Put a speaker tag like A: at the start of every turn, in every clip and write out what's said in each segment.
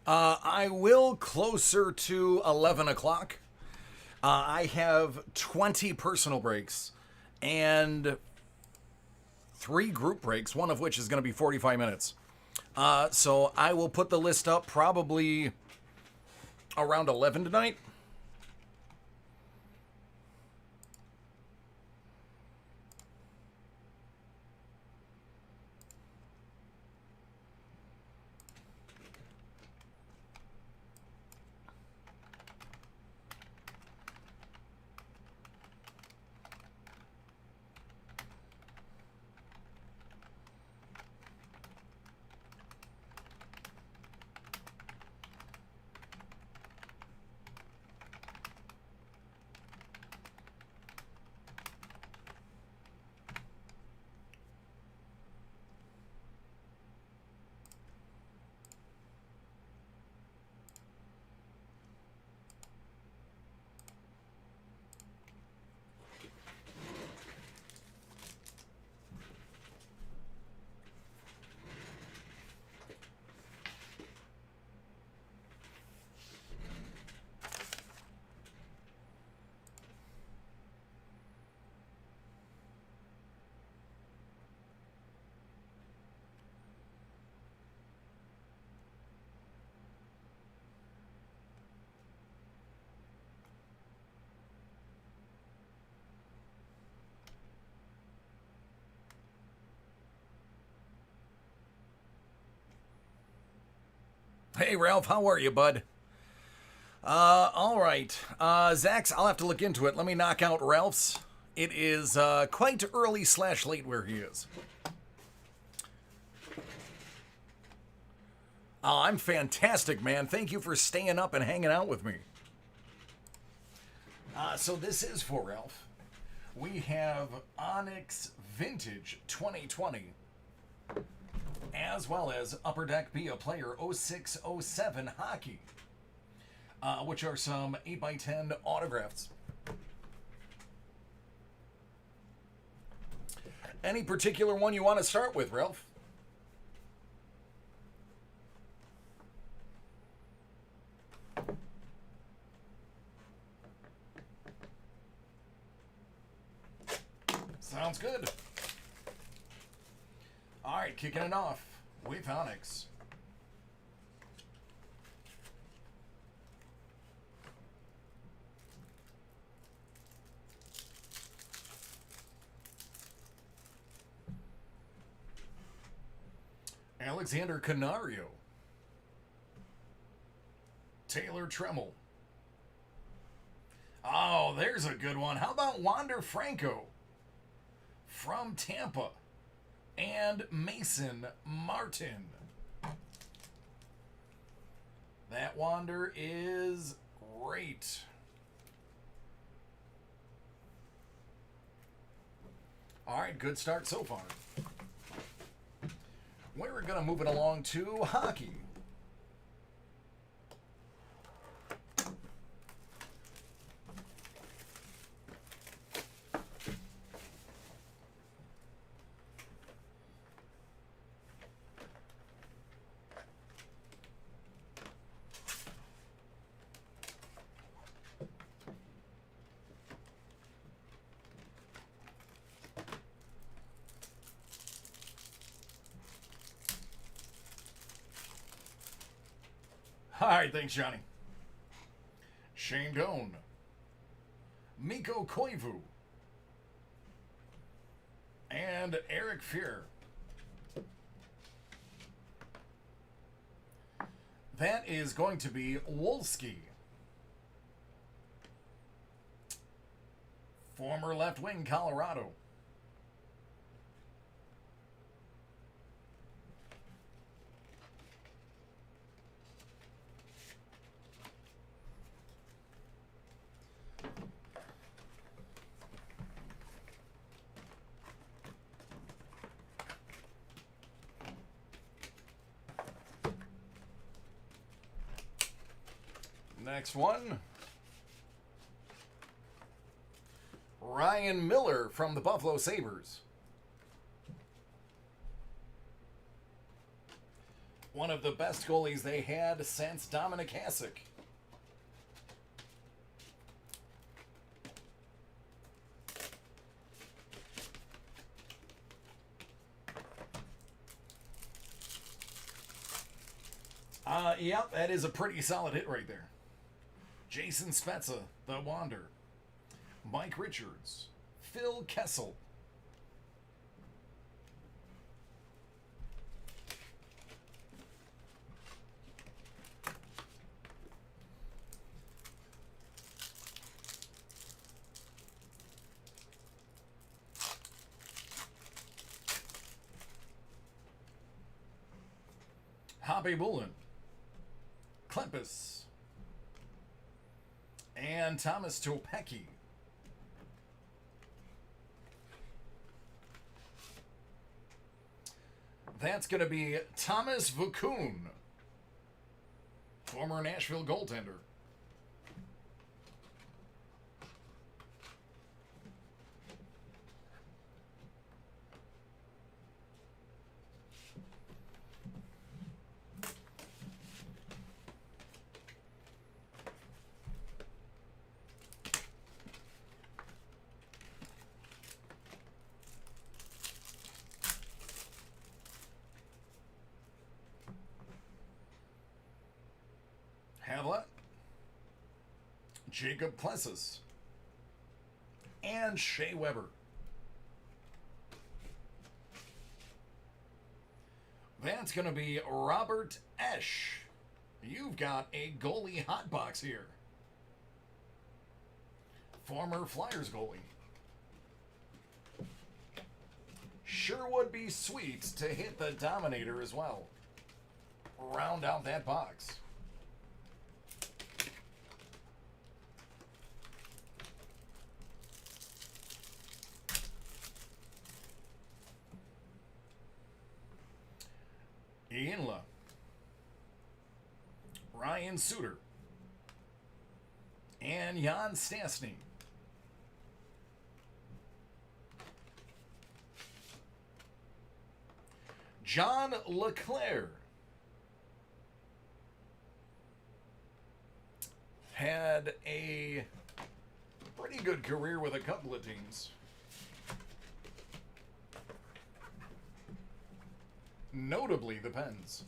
A: I will closer to 11 o'clock. I have 20 personal breaks and 3 group breaks, one of which is going to be 45 minutes. So I will put the list up probably around 11 tonight. Hey, Ralph, how are you, bud? All right. Zach's, I'll have to look into it. Let me knock out Ralph's. It is quite early / late where he is. I'm fantastic, man. Thank you for staying up and hanging out with me. So this is for Ralph. We have Onyx Vintage 2020, as well as Upper Deck Be a Player 0607 Hockey, which are some 8x10 autographs. Any particular one you want to start with, Ralph? Sounds good. All right, kicking it off with Onyx. Alexander Canario. Taylor Tremmel. Oh, there's a good one. How about Wander Franco from Tampa? And Mason Martin. That Wander is great. All right, good start so far. We're going to move it along to hockey. All right, thanks, Johnny. Shane Doan. Mikko Koivu. And Eric Fear. That is going to be Wolski. Former left wing Colorado. Next one. Ryan Miller from the Buffalo Sabres. One of the best goalies they had since Dominic Hasek. Yep, that is a pretty solid hit right there. Jason Spezza, the Wander. Mike Richards. Phil Kessel. Hoppy Bullen. Klempus. And Thomas Topecki. That's going to be Thomas Vukun, former Nashville goaltender. Havlat, Jacob Plessis, and Shea Weber. That's going to be Robert Esch. You've got a goalie hotbox here. Former Flyers goalie. Sure would be sweet to hit the Dominator as well. Round out that box. Ianla, Ryan Suter, and Jan Stastny. John LeClaire had a pretty good career with a couple of teams. Notably the Pens.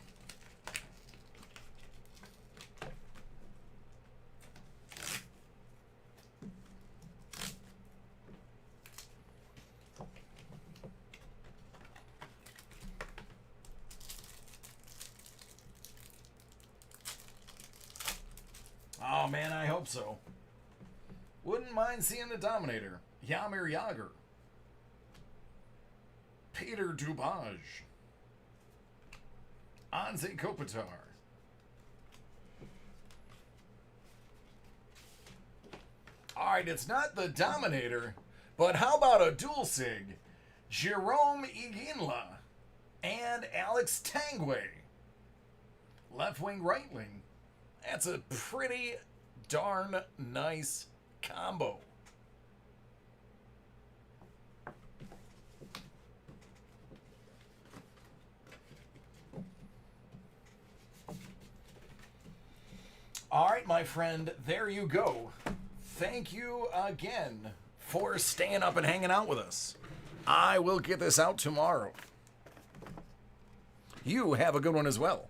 A: Oh man, I hope so. Wouldn't mind seeing the Dominator. Jaromir Jagr. Peter Dubaj. Anze Kopitar. Alright, it's not the Dominator, but how about a dual sig? Jerome Iginla and Alex Tanguay. Left wing, right wing. That's a pretty darn nice combo. All right, my friend, there you go. Thank you again for staying up and hanging out with us. I will get this out tomorrow. You have a good one as well.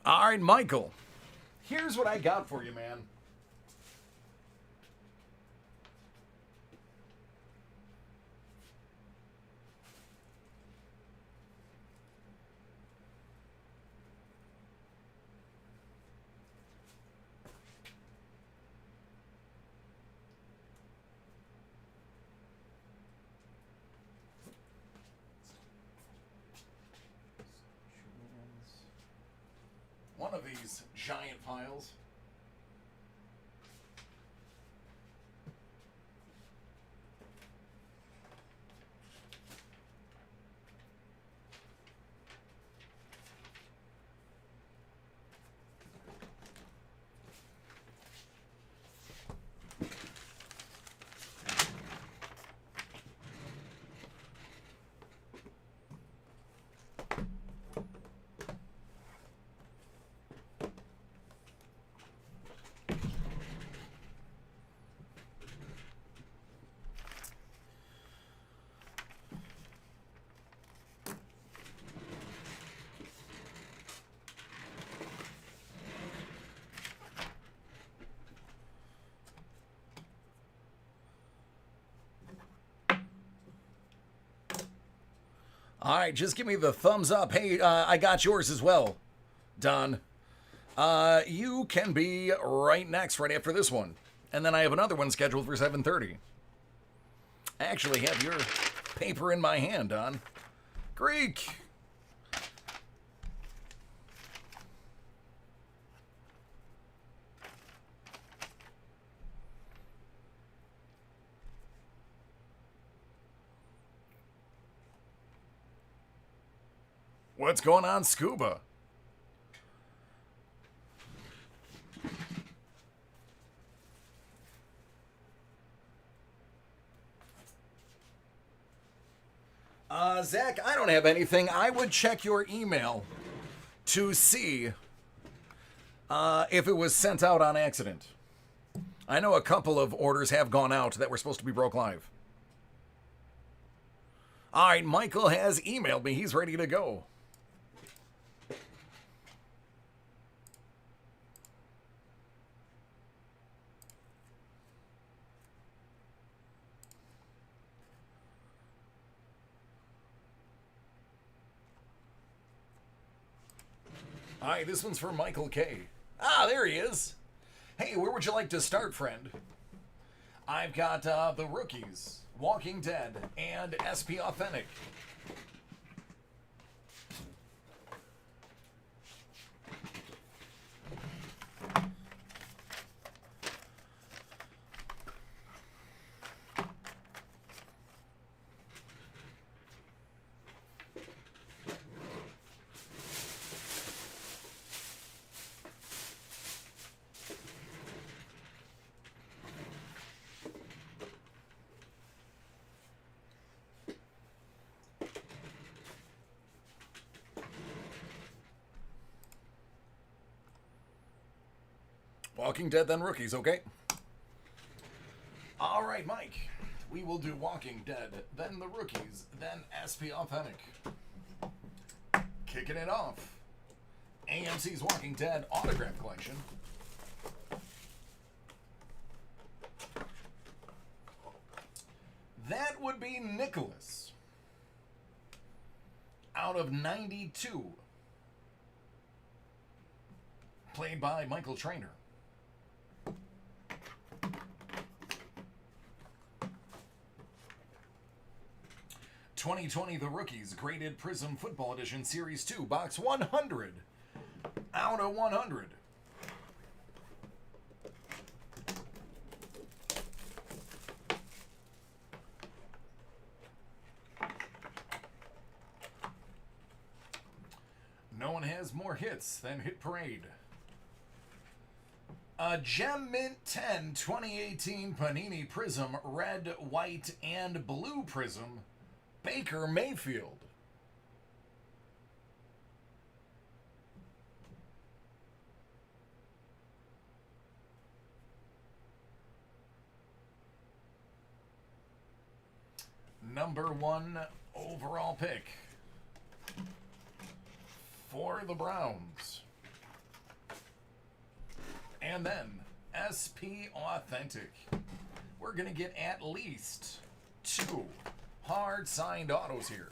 A: All right, Michael. Here's what I got for you, man. One of these giant piles. All right, just give me the thumbs up. Hey, I got yours as well, Don. You can be right next, right after this one. And then I have another one scheduled for 7:30. I actually have your paper in my hand, Don. Greek. What's going on, Scuba? Zach, I don't have anything. I would check your email to see if it was sent out on accident. I know a couple of orders have gone out that were supposed to be broke live. All right, Michael has emailed me. He's ready to go. All right, this one's for Michael K. Ah, there he is. Hey, where would you like to start, friend? I've got The Rookies, Walking Dead, and SP Authentic. Walking Dead, then Rookies, okay? All right, Mike. We will do Walking Dead, then the Rookies, then SP Authentic. Kicking it off. AMC's Walking Dead Autograph Collection. That would be Nicholas. Out of 92. Played by Michael Trainer. '20 The Rookies Graded Prism Football Edition Series 2 Box 100 out of 100. No one has more hits than Hit Parade. A Gem Mint 10 2018 Panini Prism Red, White, and Blue Prism Baker Mayfield. Number 1 overall pick for the Browns. And then SP Authentic. We're going to get at least 2 hard signed autos here.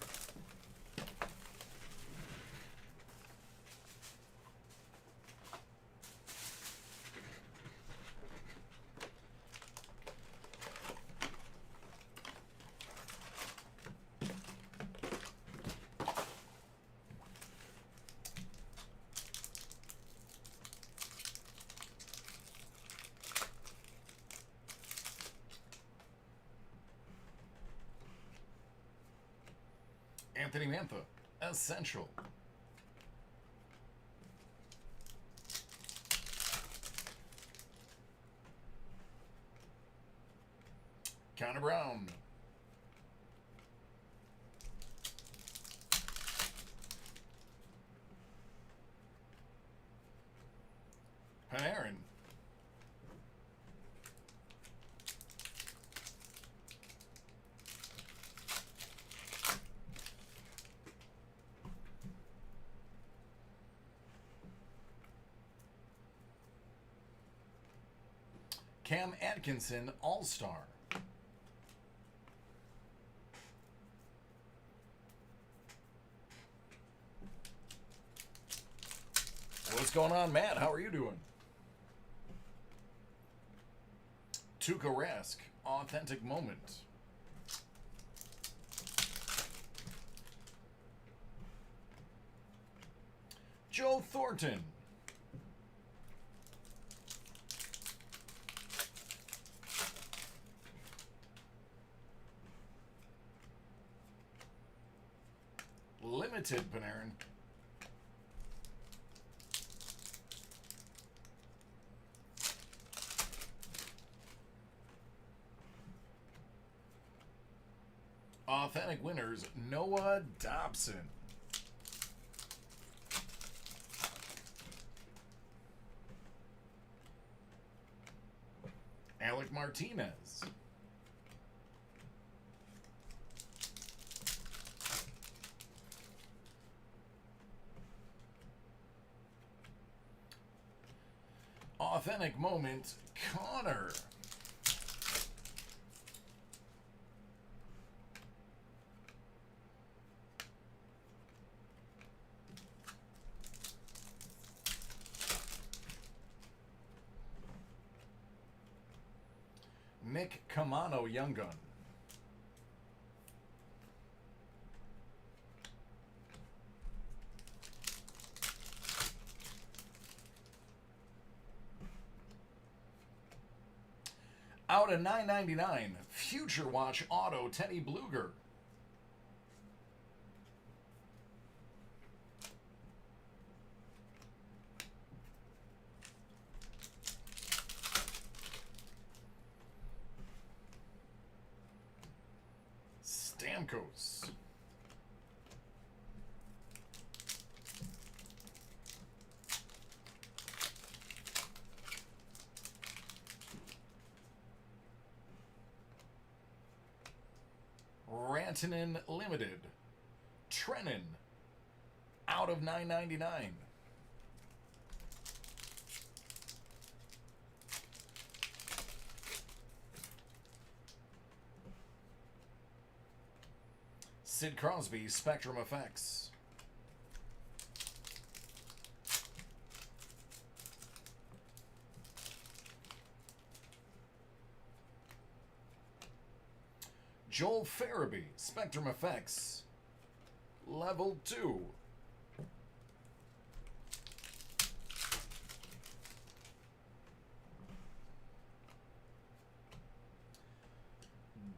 A: Anthony Mantha, Essential. Connor Brown. Panarin. Cam Atkinson, All-Star. What's going on, Matt? How are you doing? Tuukka Rask, Authentic Moment. Joe Thornton. Limited Panarin. Authentic winners, Noah Dobson. Alec Martinez. Authentic Moment, Connor. Nick Camano, Young Gun. Out of $9.99, Future Watch Auto, Teddy Bluger. Stamkos. Rantanen Limited. Trennan. Out of $9.99. Sid Crosby, Spectrum Effects. Joel Farabee, Spectrum Effects, Level 2.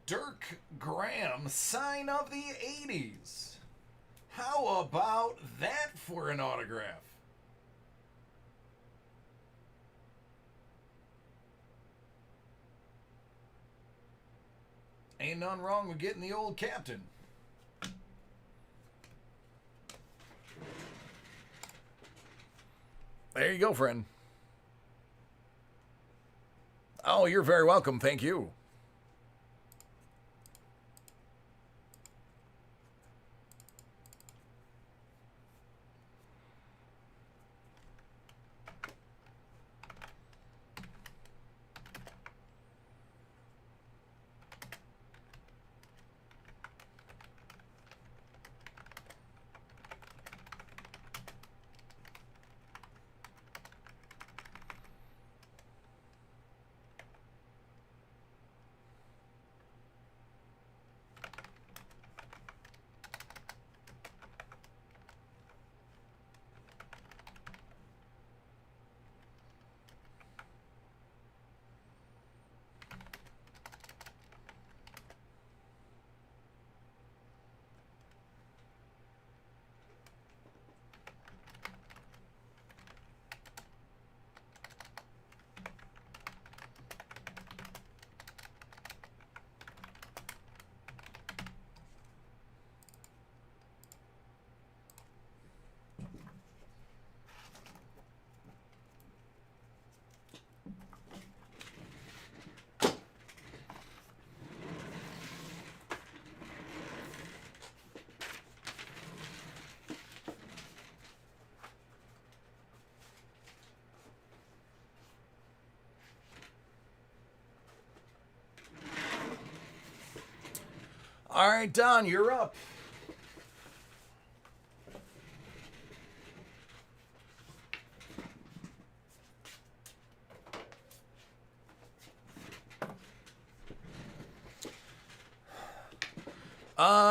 A: Dirk Graham, Sign of the 80s. How about that for an autograph? Ain't nothing wrong with getting the old captain. There you go, friend. Oh, you're very welcome. Thank you. All right, Don, you're up.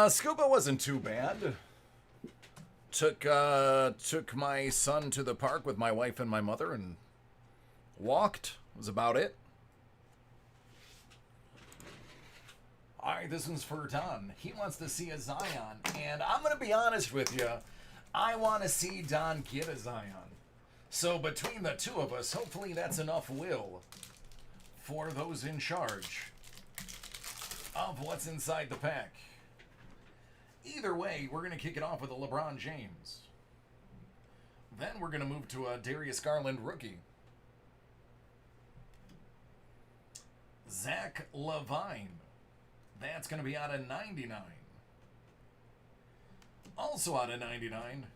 A: Scuba wasn't too bad. Took my son to the park with my wife and my mother and walked. Was about it. All right, this one's for Don. He wants to see a Zion, and I'm gonna be honest with you. I want to see Don get a Zion. So between the two of us, hopefully that's enough will for those in charge of what's inside the pack. Either way, we're going to kick it off with a LeBron James. Then we're going to move to a Darius Garland rookie. Zach LaVine. That's going to be out of 99. Also out of 99,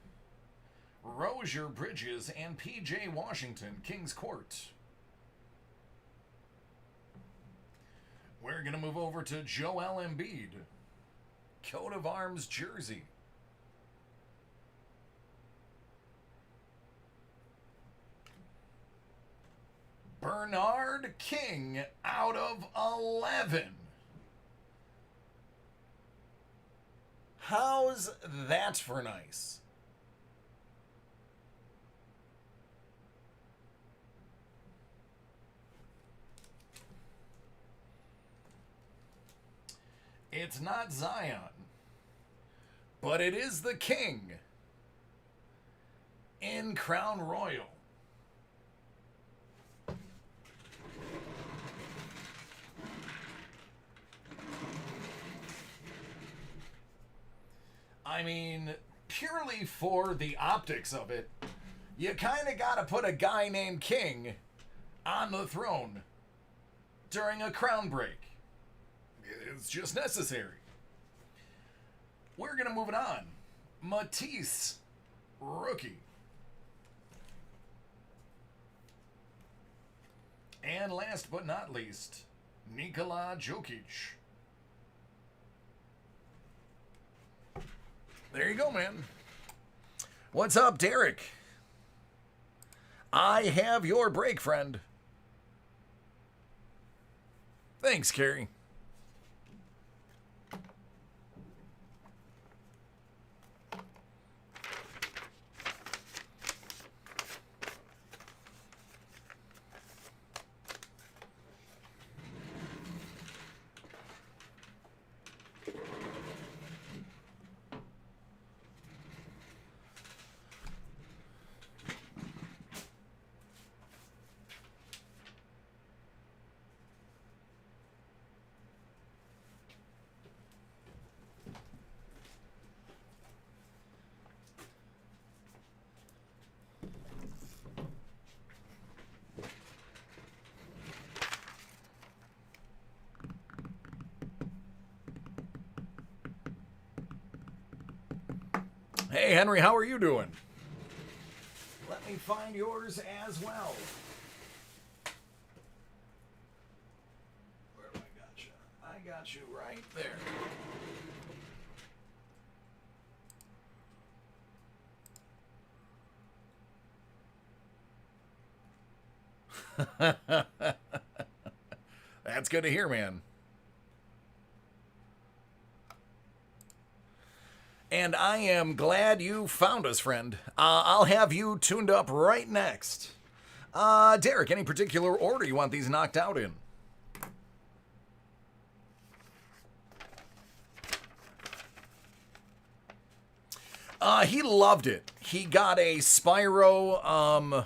A: Rozier Bridges and P.J. Washington, Kings Court. We're going to move over to Joel Embiid. Coat of Arms jersey. Bernard King out of 11. How's that for nice? It's not Zion, but it is the King in Crown Royal. I mean, purely for the optics of it, you kind of got to put a guy named King on the throne during a crown break. It's just necessary. We're going to move it on. Matisse, rookie. And last but not least, Nikola Jokic. There you go, man. What's up, Derek? I have your break, friend. Thanks, Carrie. Hey, Henry, how are you doing? Let me find yours as well. Where do I got you? I got you right there. That's good to hear, man. And I am glad you found us, friend. I'll have you tuned up right next. Derek, any particular order you want these knocked out in? He loved it. He got a Spyro,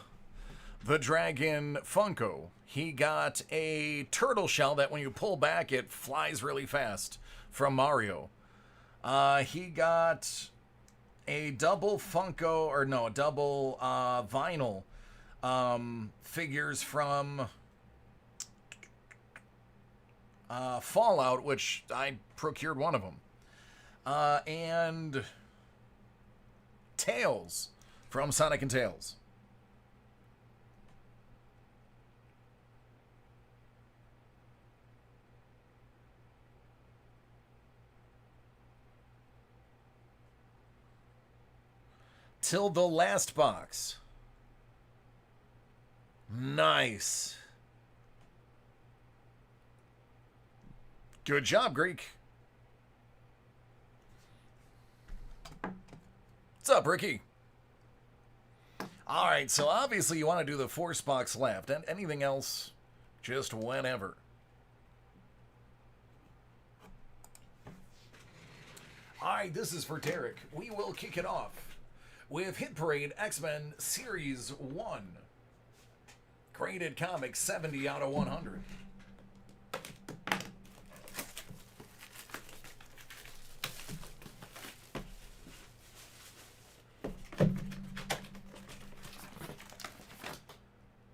A: the Dragon Funko. He got a turtle shell that when you pull back, it flies really fast from Mario. He got a double Funko, or no, a double vinyl figures from Fallout, which I procured one of them. And Tails from Sonic and Tails. till the last box. Nice. Good job, Greek. What's up, Ricky? All right, so obviously you want to do the force box left. And anything else, just whenever. All right, this is for Derek. We will kick it off with Hit Parade X-Men Series 1. Graded comic 70 out of 100.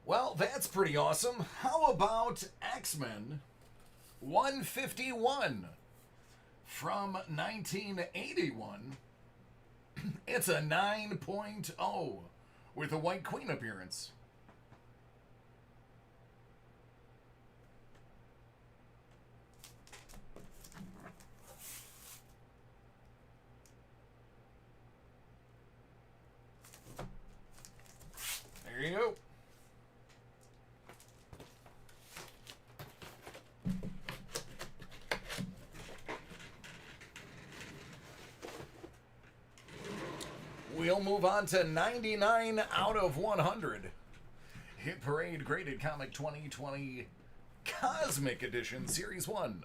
A: Well, that's pretty awesome. How about X-Men 151 from 1981? It's a 9.0 with a White Queen appearance. There you go. We'll move on to 99 out of 100. Hit Parade Graded Comic 2020 Cosmic Edition Series 1.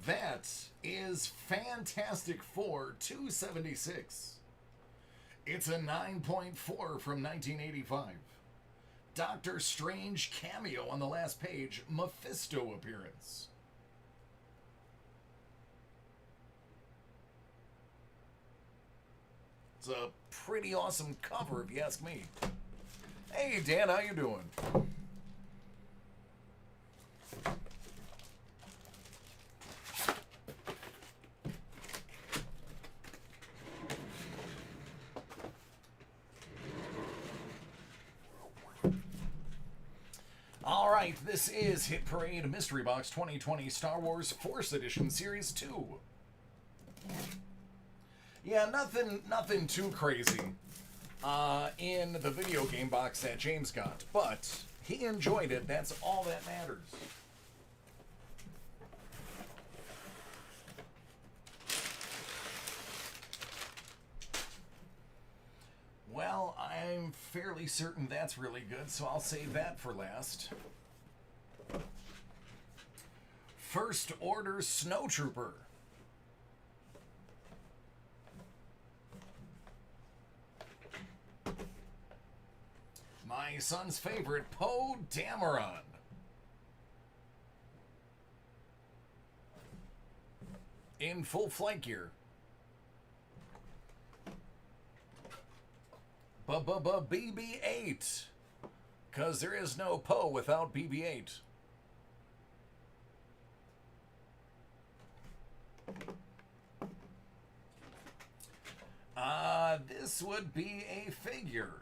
A: That is Fantastic Four 276. It's a 9.4 from 1985. Doctor Strange cameo on the last page, Mephisto appearance. It's a pretty awesome cover, if you ask me. Hey, Dan, how you doing? All right, this is Hit Parade Mystery Box 2020 Star Wars Force Edition Series 2. Yeah, nothing too crazy in the video game box that James got, but he enjoyed it. That's all that matters. Well, I'm fairly certain that's really good, so I'll save that for last. First Order Snowtrooper. My son's favorite, Poe Dameron. In full flight gear. BB-8. Because there is no Poe without BB-8. This would be a figure.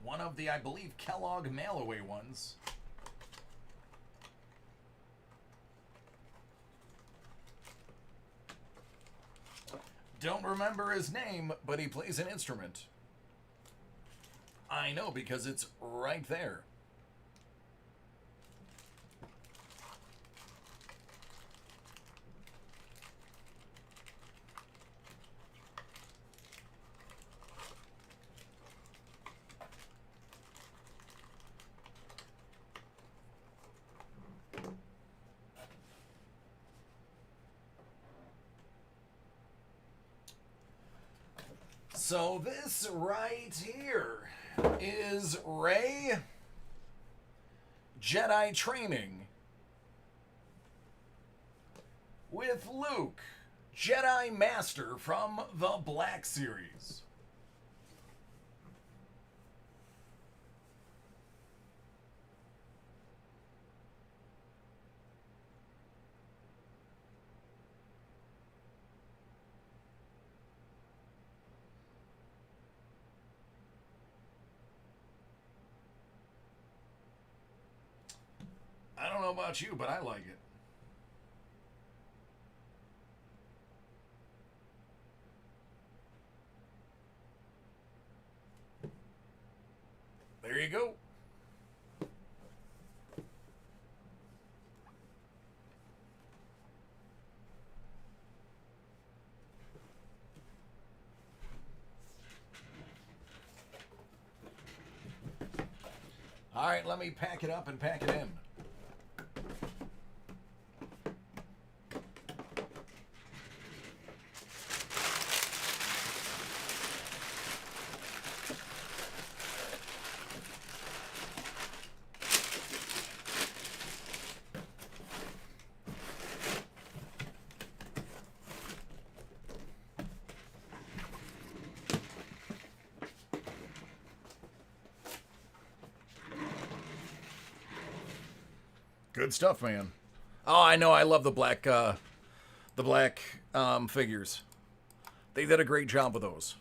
A: One of the, I believe, Kellogg mail-away ones. Don't remember his name, but he plays an instrument. I know, because it's right there. So this right here is Rey Jedi training with Luke, Jedi Master from the Black Series. about you, but I like it. There you go. All right, let me pack it up and pack it in. Good stuff, man. Oh, I know. I love the black figures. They did a great job with those.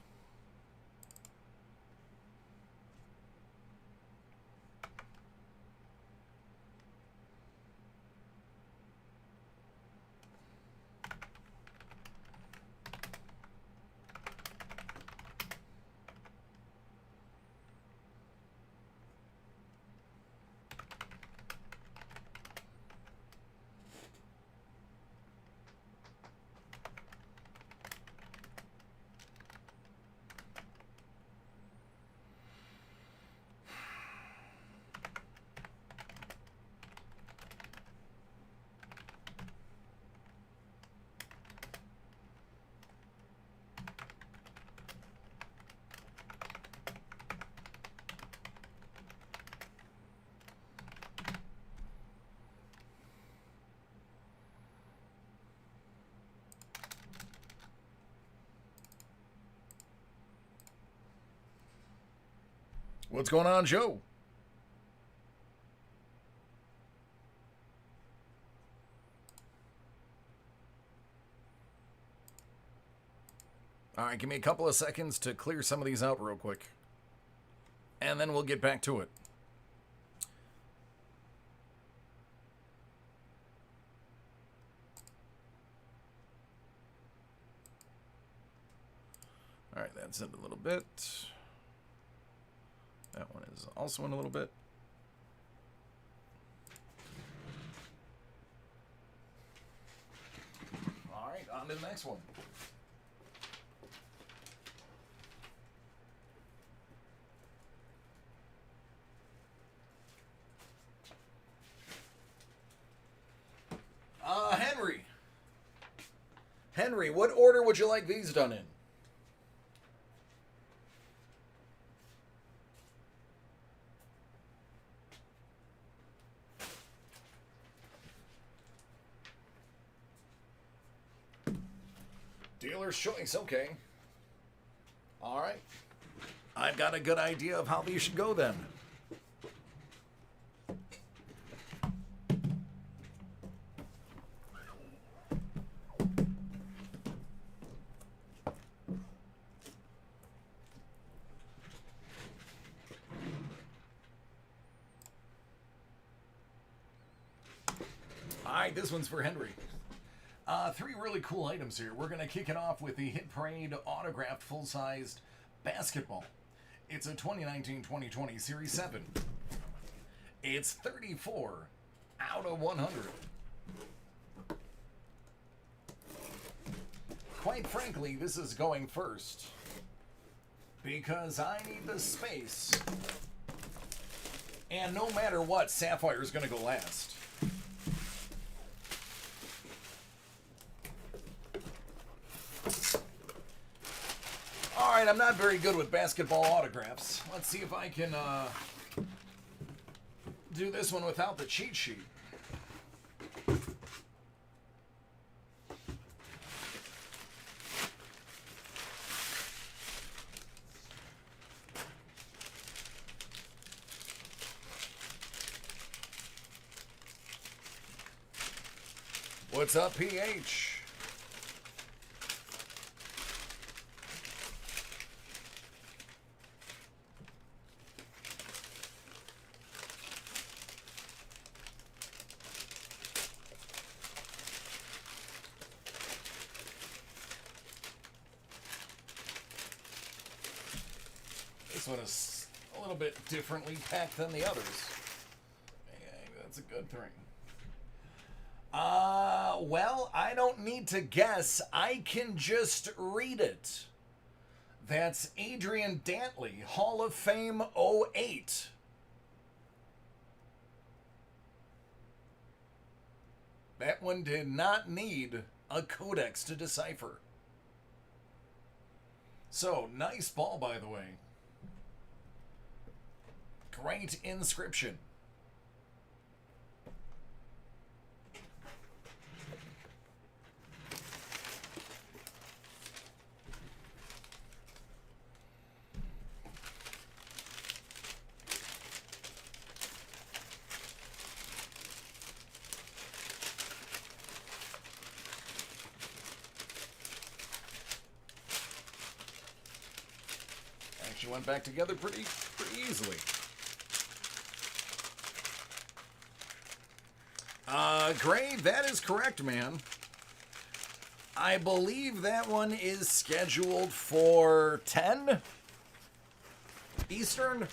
A: What's going on, Joe? All right, give me a couple of seconds to clear some of these out real quick. And then we'll get back to it. All right, that's in a little bit. That one is also in a little bit. All right, on to the next one. Henry. Henry, what order would you like these done in? Dealer's choice, okay. All right. I've got a good idea of how these should go then. All right, this one's for Henry. Three really cool items here. We're going to kick it off with the Hit Parade autographed full-sized basketball. It's a 2019-2020 Series 7. It's 34 out of 100. Quite frankly, this is going first because I need the space. And no matter what, Sapphire is going to go last. All right, I'm not very good with basketball autographs. Let's see if I can do this one without the cheat sheet. What's up, PH? one is a little bit differently packed than the others. Maybe that's a good thing. Well, I don't need to guess. I can just read it. That's Adrian Dantley, Hall of Fame '08. That one did not need a codex to decipher. So, nice ball, by the way. Great inscription. Actually went back together pretty easily. Gray, that is correct, man. I believe that one is scheduled for 10 Eastern.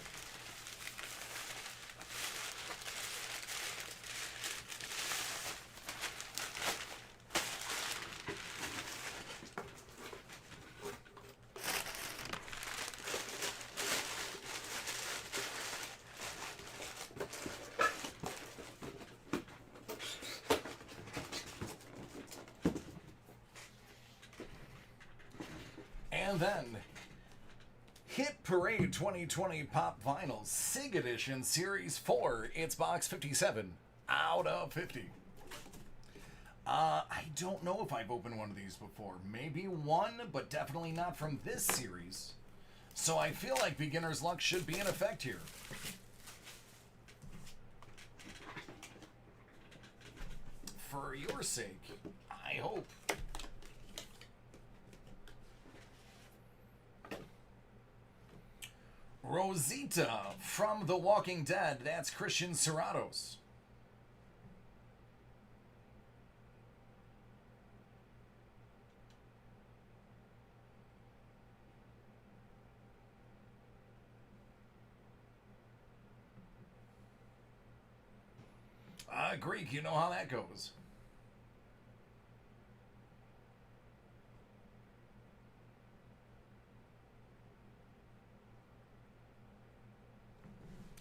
A: And then, Hit Parade 2020 Pop Vinyl SIG Edition Series 4. It's box 57 out of 50. I don't know if I've opened one of these before. Maybe one, but definitely not from this series. So I feel like beginner's luck should be in effect here. For your sake, I hope. Rosita from The Walking Dead. That's Christian Serratos. Greek, you know how that goes.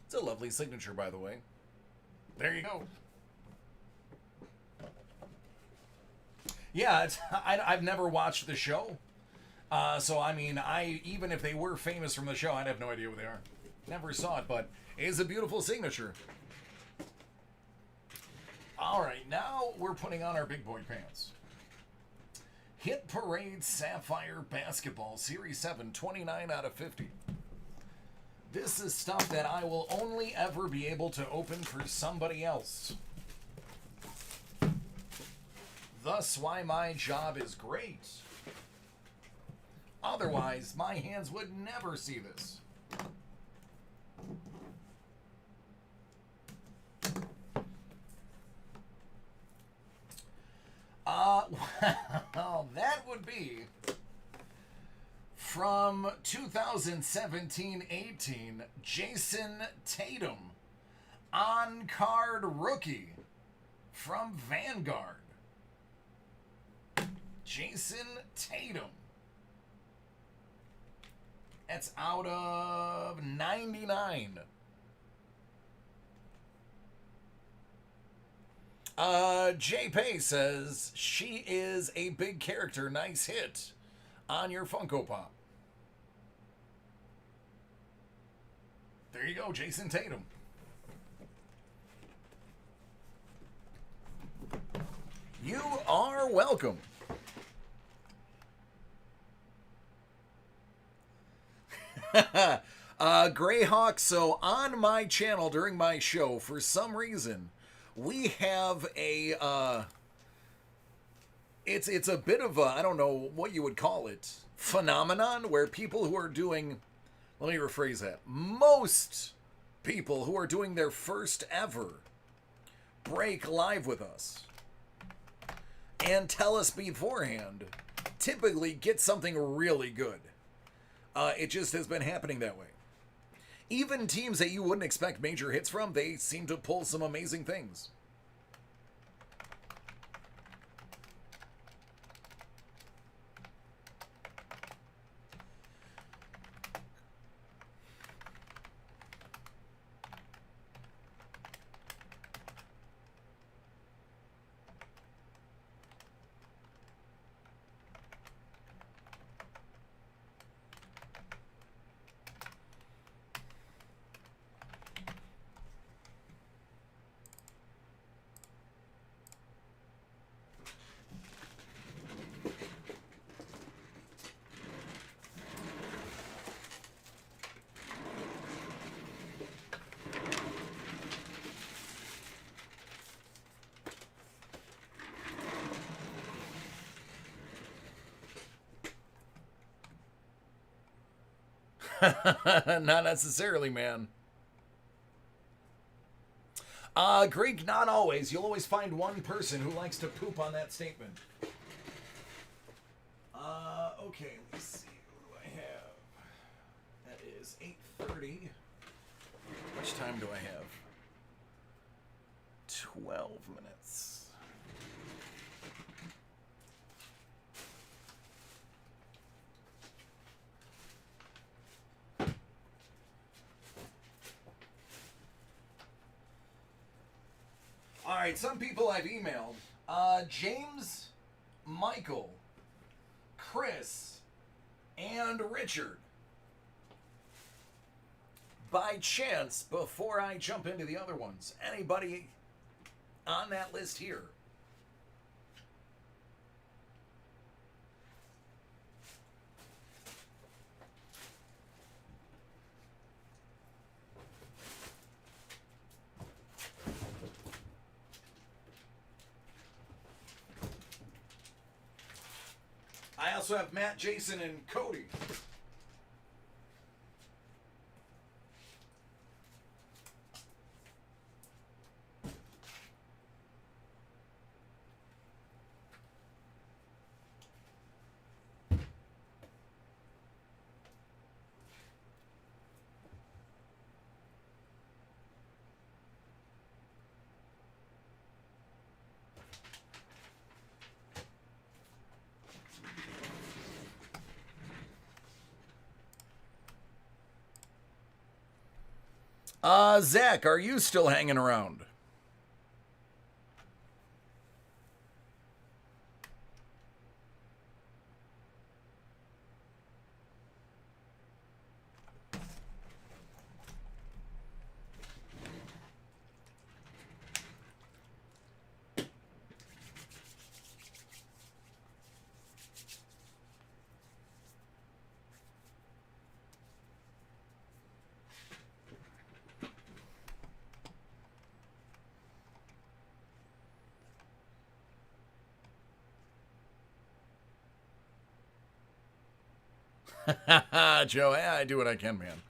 A: It's a lovely signature, by the way. There you go. Yeah, I've never watched the show. So, I mean, even if they were famous from the show, I'd have no idea who they are. Never saw it, but it is a beautiful signature. All right, now we're putting on our big boy pants. Hit Parade Sapphire Basketball Series 7, 29 out of 50. This is stuff that I will only ever be able to open for somebody else. Thus why my job is great. Otherwise, my hands would never see this. Well, that would be from 2017-18, Jason Tatum, on-card rookie from Vanguard. Jason Tatum. That's out of 99. Jay Pay says, she is a big character. Nice hit on your Funko Pop. There you go, Jason Tatum. You are welcome. Greyhawk, so on my channel during my show, for some reason, we have a, it's a bit of a, I don't know what you would call it, phenomenon where people who are doing, let me rephrase that, most people who are doing their first ever break live with us and tell us beforehand, typically get something really good. It just has been happening that way. Even teams that you wouldn't expect major hits from, they seem to pull some amazing things. Not necessarily, man. Greek, not always. You'll always find one person who likes to poop on that statement. Okay, let's see. What do I have? That is 8:30. How much time do I have? 12 minutes. All right, some people I've emailed. James, Michael, Chris, and Richard. By chance, before I jump into the other ones, anybody on that list here? I also have Matt, Jason, and Cody. Zach, are you still hanging around? Joe, I do what I can, man.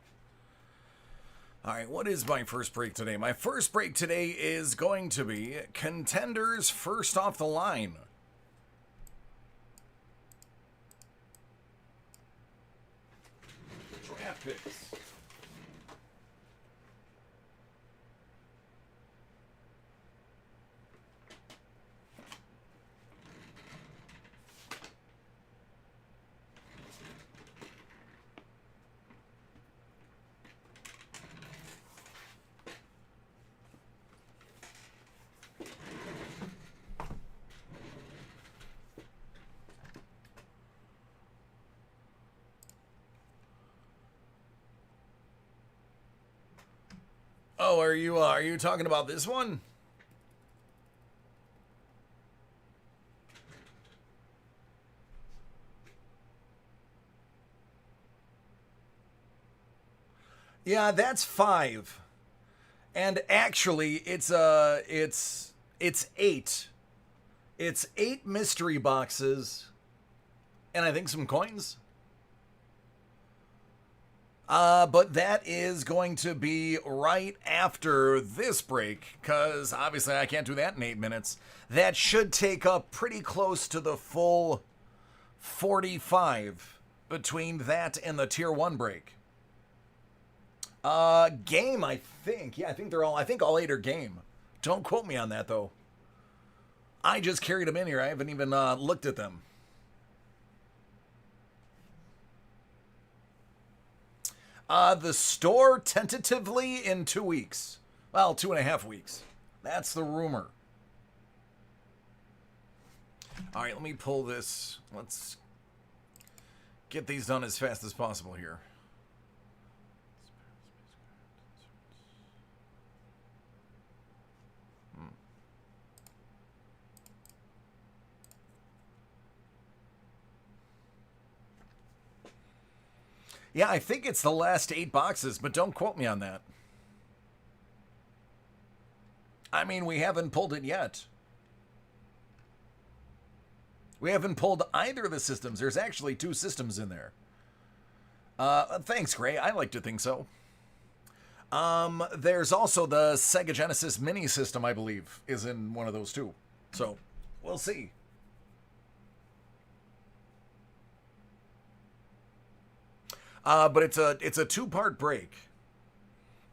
A: All right, what is my first break today? My first break today is going to be contenders first off the line. Draft picks. Oh, are you talking about this one? Yeah, that's 5. And actually, it's 8. It's 8 mystery boxes and I think some coins. But that is going to be right after this break, because obviously I can't do that in 8 minutes. That should take up pretty close to the full 45 between that and the Tier 1 break. Game, I think. Yeah, I think all 8 are game. Don't quote me on that, though. I just carried them in here. I haven't even looked at them. The store tentatively in 2 weeks. Well, 2.5 weeks. That's the rumor. All right, let me pull this. Let's get these done as fast as possible here. Yeah, I think it's the last 8 boxes, but don't quote me on that. I mean, we haven't pulled it yet. We haven't pulled either of the systems. There's actually 2 systems in there. Thanks, Gray. I like to think so. There's also the Sega Genesis Mini system, I believe, is in one of those too. So, we'll see. But it's a 2-part break.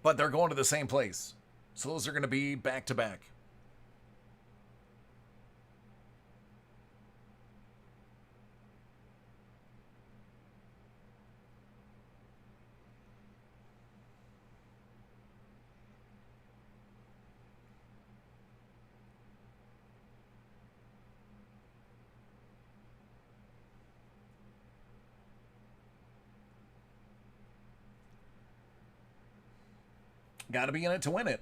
A: But they're going to the same place. So those are going to be back to back. Got to be in it to win it.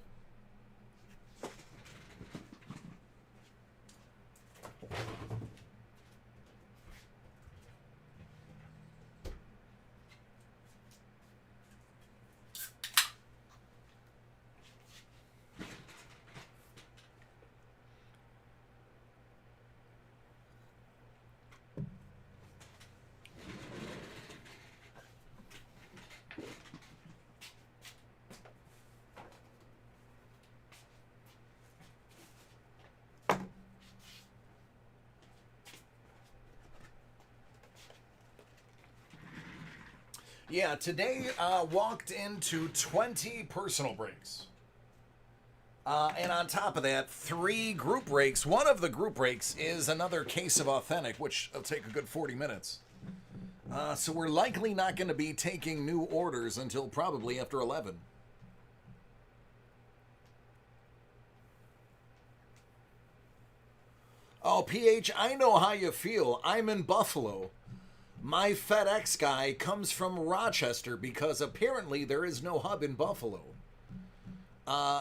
A: Yeah, today walked into 20 personal breaks. And on top of that, 3 group breaks. One of the group breaks is another case of Authentic, which will take a good 40 minutes. So we're likely not going to be taking new orders until probably after 11. Oh, PH, I know how you feel. I'm in Buffalo. My FedEx guy comes from Rochester because apparently there is no hub in Buffalo.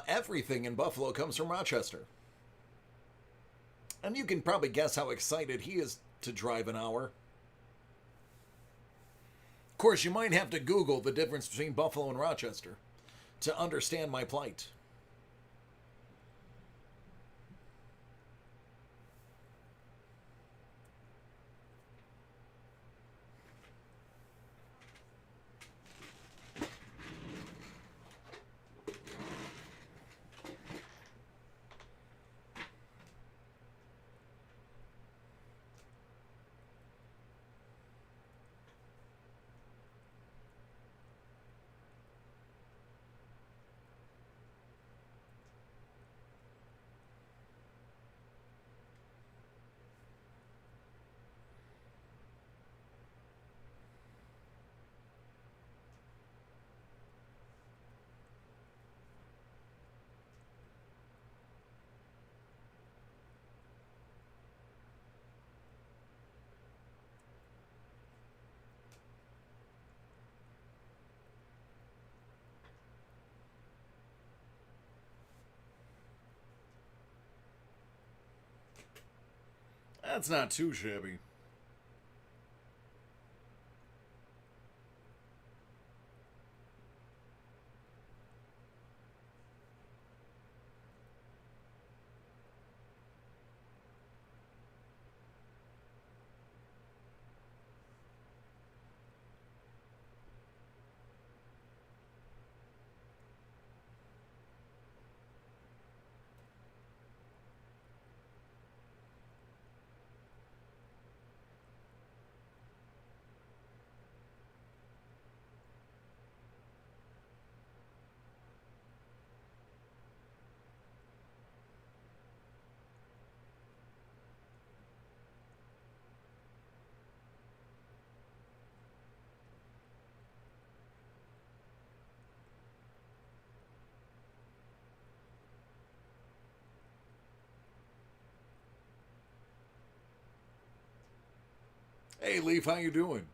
A: Everything in Buffalo comes from Rochester. And you can probably guess how excited he is to drive an hour. Of course, you might have to Google the difference between Buffalo and Rochester to understand my plight. That's not too shabby. Hey, Leaf, how you doing?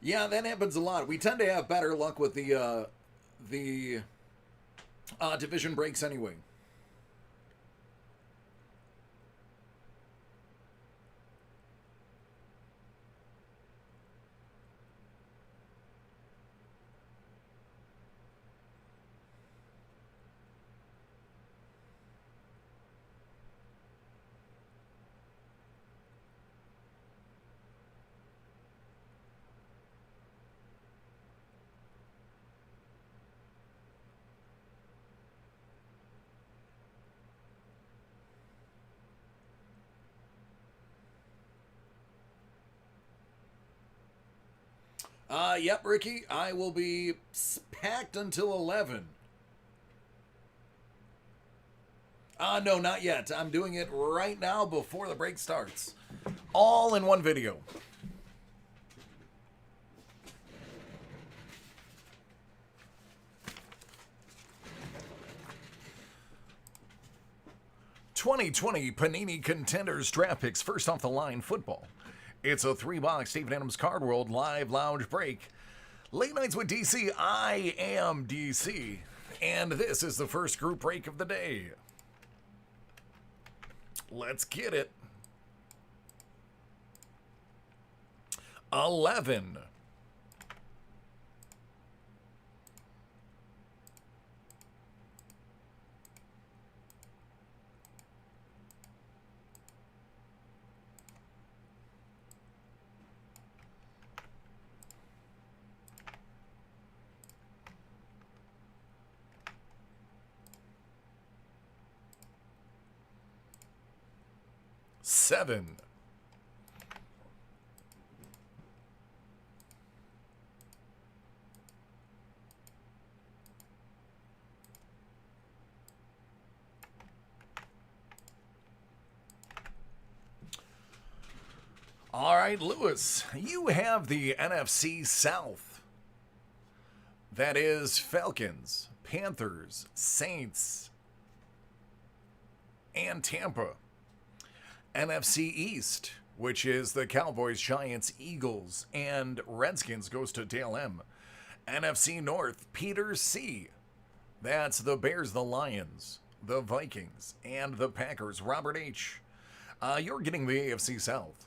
A: Yeah, that happens a lot. We tend to have better luck with the division breaks anyway. Yep, Ricky, I will be packed until 11. No, not yet. I'm doing it right now before the break starts. All in one video. "2020 Panini Contenders Draft Picks First Off the Line Football." It's a 3-box Steven Adams Card World live lounge break. Late nights with DC. I am DC. And this is the first group break of the day. Let's get it. 11. 7. 'All right, Lewis, you have the NFC South. That is Falcons, Panthers, Saints, and Tampa. NFC East, which is the Cowboys, Giants, Eagles, and Redskins, goes to Dale M. NFC North, Peter C. That's the Bears, the Lions, the Vikings, and the Packers. Robert H. You're getting the AFC South.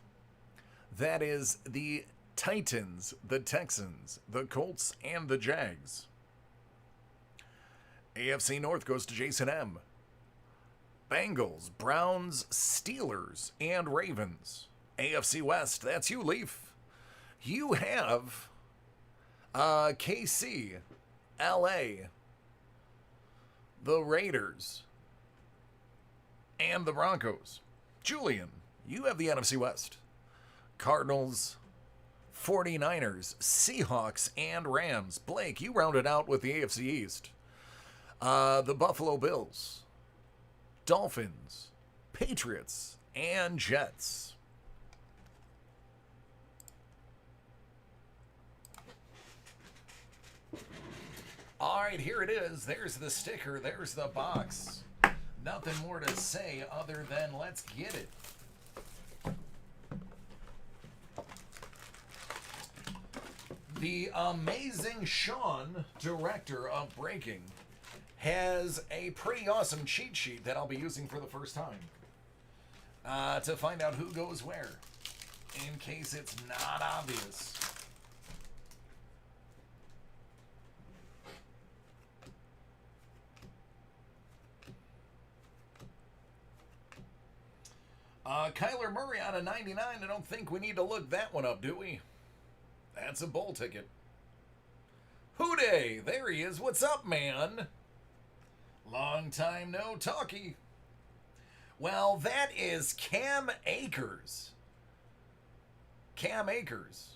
A: That is the Titans, the Texans, the Colts, and the Jags. AFC North goes to Jason M. Bengals, Browns, Steelers, and Ravens. AFC West, that's you, Leaf. You have KC, LA, the Raiders, and the Broncos. Julian, you have the NFC West. Cardinals, 49ers, Seahawks, and Rams. Blake, you rounded out with the AFC East. The Buffalo Bills, Dolphins, Patriots, and Jets. All right, here it is. There's the sticker. There's the box. Nothing more to say other than let's get it. The amazing Sean, director of Breaking, has a pretty awesome cheat sheet that I'll be using for the first time to find out who goes where, in case it's not obvious. Kyler Murray on a 99. I don't think we need to look that one up, do we? That's a bowl ticket. Hooday! There he is. What's up, man? Long time no talkie. Well, that is Cam Akers. Cam Akers.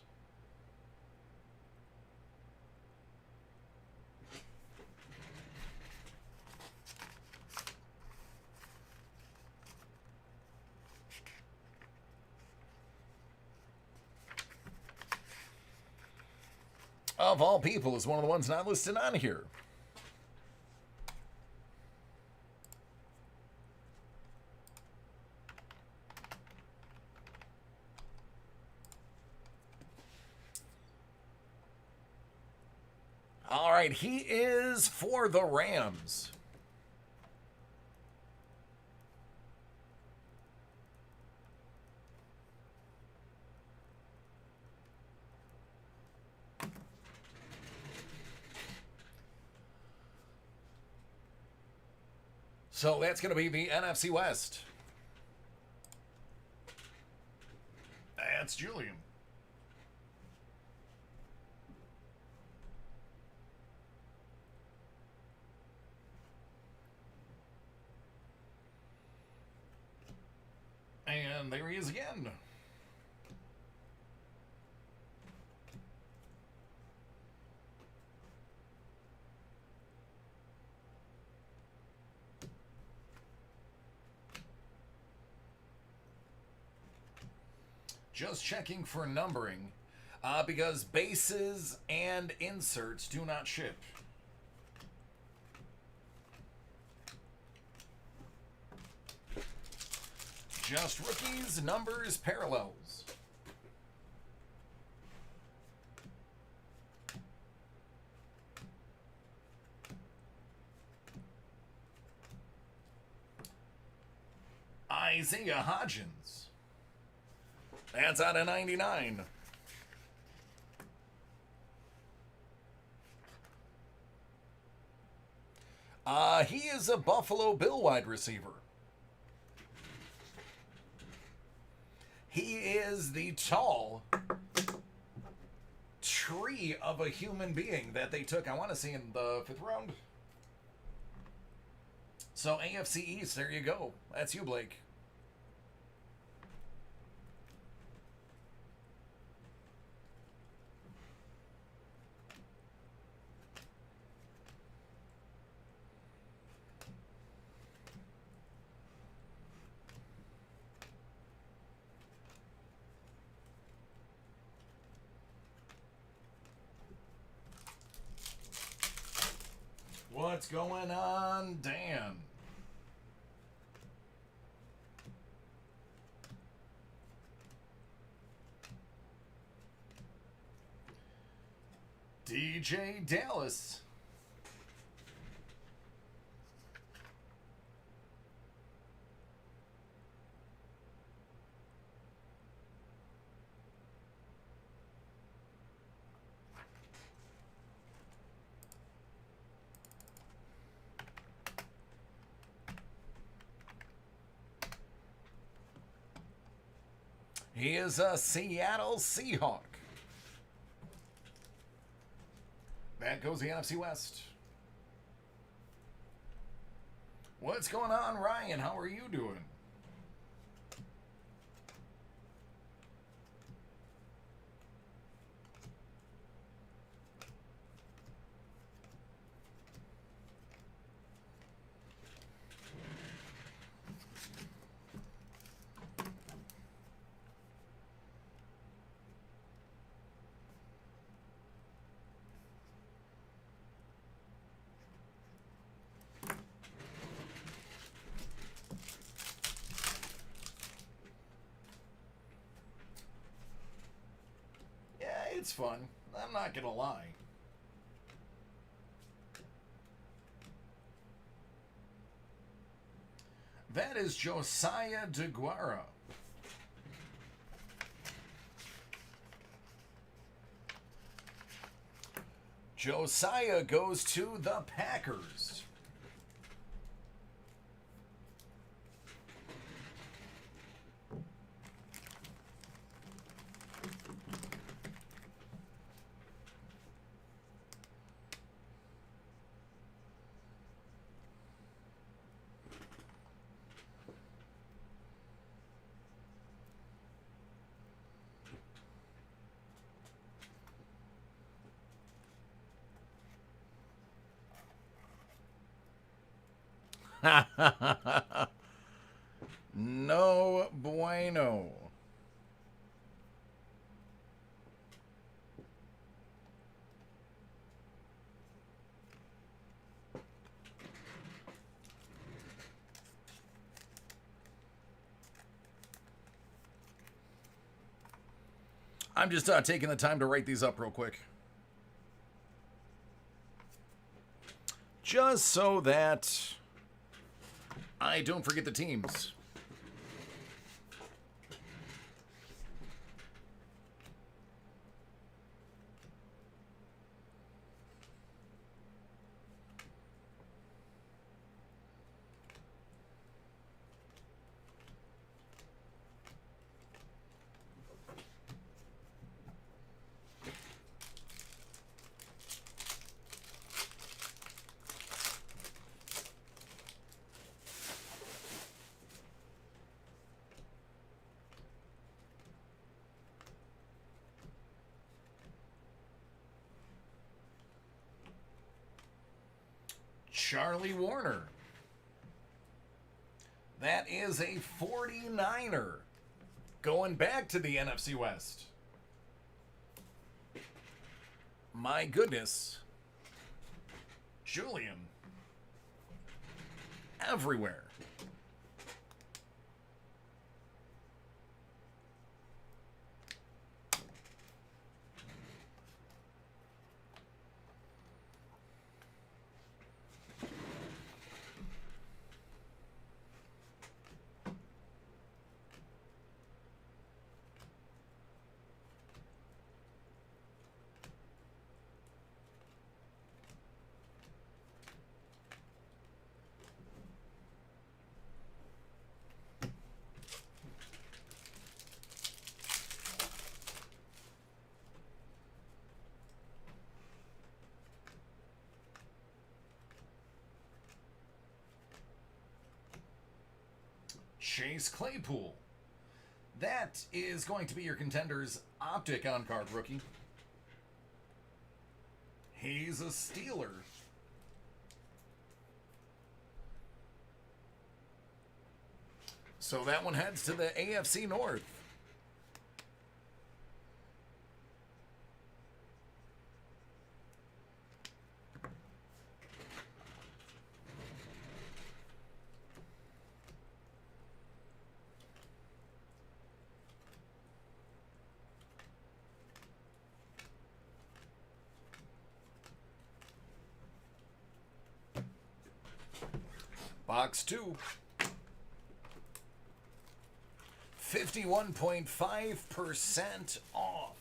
A: Of all people, is one of the ones not listed on here. All right, he is for the Rams. So that's going to be the NFC West. That's Julian. And there he is again. Just checking for numbering, because bases and inserts do not ship. Just rookies, numbers, parallels. Isaiah Hodgins. That's out of 99. He is a Buffalo Bill wide receiver. He is the tall tree of a human being that they took, I want to say, in the 5th round. So AFC East, there you go. That's you, Blake. What's going on, Dan? DJ Dallas. He is a Seattle Seahawk. That goes the NFC West. What's going on, Ryan? How are you doing? It's fun. I'm not going to lie. That is Josiah DeGuara. Josiah goes to the Packers. No bueno. I'm just taking the time to write these up real quick. Just so that I don't forget the teams. Charlie Warner. That is a 49er. Going back to the NFC West. My goodness. Julian. Everywhere. Chase Claypool. That is going to be your Contenders Optic on-card rookie. He's a Steeler. So that one heads to the AFC North. Box 2. 51.5% off.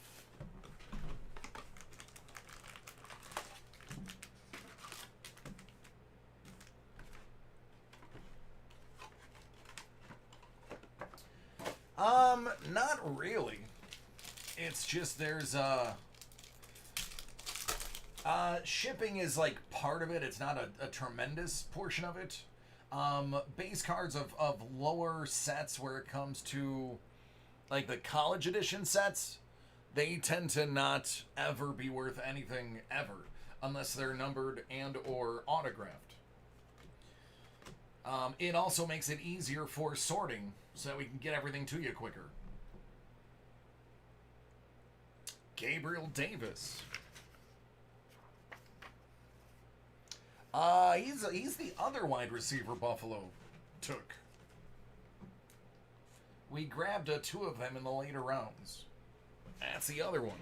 A: Not really. It's just there's shipping is like part of it. It's not a tremendous portion of it. Base cards of lower sets where it comes to like the college edition sets, they tend to not ever be worth anything ever unless they're numbered and or autographed. It also makes it easier for sorting so that we can get everything to you quicker. Gabriel Davis. He's the other wide receiver Buffalo took. We grabbed two of them in the later rounds. That's the other one.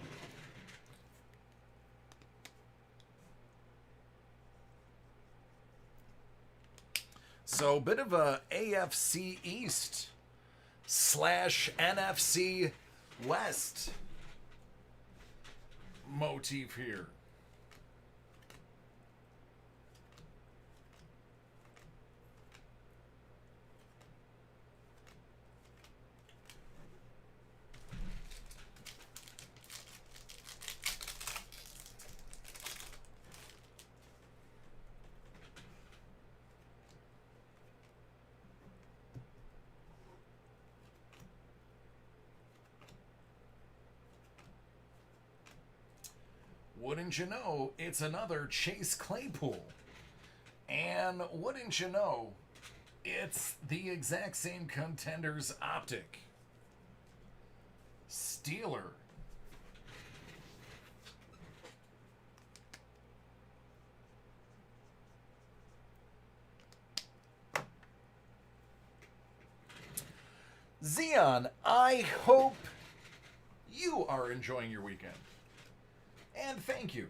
A: So, bit of a AFC East slash NFC West motif here. Wouldn't you know, it's another Chase Claypool. And wouldn't you know, it's the exact same Contenders optic. Steeler. Xeon, I hope you are enjoying your weekend. And thank you.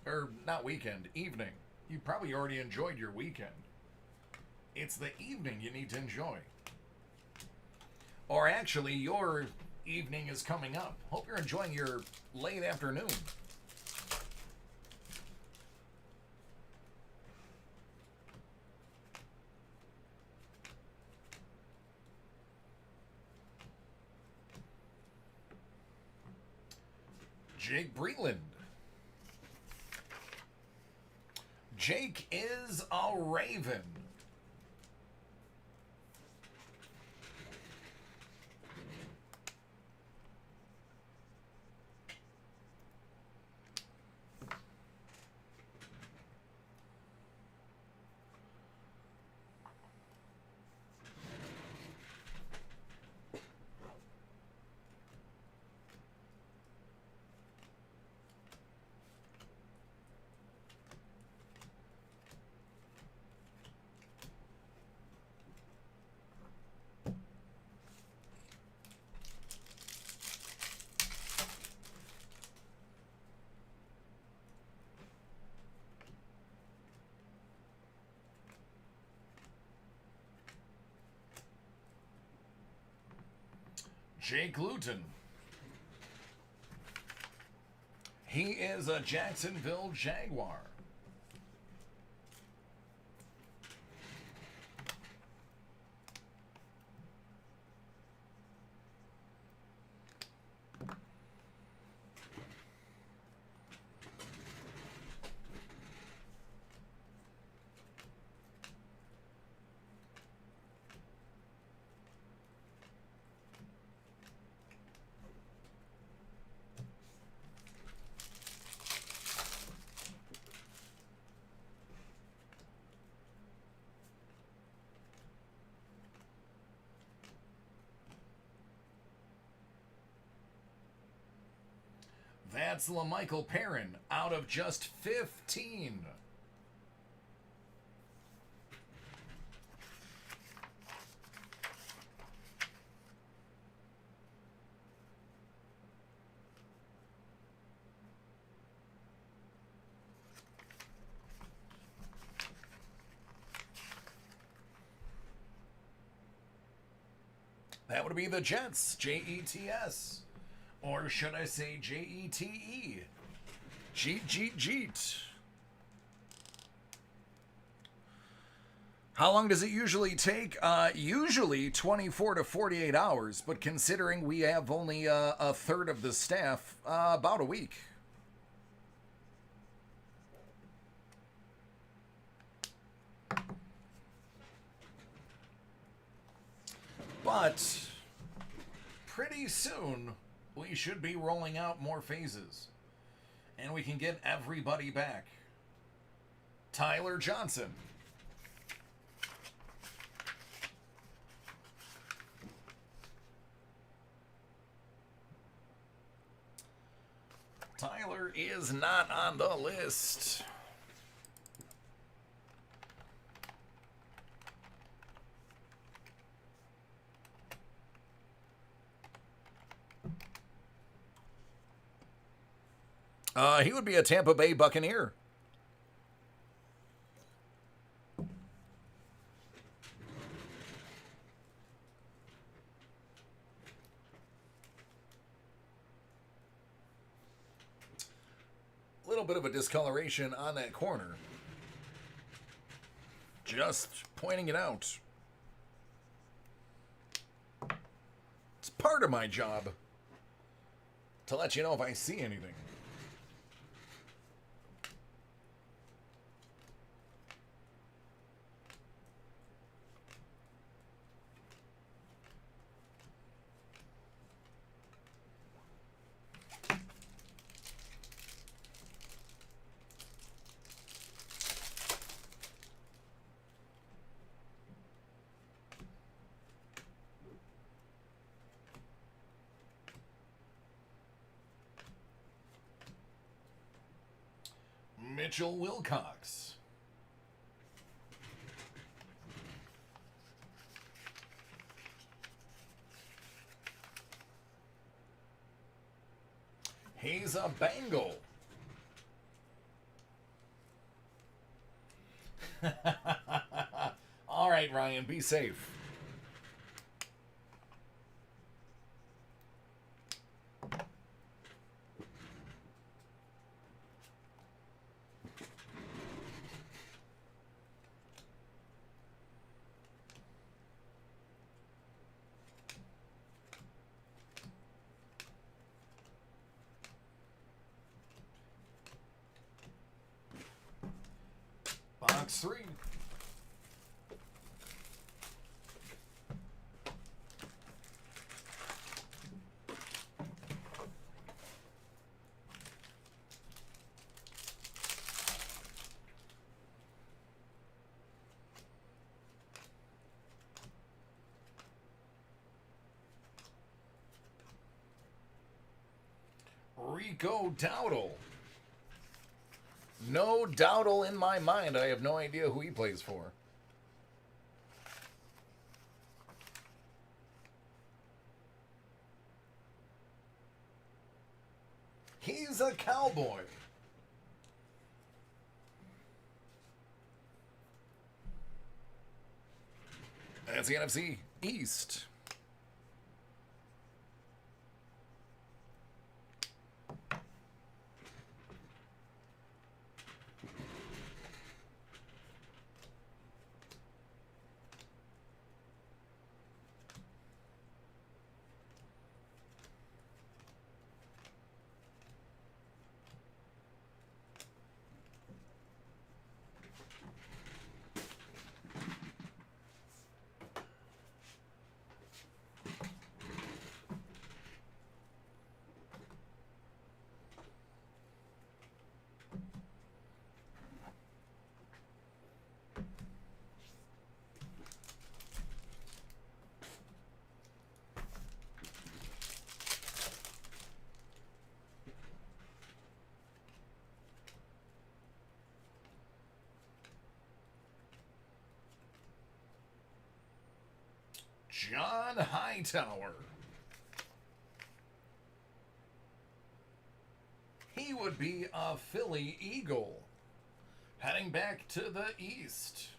A: Or not weekend, evening. You probably already enjoyed your weekend. It's the evening you need to enjoy. Or actually, your evening is coming up. Hope you're enjoying your late afternoon. Jake Breland. Jake is a Raven. Jake Luton. He is a Jacksonville Jaguar. That's LaMichael Perrin out of just 15. That would be the Jets, Jets. Or should I say Jete? Jeet. How long does it usually take? Usually 24 to 48 hours, but considering we have only a third of the staff, about a week. But pretty soon, we should be rolling out more phases. And we can get everybody back. Tyler Johnson. Tyler is not on the list. He would be a Tampa Bay Buccaneer. little bit of a discoloration on that corner. Just pointing it out. It's part of my job to let you know if I see anything. Mitchell Wilcox. He's a Bengal. All right, Ryan, be safe. Box 3. Rico Dowdle. No Dowdle in my mind. I have no idea who he plays for. He's a Cowboy. That's the NFC East. John Hightower. He would be a Philly Eagle, heading back to the East.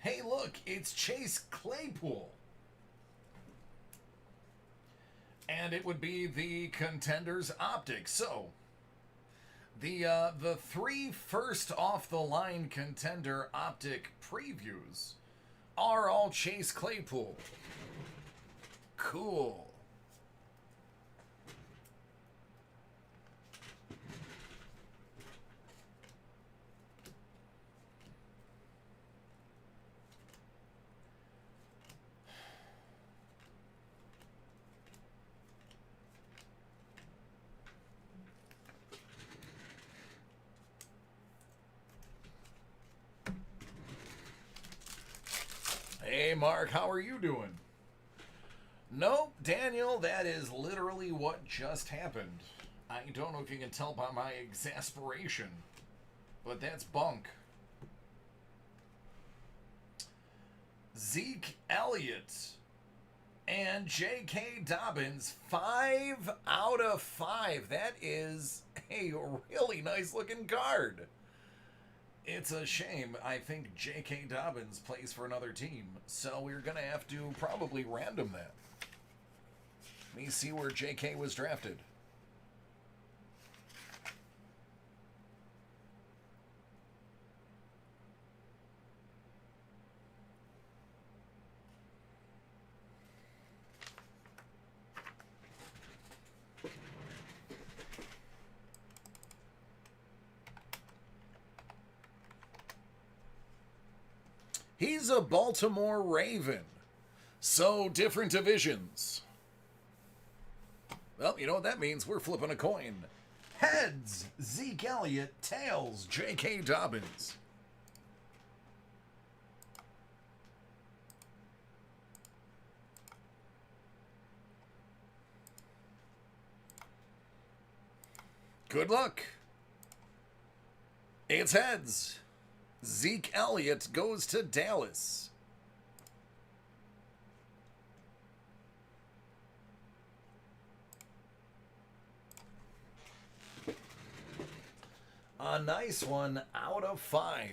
A: Hey, look, it's Chase Claypool. And it would be the Contenders Optic. So, the 3 first off-the-line Contender Optic previews are all Chase Claypool. Cool. Hey, Mark, how are you doing? Nope, Daniel, that is literally what just happened. I don't know if you can tell by my exasperation, but that's bunk. Zeke Elliott and J.K. Dobbins, 5 out of 5. That is a really nice looking card. It's a shame. I think J.K. Dobbins plays for another team, so we're going to have to probably random that. Let me see where J.K. was drafted. He's a Baltimore Raven. So, different divisions. Well, you know what that means. We're flipping a coin. Heads, Zeke Elliott. Tails, J.K. Dobbins. Good luck. It's heads. Zeke Elliott goes to Dallas. A nice one out of 5.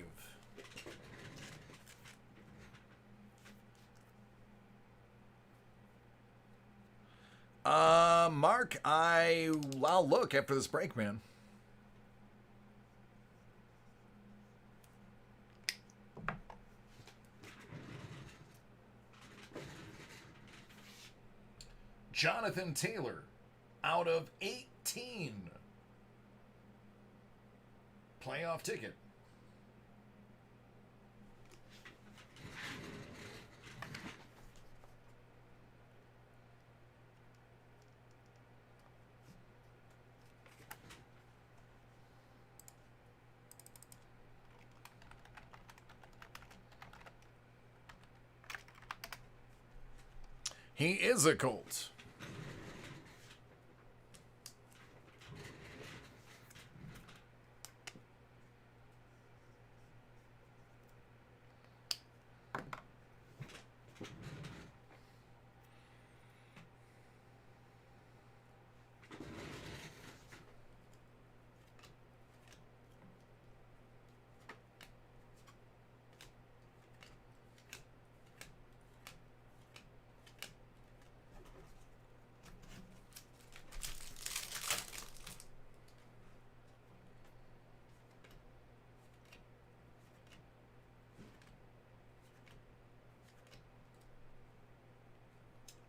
A: Mark, I'll look after this break, man. Jonathan Taylor, out of 18. Playoff ticket. He is a Colt.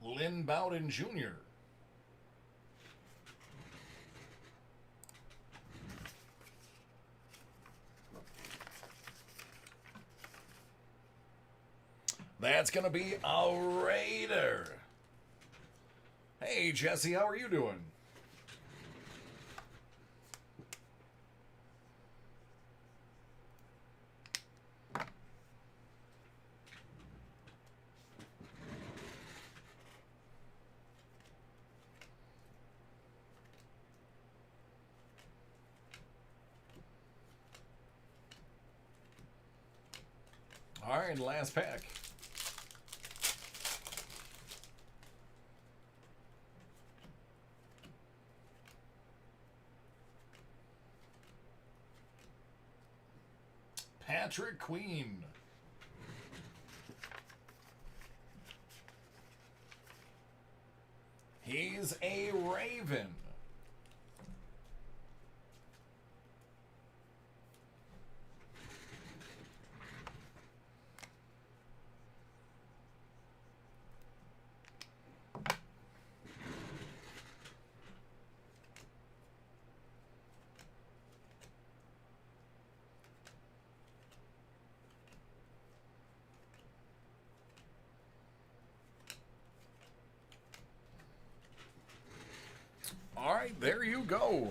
A: Lynn Bowden Jr. That's going to be a Raider. Hey, Jesse, how are you doing? All right, last pack. Patrick Queen. He's a Raven. All right, there you go.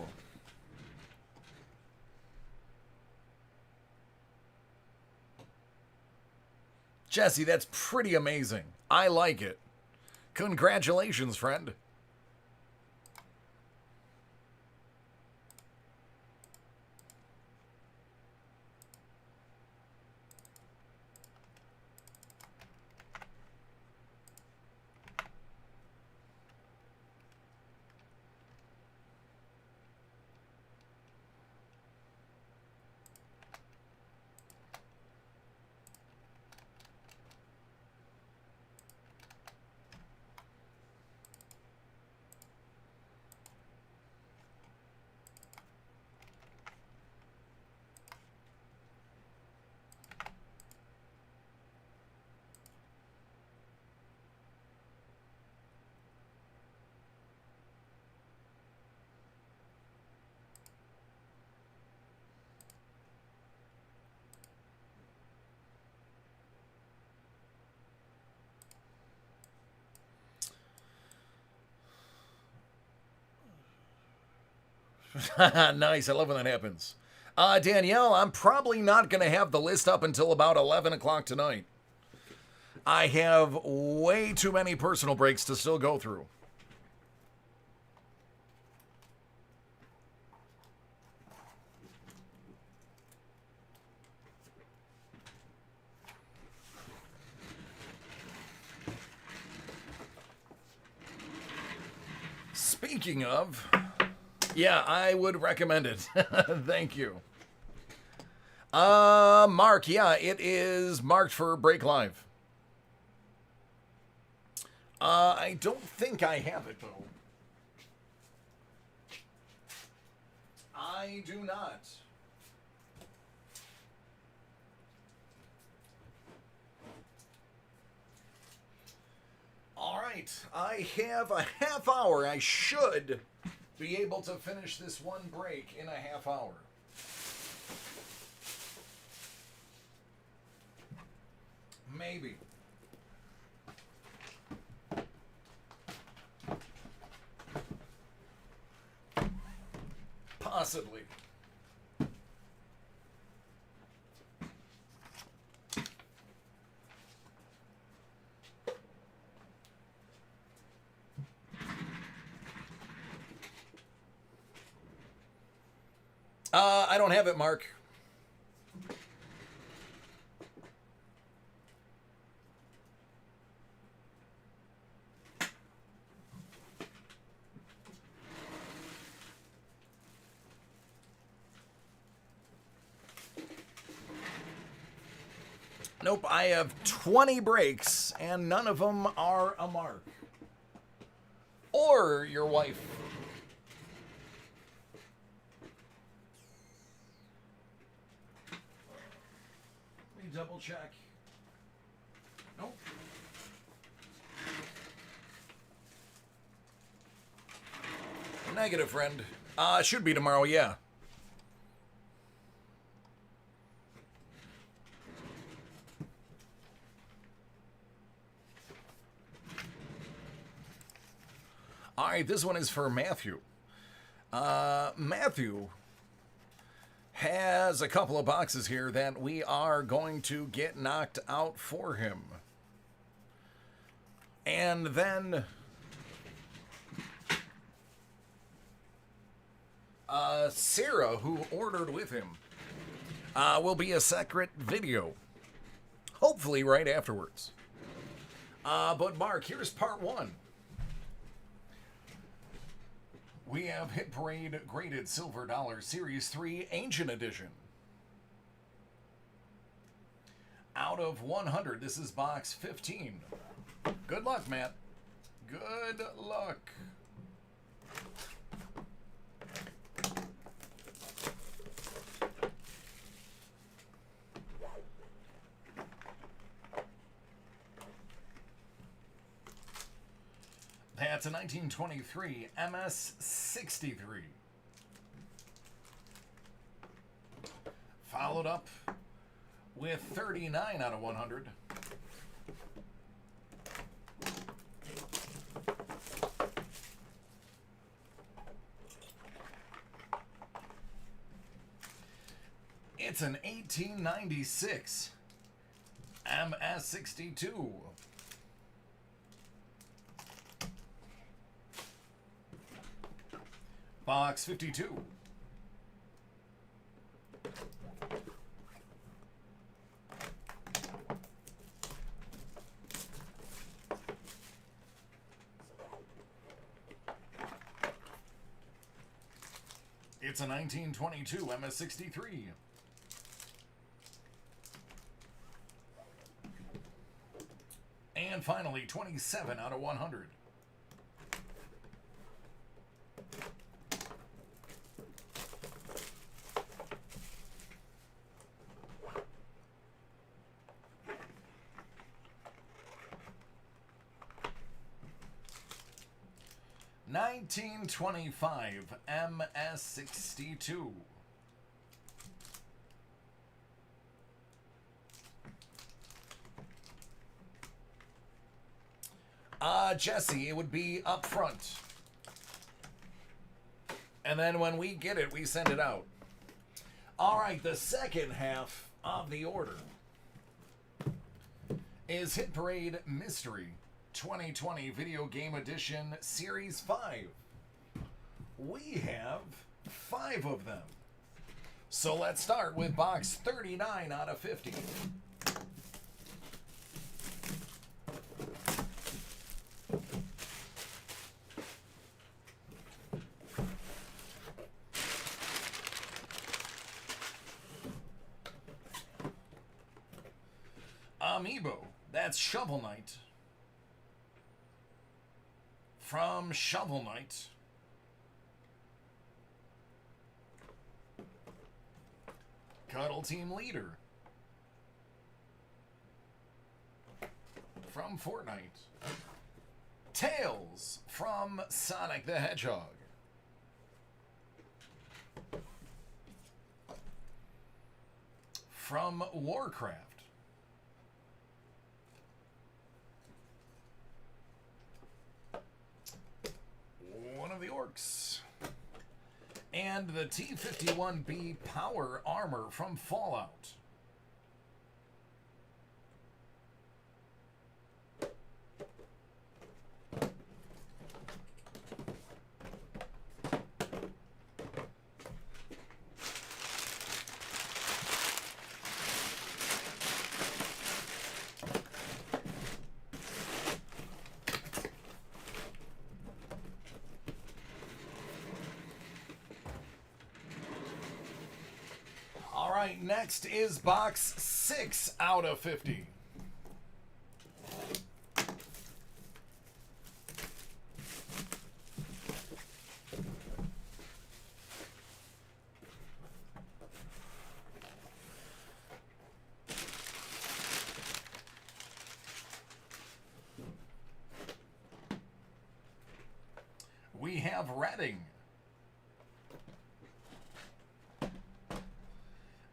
A: Jesse, that's pretty amazing. I like it. Congratulations, friend. Nice. I love when that happens. Danielle, I'm probably not going to have the list up until about 11 o'clock tonight. I have way too many personal breaks to still go through. Speaking of, yeah, I would recommend it. Thank you. Mark, yeah, it is marked for Break Live. I don't think I have it, though. I do not. All right, I have a half hour. I should be able to finish this one break in a half hour. Maybe. Possibly. I don't have it, Mark. Nope, I have 20 breaks, and none of them are a mark. Or your wife. Let me double check. Nope. Negative, friend. Should be tomorrow, yeah. All right, this one is for Matthew. Matthew has a couple of boxes here that we are going to get knocked out for him. And then Sarah, who ordered with him, will be a separate video. Hopefully right afterwards. But Mark, here's part one. We have Hit Parade Graded Silver Dollar Series 3 Ancient Edition. Out of 100, this is box 15. Good luck, Matt. Good luck. That's a 1923 MS-63. Followed up with 39 out of 100. It's an 1896 MS62. Box 52. It's a 1922 MS63. And finally, 27 out of 100. $19.25 MS62. Jesse, it would be up front. And then when we get it, we send it out. All right, the second half of the order is Hit Parade Mystery 2020 Video Game Edition Series 5. We have 5 of them. So let's start with box 39 out of 50. Amiibo, that's Shovel Knight. From Shovel Knight. Cuddle Team Leader. From Fortnite. Tails from Sonic the Hedgehog. From Warcraft. One of the orcs. And the T-51B Power Armor from Fallout. Next is box 6 out of 50. We have Redding.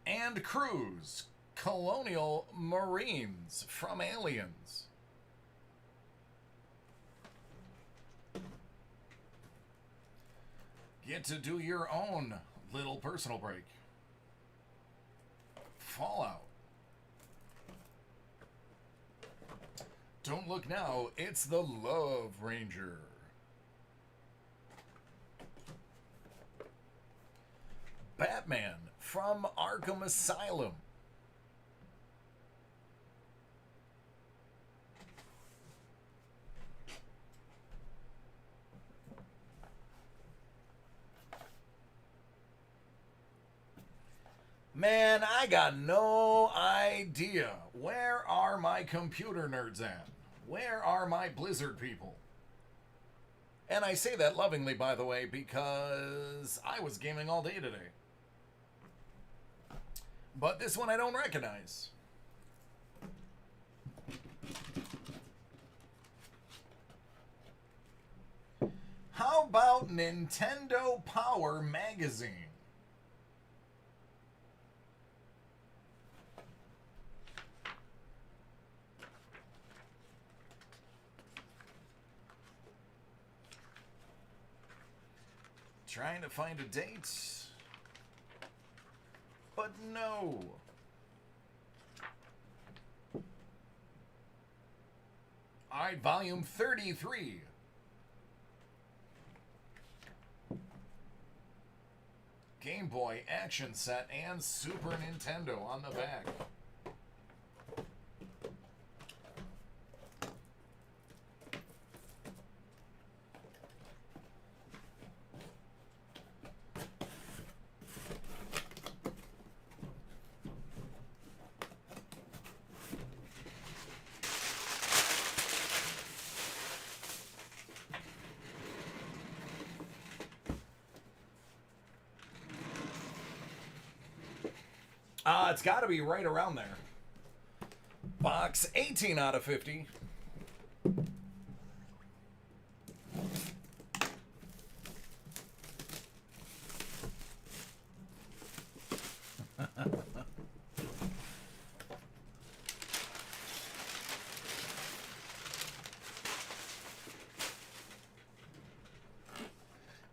A: And Cruz, Colonial Marines from Aliens. Get to do your own little personal break. Fallout. Don't look now, it's the Love Ranger. Batman from Arkham Asylum. Man, I got no idea. Where are my computer nerds at? Where are my Blizzard people? And I say that lovingly, by the way, because I was gaming all day today. But this one I don't recognize. How about Nintendo Power Magazine? Trying to find a date. But no. All right, volume 33. Game Boy action set and Super Nintendo on the back. It's got to be right around there. Box 18 out of 50.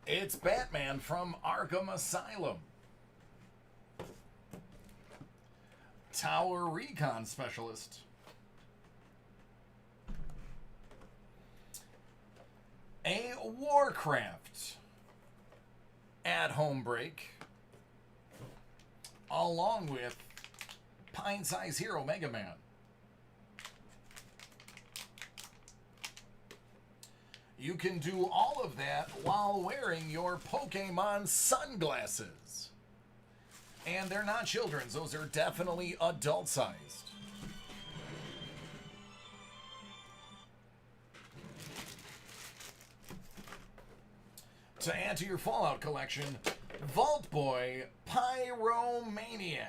A: It's Batman from Arkham Asylum. Tower Recon Specialist. A Warcraft at-home break, along with Pine Size Hero Mega Man. You can do all of that while wearing your Pokemon sunglasses. And they're not children's. Those are definitely adult-sized. To add to your Fallout collection, Vault Boy Pyromaniac.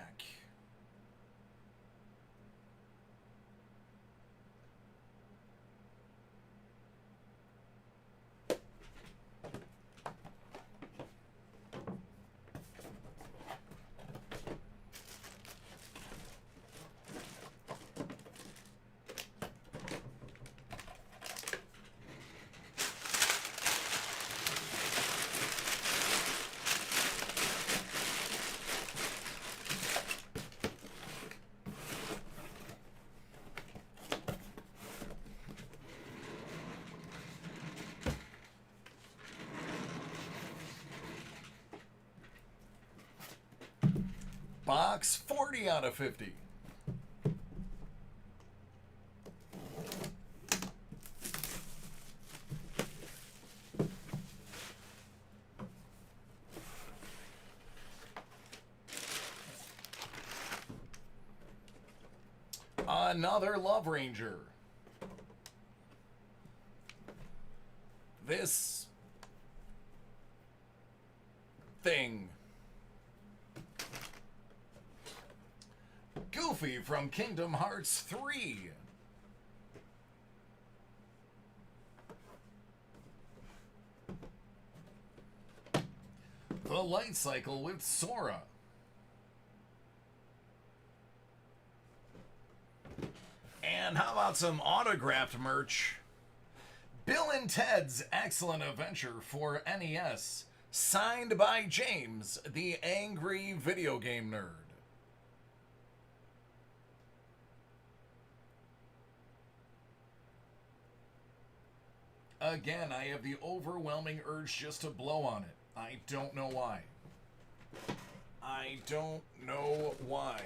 A: Box 40 out of 50. Another Love Ranger. This thing. Goofy from Kingdom Hearts 3. The Light Cycle with Sora. And how about some autographed merch? Bill and Ted's Excellent Adventure for NES, signed by James, the angry video game nerd. Again, I have the overwhelming urge just to blow on it. I don't know why. I don't know why.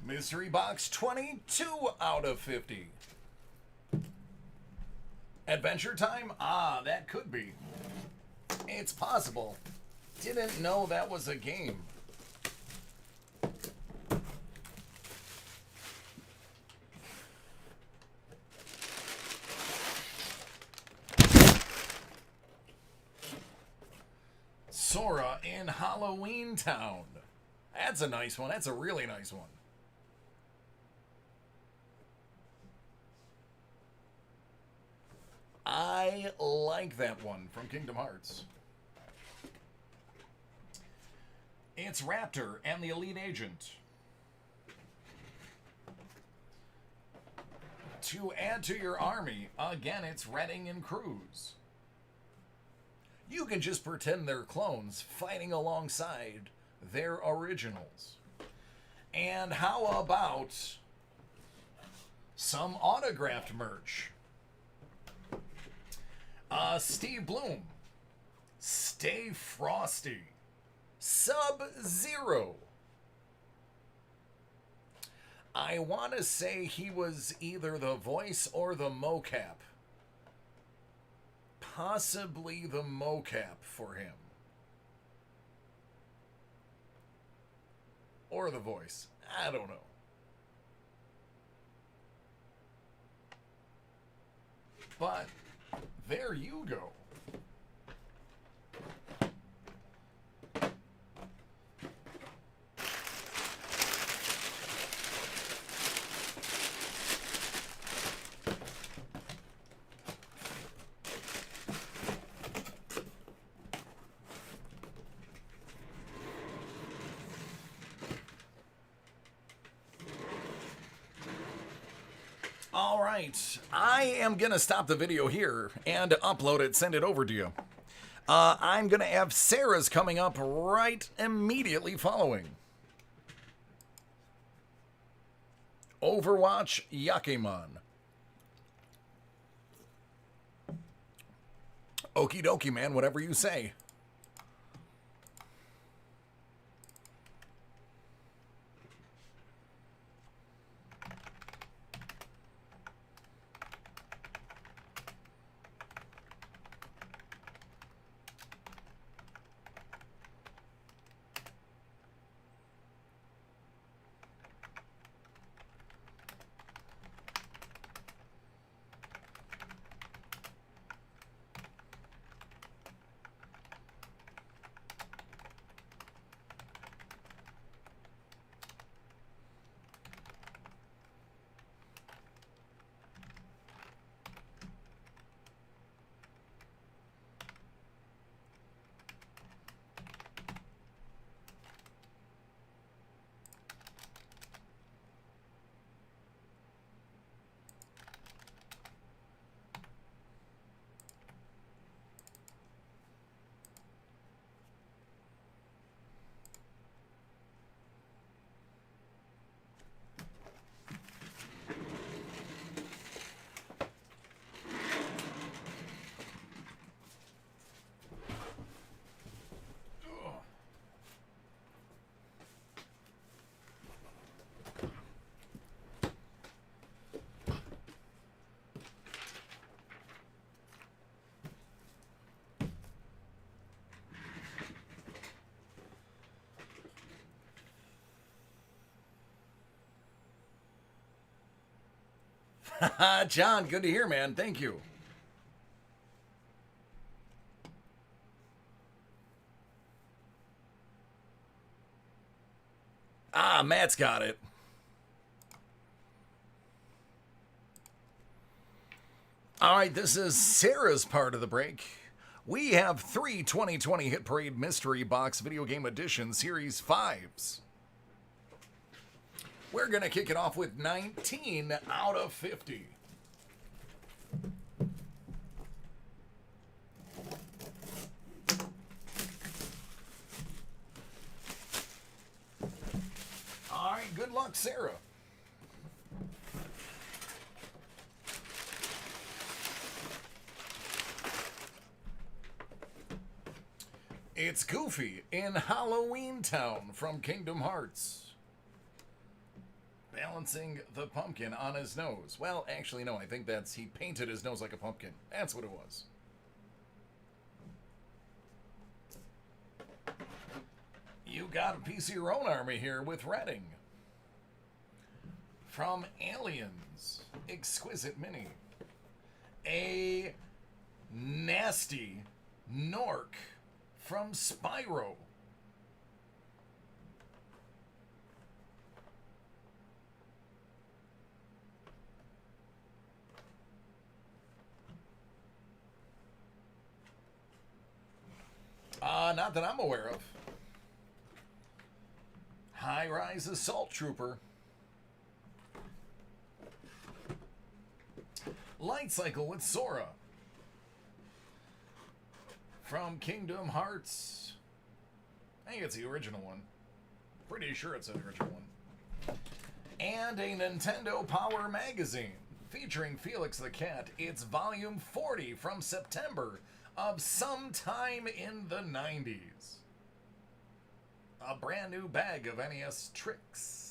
A: Mystery Box 22 out of 50. Adventure Time? Ah, that could be. It's possible. Didn't know that was a game. Sora in Hollow. Halloween Town. That's a nice one. That's a really nice one. I like that one from Kingdom Hearts. It's Raptor and the Elite Agent. To add to your army, again, it's Redding and Cruz. You can just pretend they're clones fighting alongside their originals. And how about some autographed merch? Steve Bloom, Stay Frosty, Sub-Zero. I want to say he was either the voice or the mocap. Possibly the mocap for him. Or the voice. I don't know. But there you go. All right, I am going to stop the video here and upload it, send it over to you. I'm going to have Sarah's coming up right immediately following. Overwatch Yakimon. Okie dokie, man, whatever you say. John, good to hear, man. Thank you. Ah, Matt's got it. All right, this is Sarah's part of the break. We have 3 2020 Hit Parade Mystery Box Video Game Edition Series 5s. We're going to kick it off with 19 out of 50. All right, good luck, Sarah. It's Goofy in Halloween Town from Kingdom Hearts. Balancing the pumpkin on his nose. Well, actually, no, I think that's he painted his nose like a pumpkin. That's what it was. You got a piece of your own army here with Redding. From Aliens, Exquisite Mini. A nasty Nork from Spyro. Not that I'm aware of. High Rise Assault Trooper. Light Cycle with Sora. From Kingdom Hearts. I think it's the original one. Pretty sure it's the original one. And a Nintendo Power Magazine featuring Felix the Cat. It's volume 40 from September of sometime in the 90s. A brand new bag of NES tricks.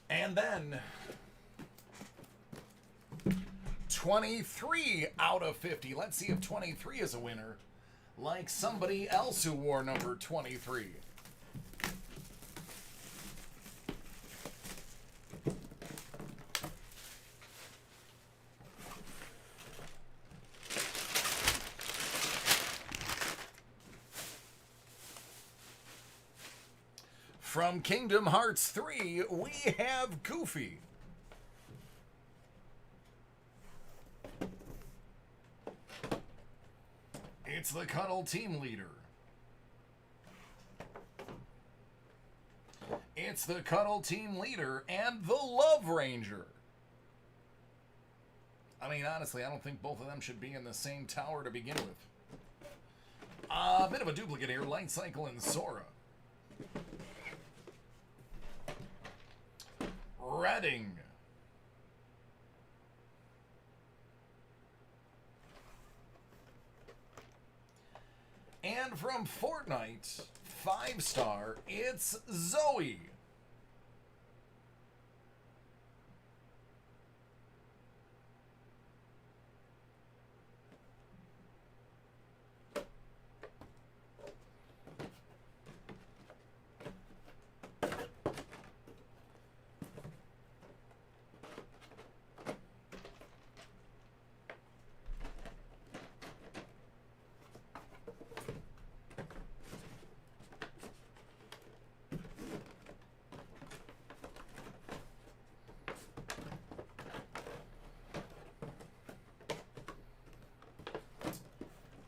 A: And then 23 out of 50. Let's see if 23 is a winner, like somebody else who wore number 23. From Kingdom Hearts 3, we have Goofy. It's the Cuddle Team Leader. It's the Cuddle Team Leader and the Love Ranger. I mean, honestly, I don't think both of them should be in the same tower to begin with. A bit of a duplicate here, Light Cycle and Sora. Redding. And from Fortnite, 5-star, it's Zoe.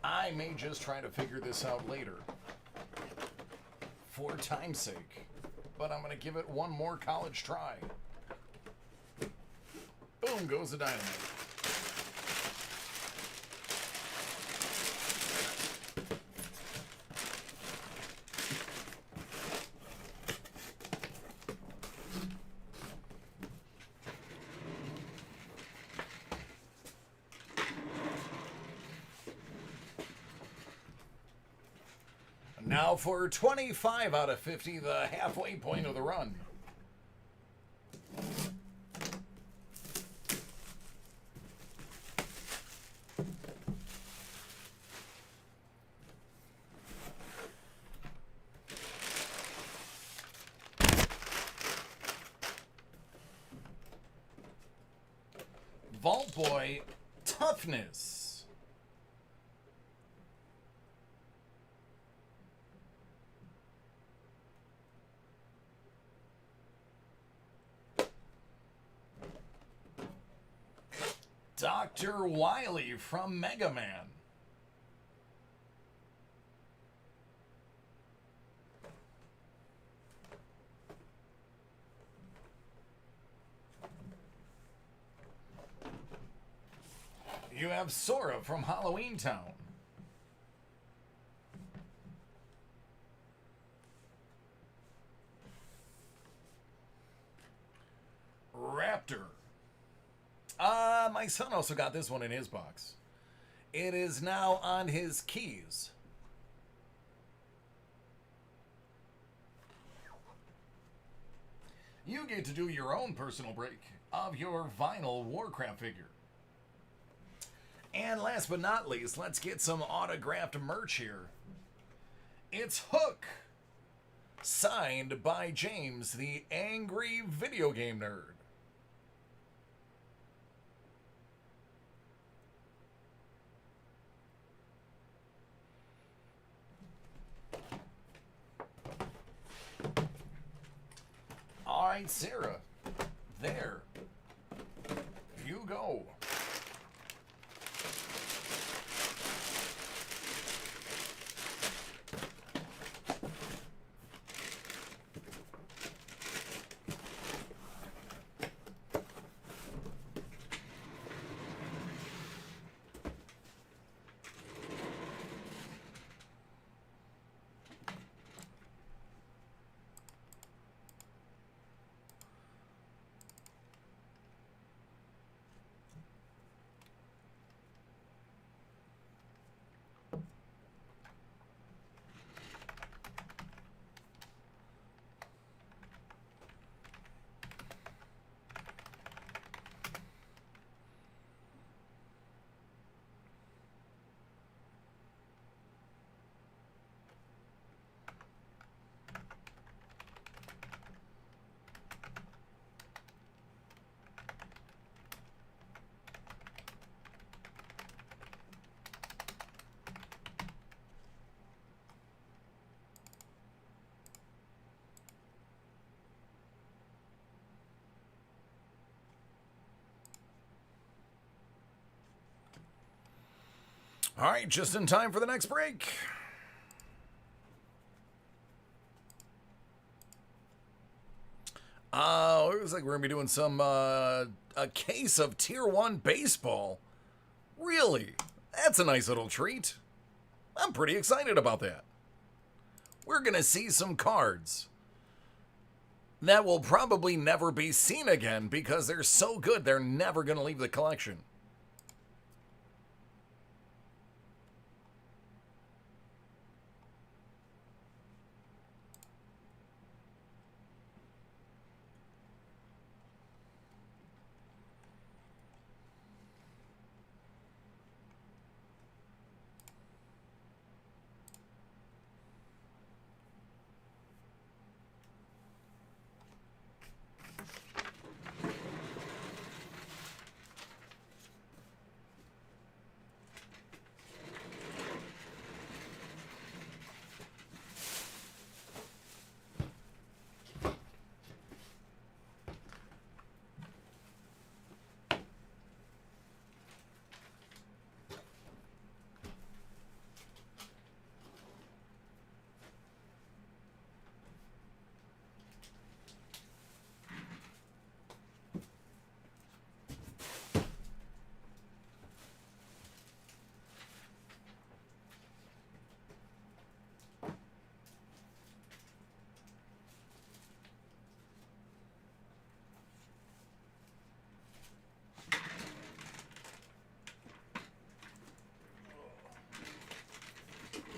A: I may just try to figure this out later for time's sake, but I'm going to give it one more college try. Boom goes the dynamite. Now for 25 out of 50, the halfway point of the run. Vault Boy Toughness. Dr. Wily from Mega Man. You have Sora from Halloween Town. Raptor. My son also got this one in his box. It is now on his keys. You get to do your own personal break of your vinyl Warcraft figure. And last but not least, let's get some autographed merch here. It's Hook, signed by James, the angry video game nerd. All right, Sarah, there you go. All right, just in time for the next break. It looks like we're going to be doing some, a case of Tier 1 baseball. Really? That's a nice little treat. I'm pretty excited about that. We're going to see some cards that will probably never be seen again because they're so good they're never going to leave the collection.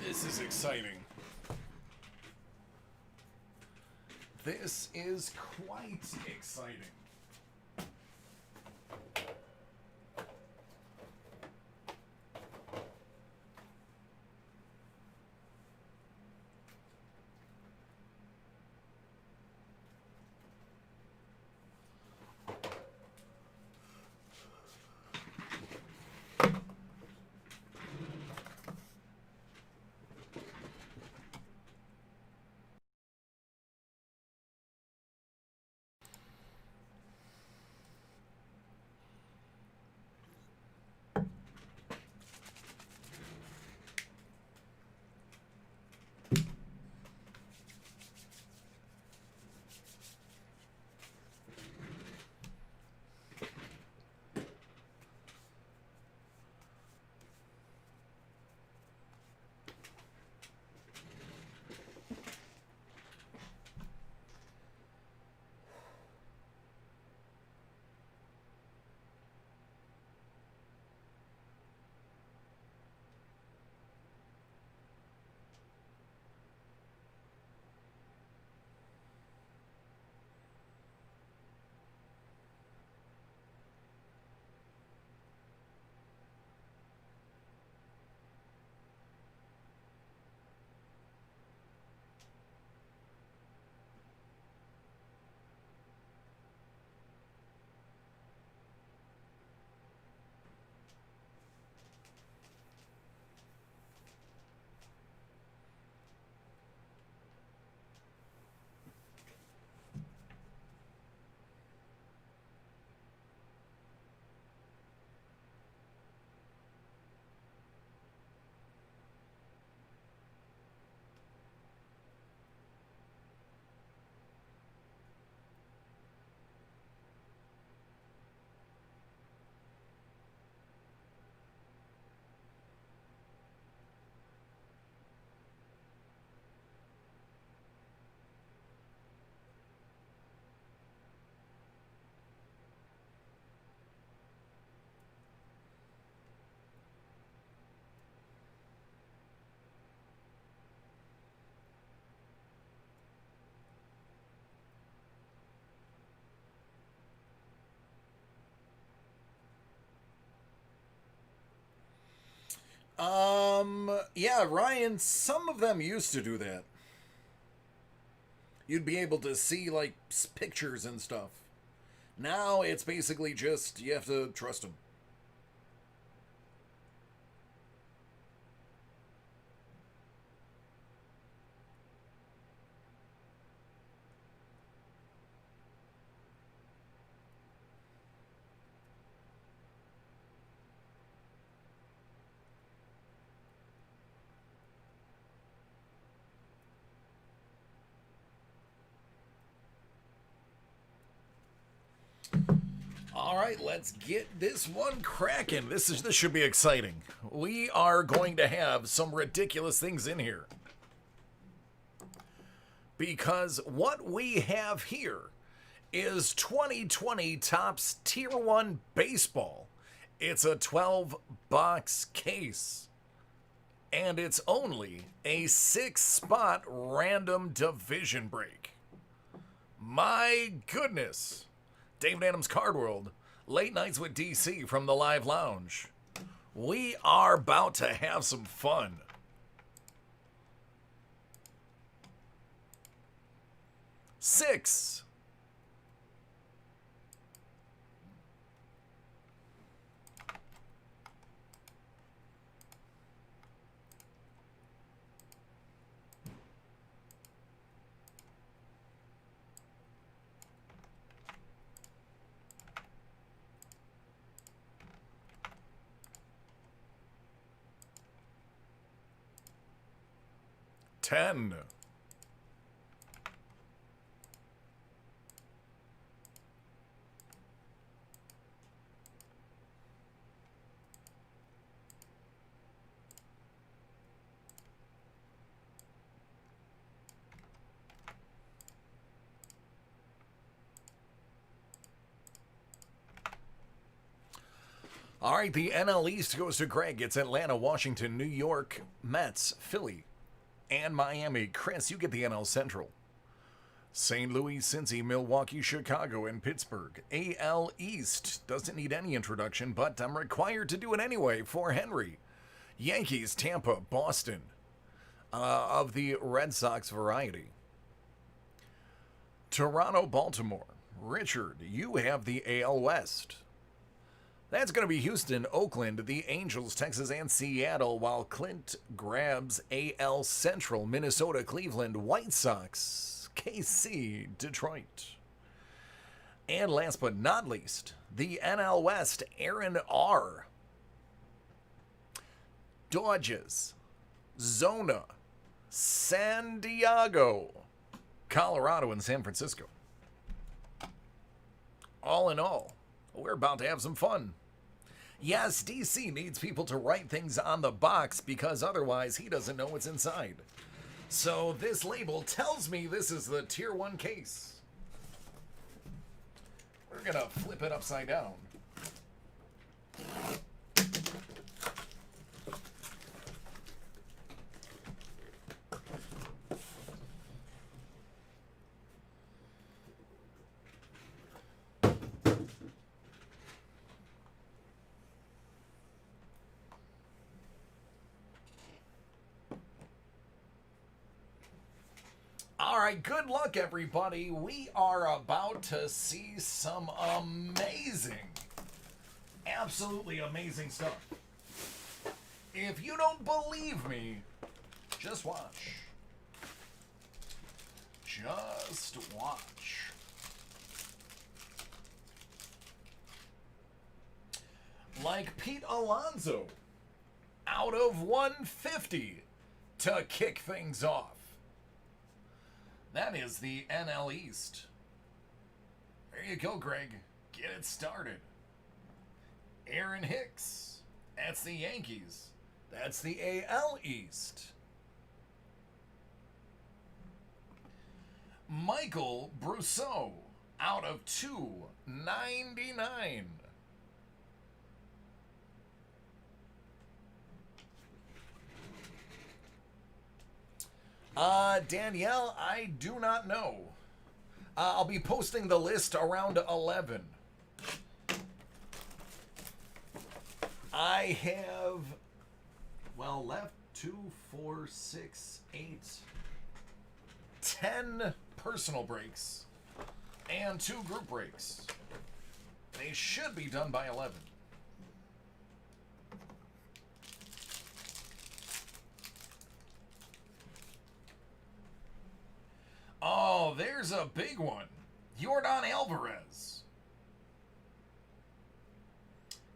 A: This is exciting. This is quite exciting. Yeah, Ryan, some of them used to do that. You'd be able to see, like, pictures and stuff. Now it's basically just, you have to trust them. All right, let's get this one cracking. This should be exciting. We are going to have some ridiculous things in here. Because what we have here is 2020 Topps Tier 1 Baseball. It's a 12-box case. And it's only a 6-spot random division break. My goodness. David Adams Card World, Late Nights with DC from the Live Lounge. We are about to have some fun. Six. Ten. All right, the NL East goes to Greg. It's Atlanta, Washington, New York, Mets, Philly, and Miami. Chris, you get the NL Central. St. Louis, Cincy, Milwaukee, Chicago, and Pittsburgh. AL East doesn't need any introduction, but I'm required to do it anyway for Henry. Yankees, Tampa, Boston, of the Red Sox variety. Toronto, Baltimore. Richard, you have the AL West. That's going to be Houston, Oakland, the Angels, Texas, and Seattle, while Clint grabs AL Central, Minnesota, Cleveland, White Sox, KC, Detroit. And last but not least, the NL West, Aaron R. Dodgers, Zona, San Diego, Colorado, and San Francisco. All in all, we're about to have some fun. Yes, DC needs people to write things on the box because otherwise he doesn't know what's inside. So this label tells me this is the Tier 1 case. We're going to flip it upside down. All right, good luck, everybody. We are about to see some amazing, absolutely amazing stuff. If you don't believe me, just watch. Just watch. Like Pete Alonso, out of 150 to kick things off. That is the NL East. There you go, Greg. Get it started. Aaron Hicks. That's the Yankees. That's the AL East. Michael Brousseau, out of 299. Danielle, I do not know. I'll be posting the list around 11. Well, left 2, 4, 6, 8, 10 personal breaks and 2 group breaks. They should be done by 11. Oh, there's a big one. Jordan Alvarez.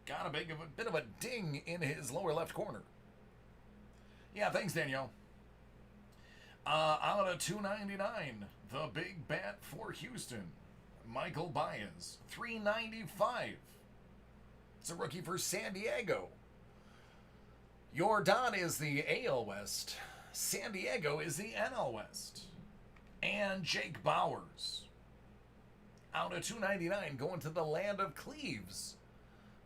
A: Got a bit of a ding in his lower left corner. Yeah, thanks, Danielle. Out of 299, the big bat for Houston, Michael Baez, 395. It's a rookie for San Diego. Jordan is the AL West. San Diego is the NL West. And Jake Bowers, out of 299, going to the land of Cleves,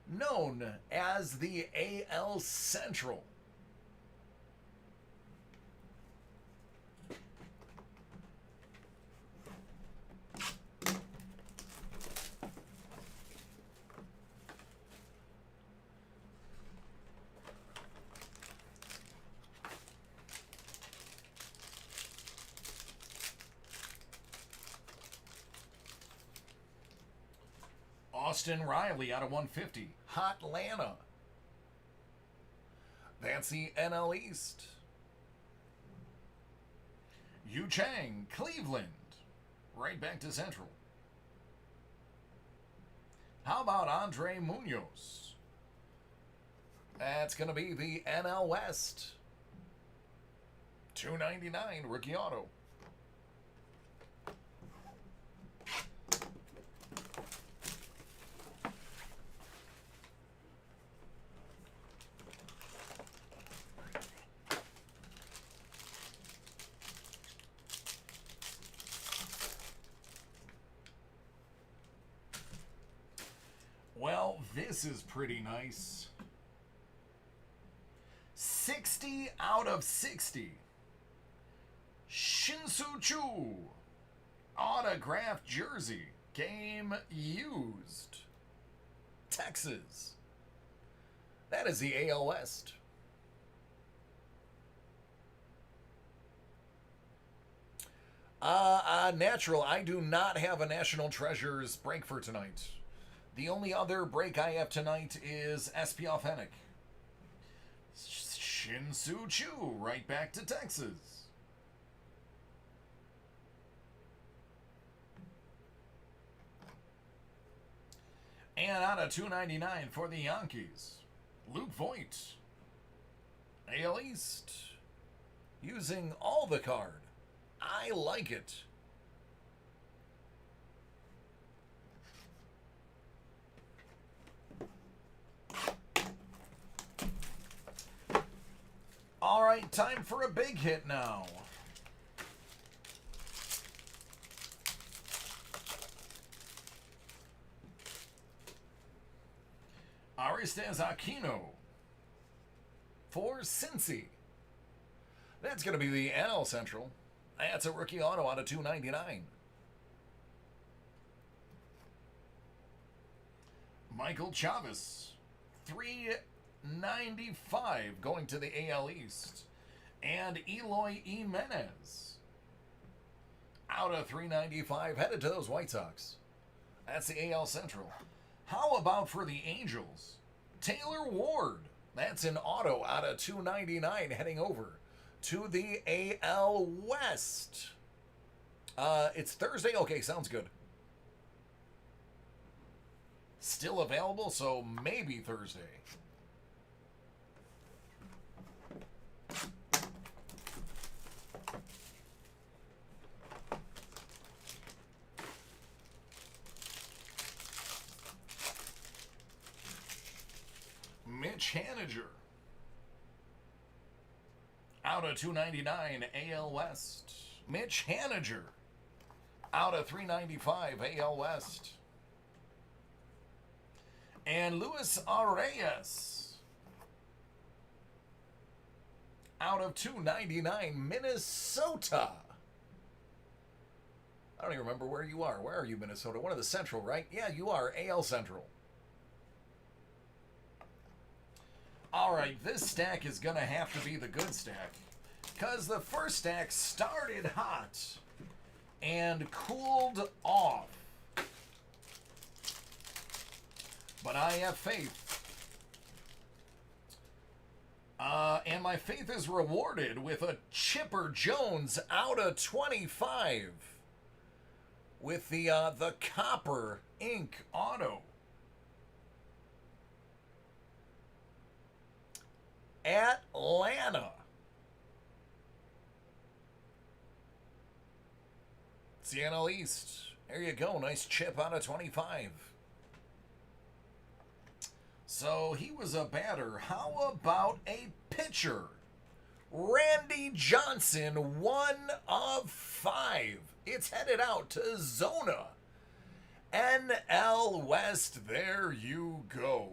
A: known as the AL Central. Austin Riley out of 150. Hotlanta. That's the NL East. Yu Chang, Cleveland. Right back to Central. How about Andre Munoz? That's going to be the NL West. 299 rookie auto. Well, this is pretty nice. 60 out of 60. Shin-Soo Choo. Autographed jersey. Game used. Texas. That is the AL West. Natural. I do not have a National Treasures break for tonight. The only other break I have tonight is SP Authentic. Shin-Soo Choo, right back to Texas. And out of 299 for the Yankees, Luke Voigt. AL East. Using all the card. I like it. All right, time for a big hit now. Aristides Aquino for Cincy. That's going to be the NL Central. That's a rookie auto out of 299. Michael Chavis, 395 going to the AL East. And Eloy Jimenez, out of 395, headed to those White Sox. That's the AL Central. How about for the Angels? Taylor Ward. That's an auto out of 299 heading over to the AL West. It's Thursday? Okay, sounds good. Still available, so maybe Thursday. Mitch Haniger, out of 299 AL West. Mitch Haniger, out of 395 AL West. And Luis Arias, out of 299 Minnesota. I don't even remember where you are. Where are you, Minnesota? One of the Central, right? Yeah, you are AL Central. All right, this stack is going to have to be the good stack. Because the first stack started hot and cooled off. But I have faith. And my faith is rewarded with a Chipper Jones out of 25. With the copper ink auto. Atlanta. CNL East. There you go. Nice chip out of 25. So he was a batter. How about a pitcher? Randy Johnson, 1 of 5. It's headed out to Zona. NL West, there you go.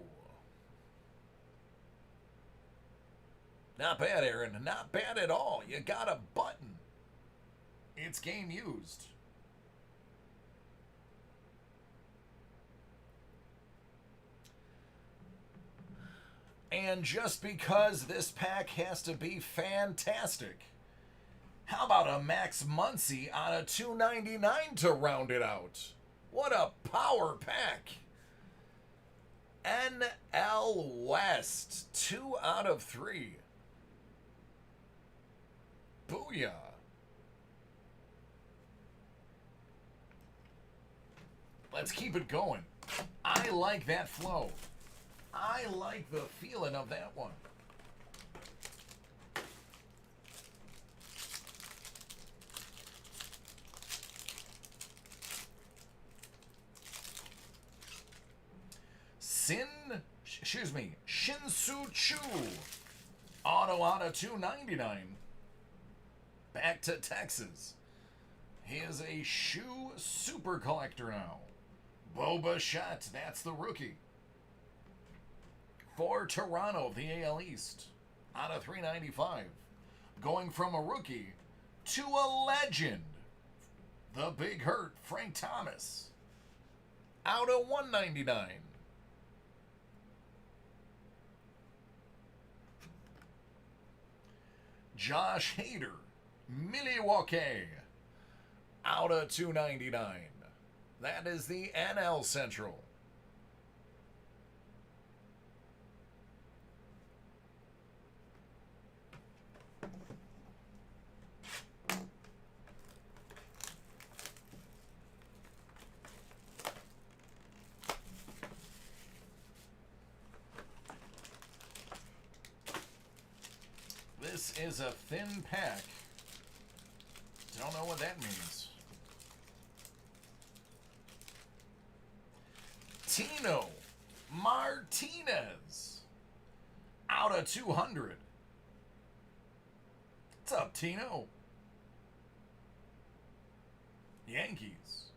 A: Not bad, Aaron. Not bad at all. You got a button. It's game used. And just because this pack has to be fantastic, how about a Max Muncy on a 299 to round it out? What a power pack. NL West, 2 out of 3. Booyah. Let's keep it going. I like that flow. I like the feeling of that one. Shin-Soo Choo. Auto out of 299. Back to Texas. He is a shoe super collector now. Boba Shutt, that's the rookie. For Toronto, the AL East, out of 395. Going from a rookie to a legend. The Big Hurt, Frank Thomas, out of 199. Josh Hader, Milwaukee, out of 299. That is the NL Central. This is a thin pack. Don't know what that means. Tino Martinez, out of 200. What's up, Tino? Yankees,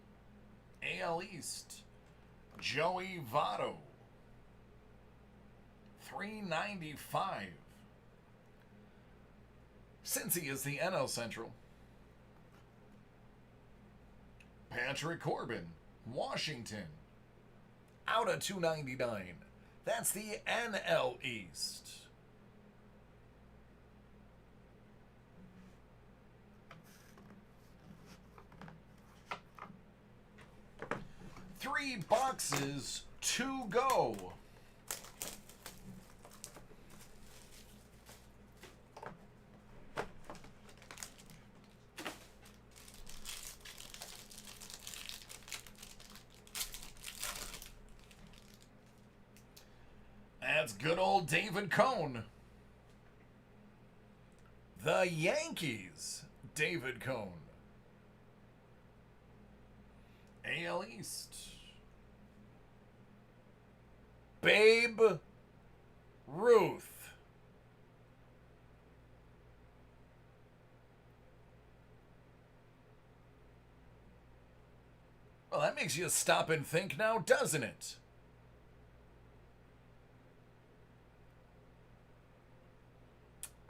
A: AL East, Joey Votto, 395. Cincy is the NL Central. Patrick Corbin, Washington, out of 299. That's the NL East. Three boxes to go. That's good old David Cone. The Yankees, David Cone. AL East. Babe Ruth. Well, that makes you stop and think now, doesn't it?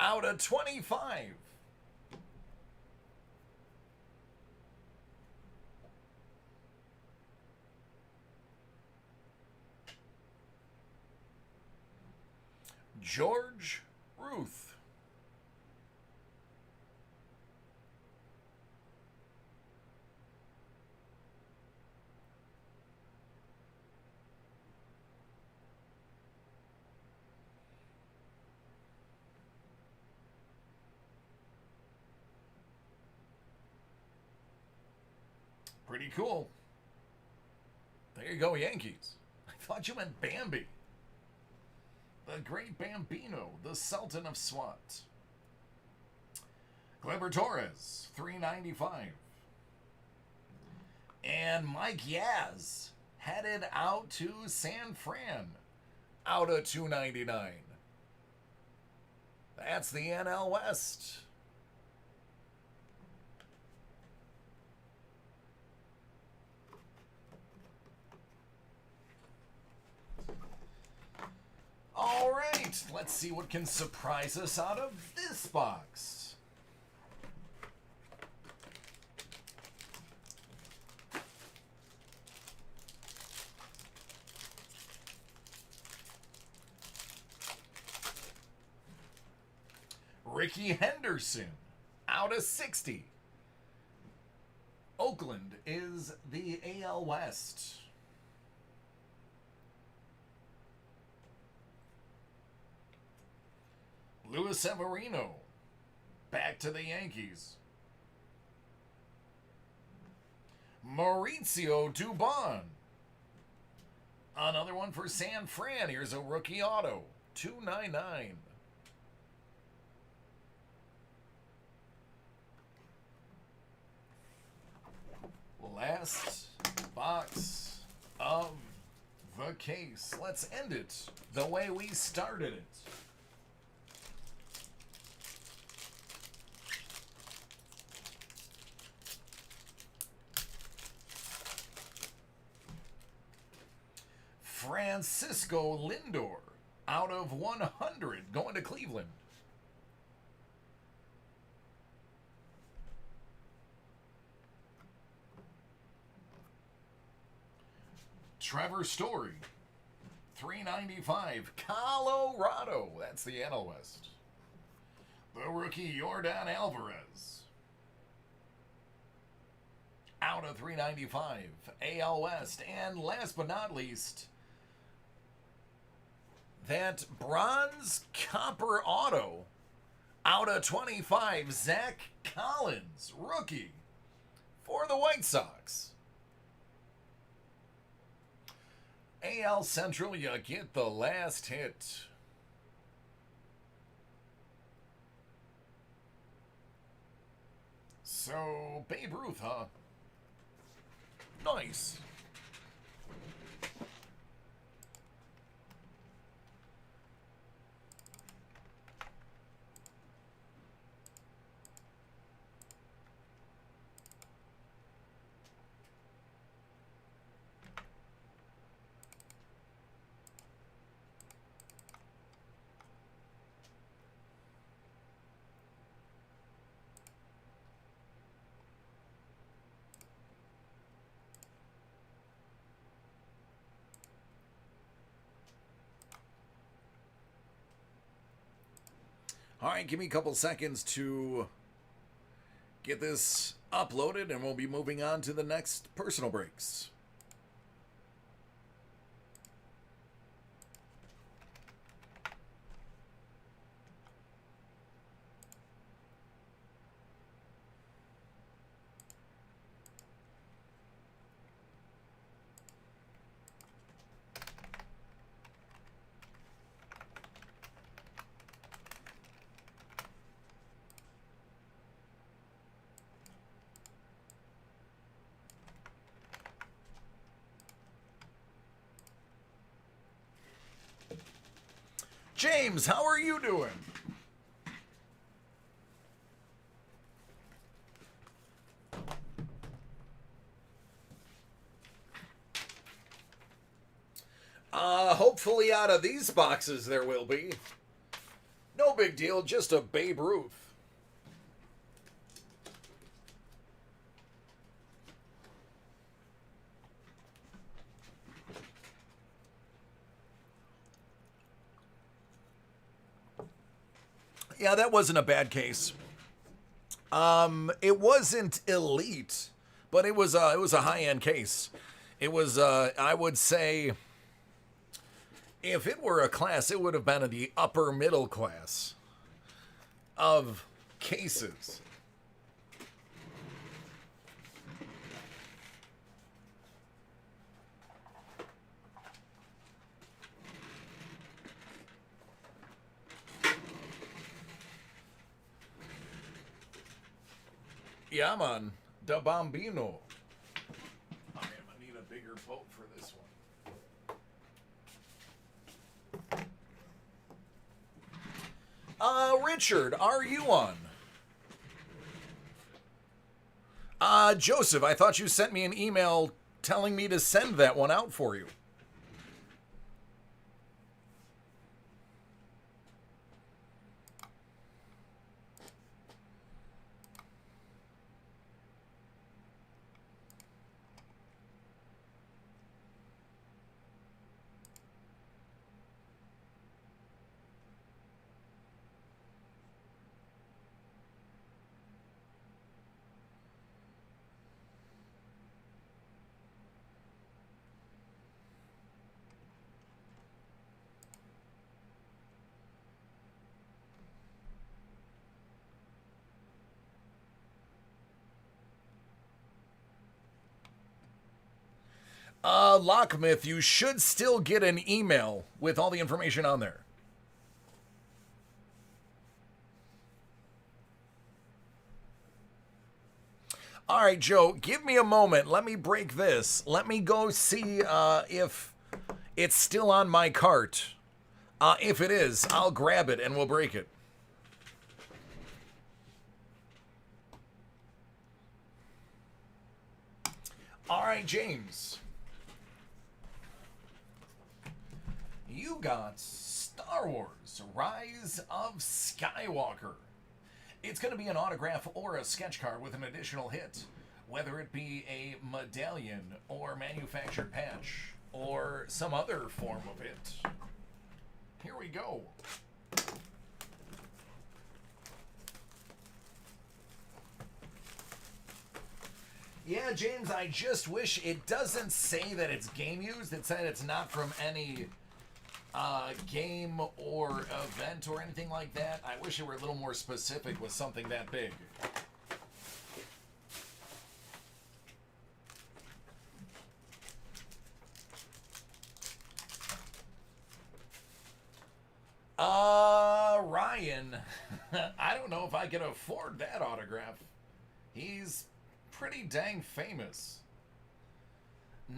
A: Out of 25. George Ruth. Pretty cool. There you go, Yankees. I thought you meant Bambi. The Great Bambino, the Sultan of SWAT. Gleyber Torres, $3.95. And Mike Yaz headed out to San Fran, out of $2.99. That's the NL West. All right, let's see what can surprise us out of this box. Ricky Henderson, out of 60. Oakland is the AL West. Luis Severino, back to the Yankees. Mauricio Dubon. Another one for San Fran. Here's a rookie auto, $2.99. Last box of the case. Let's end it the way we started it. Francisco Lindor, out of 100, going to Cleveland. Trevor Story, $3.95, Colorado. That's the NL West. The rookie Yordan Alvarez, out of $3.95, AL West. And last but not least, that bronze copper auto, out of 25, Zach Collins, rookie, for the White Sox. AL Central, you get the last hit. So, Babe Ruth, huh? Nice. All right, give me a couple seconds to get this uploaded, and we'll be moving on to the next personal breaks. James, how are you doing? Hopefully out of these boxes there will be. No big deal, just a Babe Ruth. Yeah, that wasn't a bad case. It wasn't elite, but it was a high-end case. It was I would say if it were a class, it would have been in the upper middle class of cases. Yeah, man. Da Bambino. I need a bigger boat for this one. Richard, are you on? Joseph, I thought you sent me an email telling me to send that one out for you. Lockmyth, you should still get an email with all the information on there. All right, Joe, give me a moment. Let me break this. Let me go see if it's still on my cart. If it is, I'll grab it and we'll break it. All right, James. You got Star Wars, Rise of Skywalker. It's going to be an autograph or a sketch card with an additional hit, whether it be a medallion or manufactured patch or some other form of it. Here we go. Yeah, James, I just wish it doesn't say that it's game used. It said it's not from any game or event or anything like that. I wish it were a little more specific with something that big. Ryan, I don't know if I can afford that autograph. He's pretty dang famous.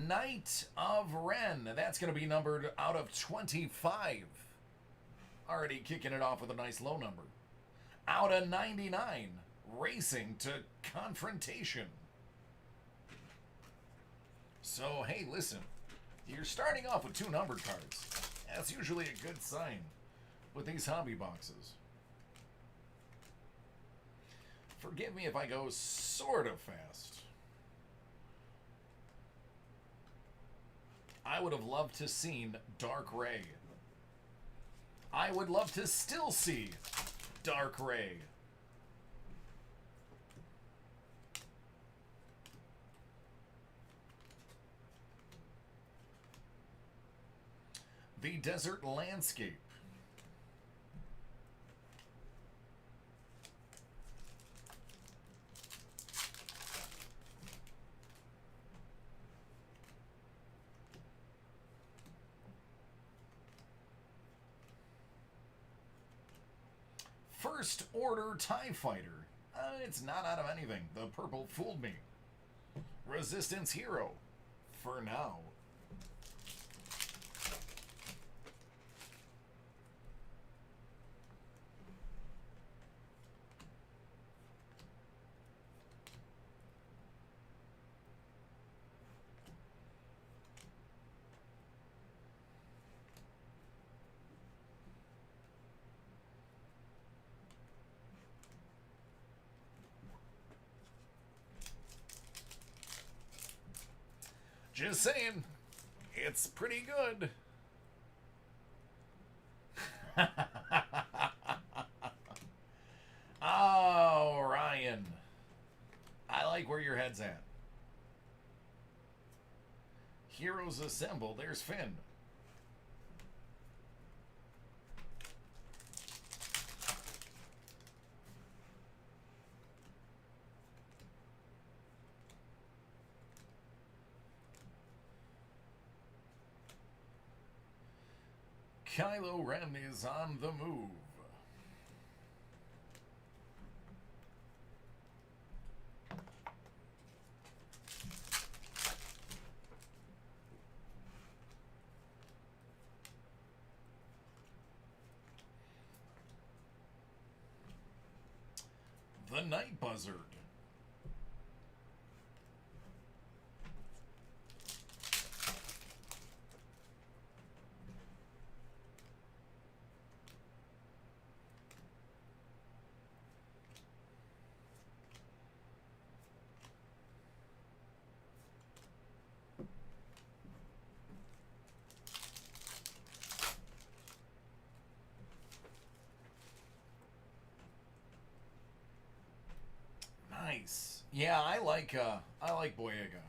A: Knight of Ren. That's going to be numbered out of 25. Already kicking it off with a nice low number. Out of 99. Racing to Confrontation. So, hey, listen. You're starting off with 2 numbered cards. That's usually a good sign with these hobby boxes. Forgive me if I go sort of fast. I would have loved to seen Dark Ray. I would love to still see Dark Ray. The Desert Landscape. First Order TIE Fighter. It's not out of anything. The purple fooled me. Resistance Hero. For now. Just saying, it's pretty good. I like where your head's at. Heroes assemble. There's Finn. Kylo Ren is on the move. The Night Buzzard. Nice. Yeah, I like Boyega.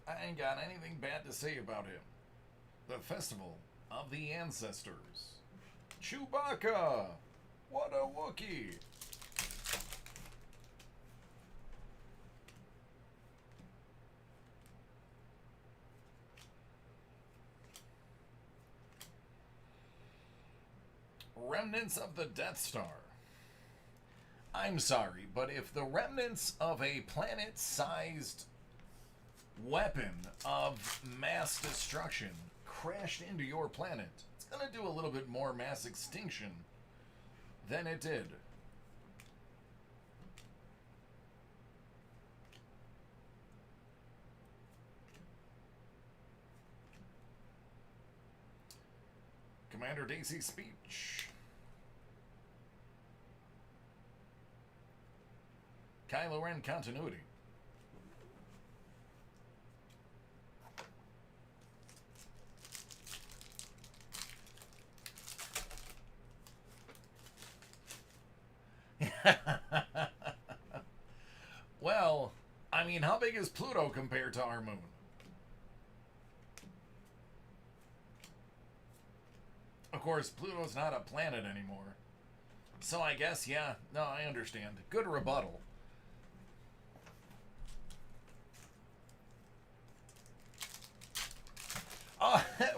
A: I ain't got anything bad to say about him. The Festival of the Ancestors. Chewbacca! What a Wookiee! Remnants of the Death Star. I'm sorry, but if the remnants of a planet-sized weapon of mass destruction crashed into your planet, it's going to do a little bit more mass extinction than it did. Commander Dacey's speech. Kylo Ren continuity. Well, I mean, how big is Pluto compared to our moon? Of course, Pluto's not a planet anymore. So I guess, yeah, no, I understand. Good rebuttal.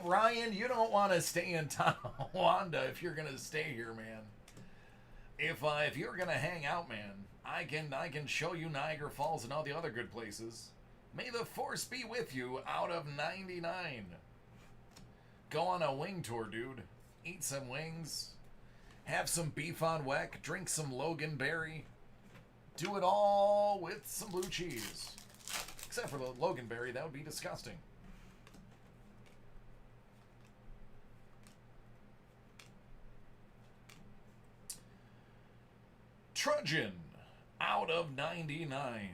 A: Ryan, you don't want to stay in Tonawanda if you're gonna stay here, man. If you're gonna hang out, man, I can show you Niagara Falls and all the other good places. May the Force be with you out of 99. Go on a wing tour, dude. Eat some wings. Have some beef on weck. Drink some Loganberry. Do it all with some blue cheese. Except for the Loganberry, that would be disgusting. Trudgeon, out of 99.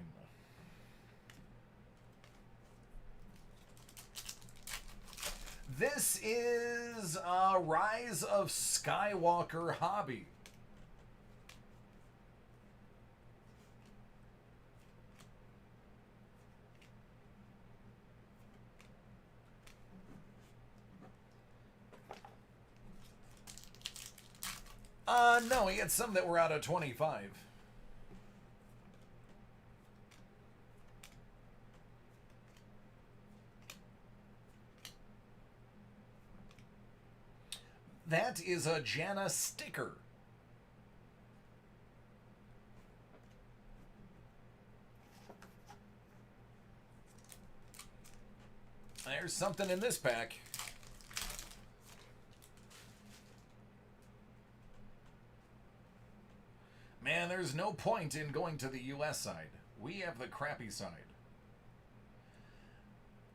A: This is a Rise of Skywalker hobby. No, he had some that were out of 25. That is a Janna sticker. There's something in this pack. Man, there's no point in going to the US side. We have the crappy side.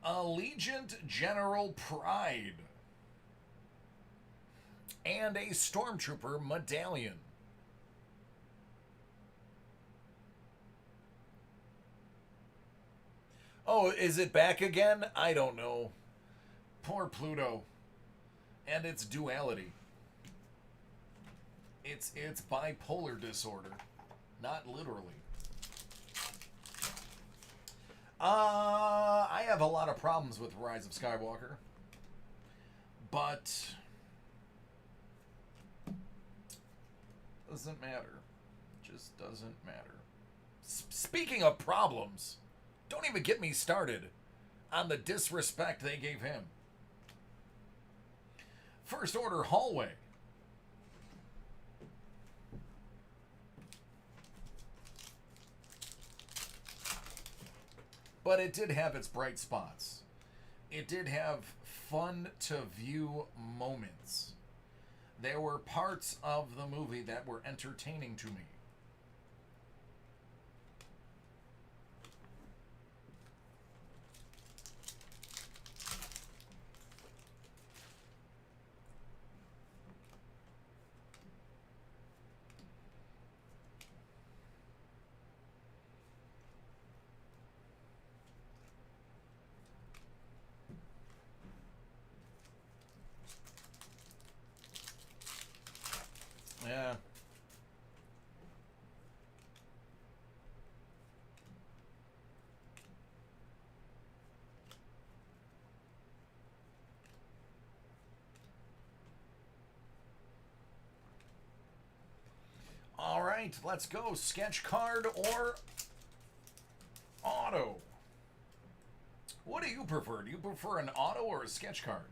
A: Allegiant General Pride. And a Stormtrooper medallion. Oh, is it back again? I don't know. Poor Pluto. And its duality. It's bipolar disorder, not literally. I have a lot of problems with Rise of Skywalker, but doesn't matter. Just doesn't matter. Speaking of problems, don't even get me started on the disrespect they gave him. First Order hallway. But it did have its bright spots. It did have fun to view moments. There were parts of the movie that were entertaining to me. Yeah. All right, let's go. Sketch card or auto? What do you prefer? Do you prefer an auto or a sketch card?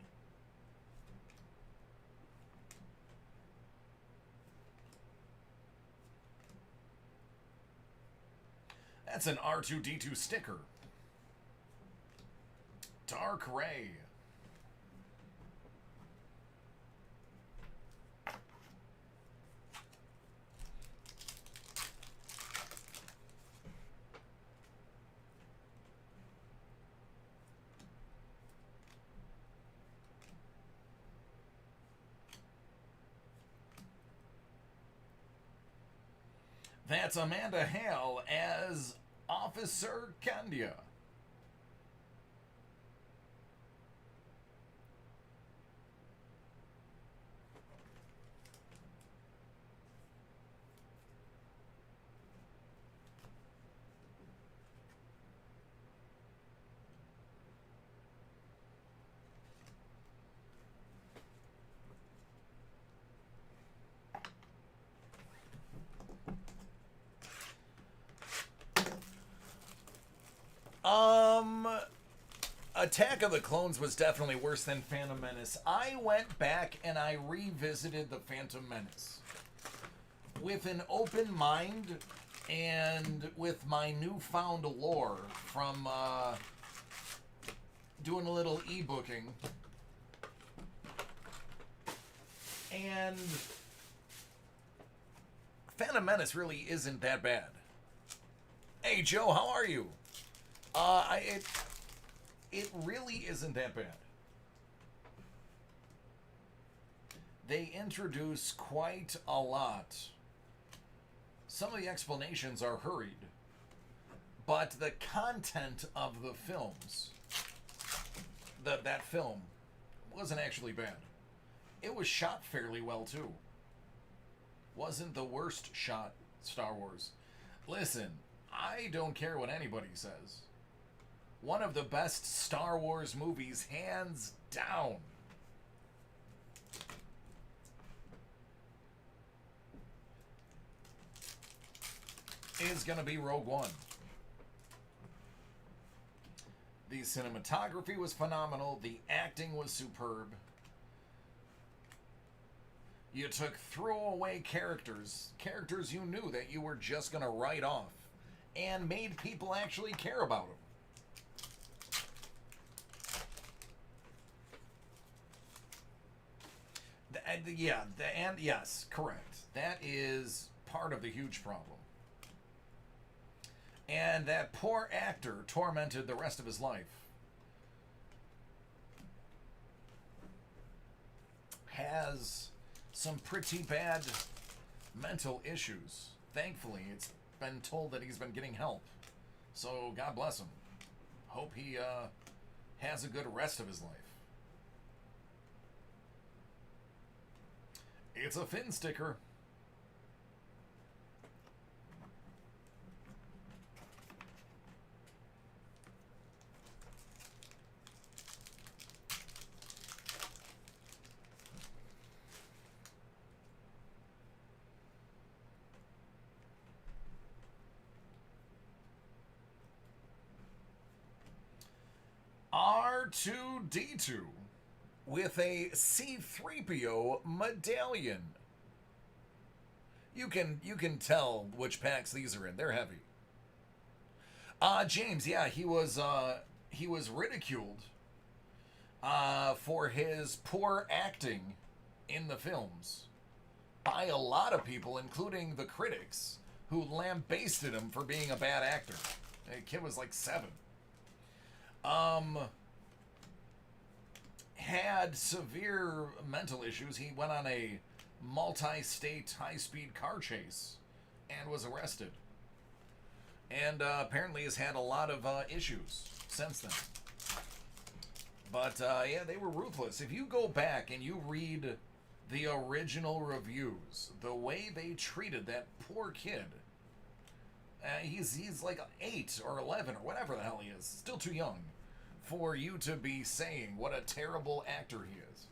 A: That's an R2-D2 sticker. Dark Ray. That's Amanda Hale as Officer Candia. Attack of the Clones was definitely worse than Phantom Menace. I went back and I revisited the Phantom Menace with an open mind and with my newfound lore from doing a little e-booking. And Phantom Menace really isn't that bad. Hey Joe, how are you? It really isn't that bad. They introduce quite a lot. Some of the explanations are hurried, but the content of the films, that film, wasn't actually bad. It was shot fairly well too. Wasn't the worst shot Star Wars. Listen, I don't care what anybody says. One of the best Star Wars movies, hands down. Is going to be Rogue One. The cinematography was phenomenal. The acting was superb. You took throwaway characters you knew that you were just going to write off, and made people actually care about them. Yes, correct. That is part of the huge problem. And that poor actor tormented the rest of his life. Has some pretty bad mental issues. Thankfully, it's been told that he's been getting help. So, God bless him. Hope he has a good rest of his life. It's a Finn sticker. R2D2 with a C3PO medallion. You can tell which packs these are in. They're heavy. James, yeah, he was ridiculed for his poor acting in the films by a lot of people, including the critics, who lambasted him for being a bad actor. The kid was like 7. Had severe mental issues. He went on a multi-state high-speed car chase and was arrested. And apparently has had a lot of issues since then. But yeah, they were ruthless. If you go back and you read the original reviews, the way they treated that poor kid, he's like 8 or 11 or whatever the hell he is, still too young for you to be saying what a terrible actor he is.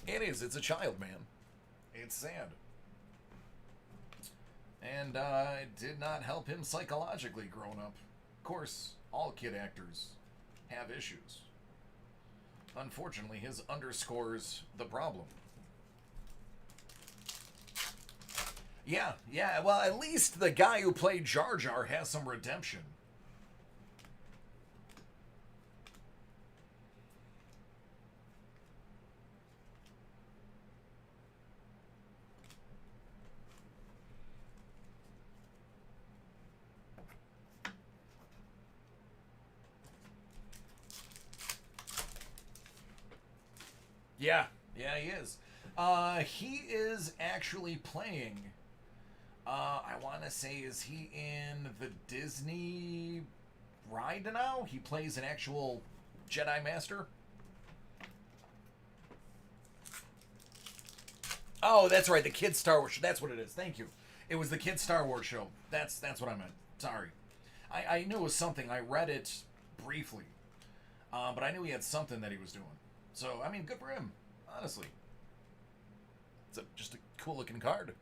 A: It is. It's a child, man. It's sad. And it did not help him psychologically growing up. Of course, all kid actors have issues. Unfortunately, his underscores the problem. Yeah, well, at least the guy who played Jar Jar has some redemption. Yeah, he is. He is actually playing, I want to say, is he in the Disney ride now? He plays an actual Jedi Master? Oh, that's right, the Kids Star Wars show. That's what it is. Thank you. It was the Kids Star Wars show. That's what I meant. Sorry. I knew it was something. I read it briefly. But I knew he had something that he was doing. So, I mean, good for him, honestly. It's just a cool-looking card.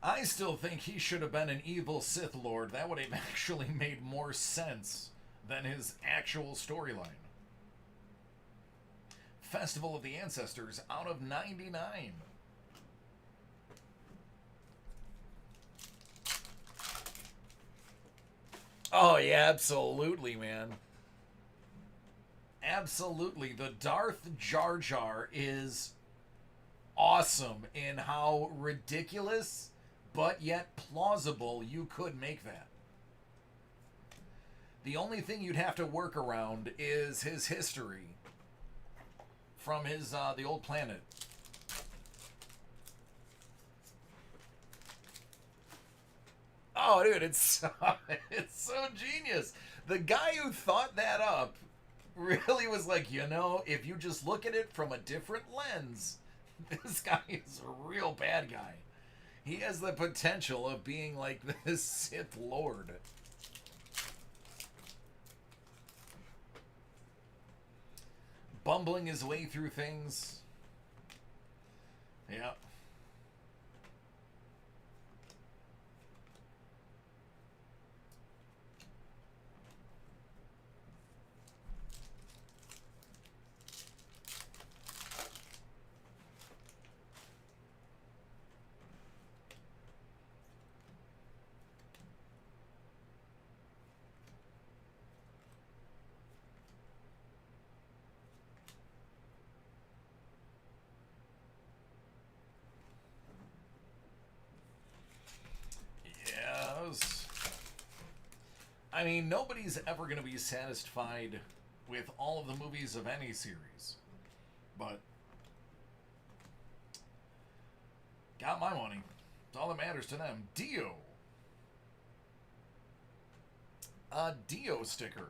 A: I still think he should have been an evil Sith Lord. That would have actually made more sense than his actual storyline. Festival of the Ancestors out of 99. Oh, yeah, absolutely, man. Absolutely. The Darth Jar Jar is awesome in how ridiculous but yet plausible you could make that. The only thing you'd have to work around is his history from his the old planet. Oh, dude, it's so genius. The guy who thought that up really was like, if you just look at it from a different lens, this guy is a real bad guy. He has the potential of being like this Sith Lord. Bumbling his way through things. Yeah. I mean, nobody's ever going to be satisfied with all of the movies of any series. But got my money. It's all that matters to them. Dio. A Dio sticker.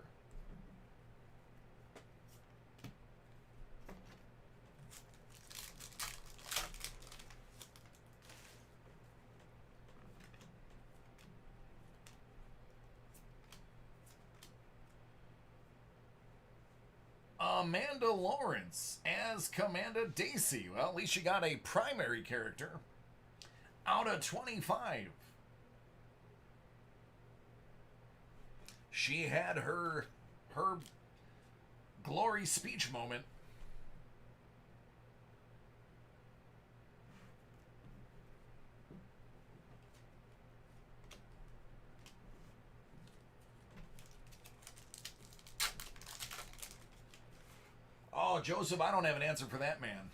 A: Amanda Lawrence as Commander Daisy. Well, at least she got a primary character. Out of 25. She had her glory speech moment. Oh, Joseph, I don't have an answer for that, man.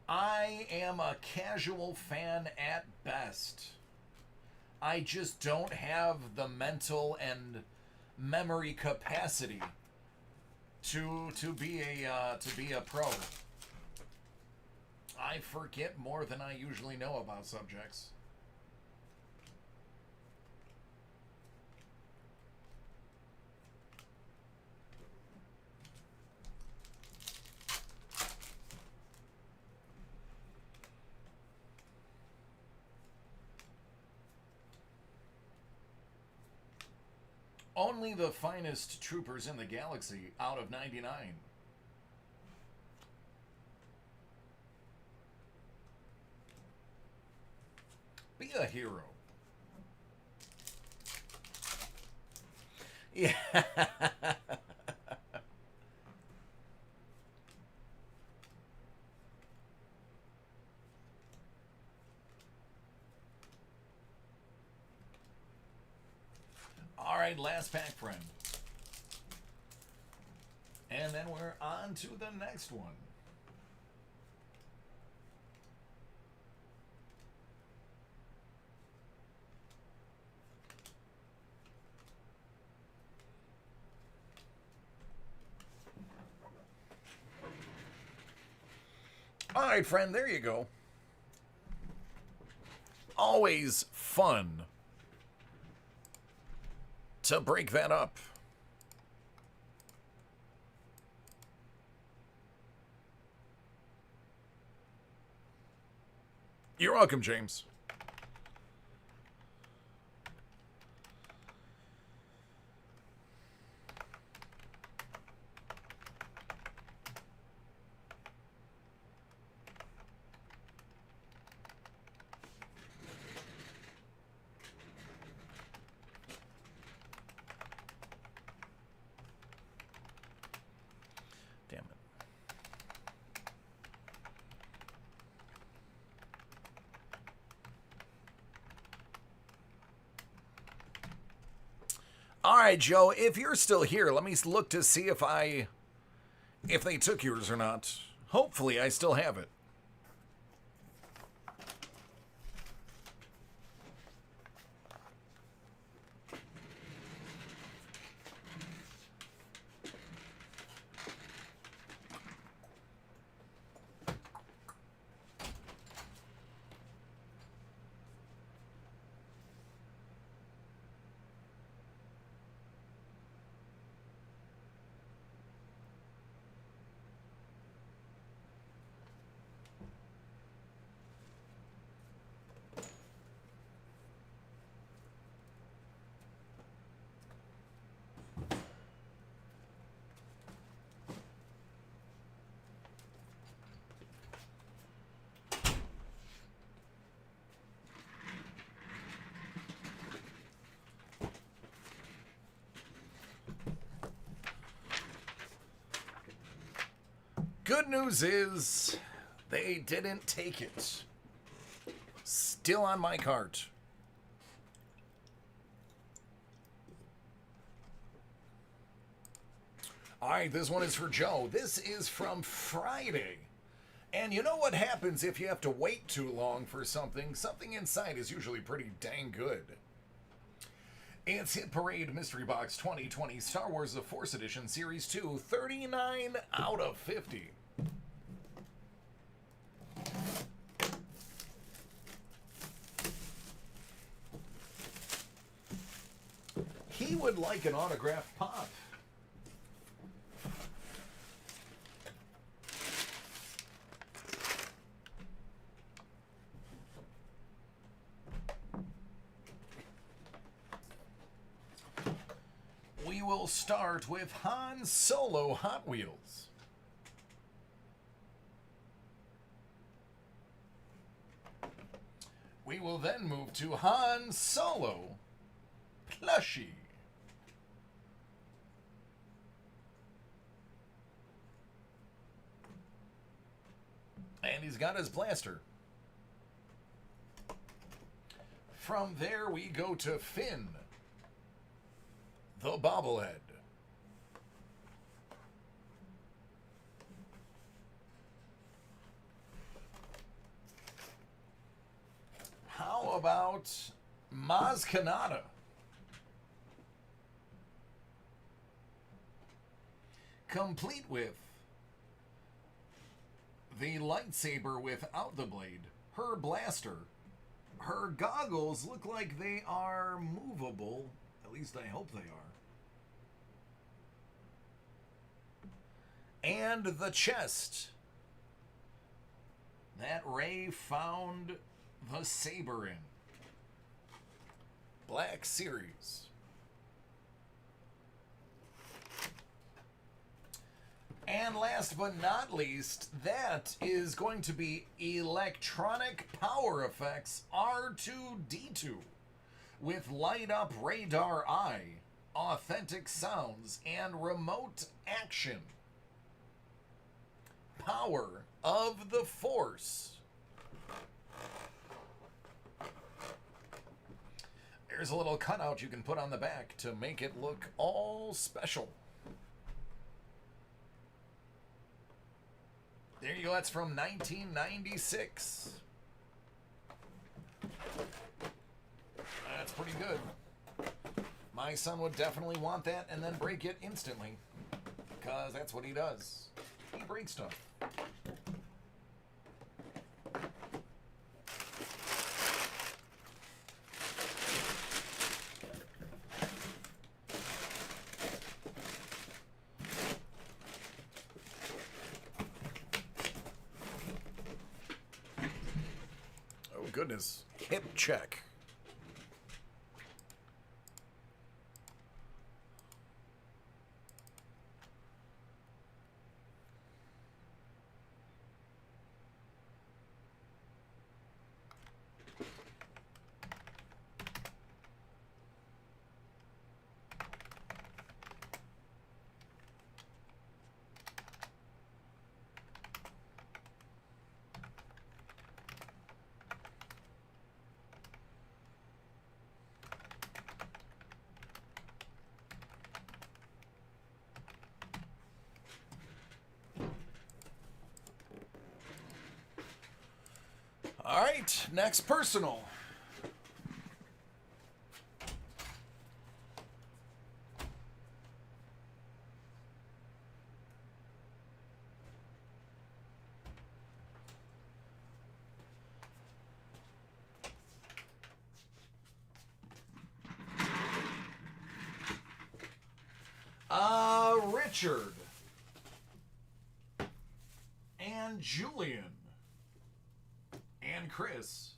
A: I am a casual fan at best. I just don't have the mental and memory capacity to be a pro. I forget more than I usually know about subjects. Only the finest troopers in the galaxy out of 99. Be a hero. Yeah. All right, last pack, friend. And then we're on to the next one. All right, friend, there you go. Always fun to break that up. You're welcome, James. Damn it. All right, Joe, if you're still here, let me look to see if they took yours or not. Hopefully, I still have it. Good news is they didn't take it. Still on my cart. All right, this one is for Joe. This is from Friday. And you know what happens if you have to wait too long for something? Something inside is usually pretty dang good. It's Hit Parade Mystery Box 2020 Star Wars The Force Edition Series 2, 39 out of 50. He would like an autographed pop. We will start with Han Solo Hot Wheels. We will then move to Han Solo Plushie. And he's got his blaster. From there we go to Finn, the bobblehead. How about Maz Kanata? Complete with the lightsaber without the blade, her blaster. Her goggles look like they are movable. At least I hope they are. And the chest that Rey found the saber in. Black Series. And last but not least, that is going to be Electronic Power Effects R2-D2 with Light Up Radar Eye, Authentic Sounds, and Remote Action. Power of the Force. There's a little cutout you can put on the back to make it look all special. There you go, that's from 1996. That's pretty good. My son would definitely want that and then break it instantly, because that's what he does. He breaks stuff. Goodness. Hip check. All right, next personal. Richard and Julian and Chris.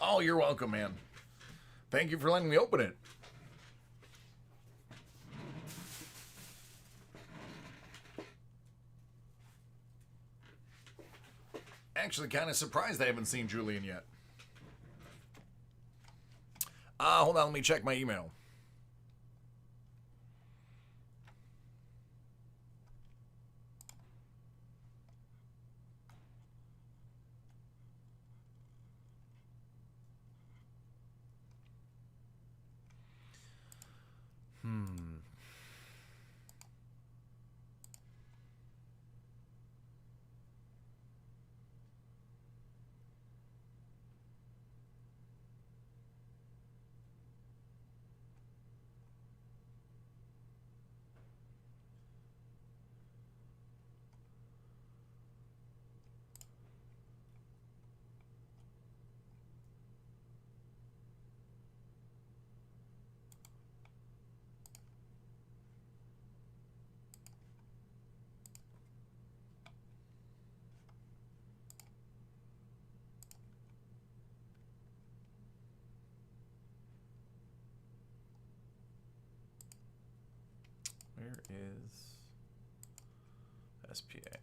A: Oh, you're welcome, man. Thank you for letting me open it. Actually, kind of surprised I haven't seen Julian yet. Hold on, let me check my email.
B: is SPA.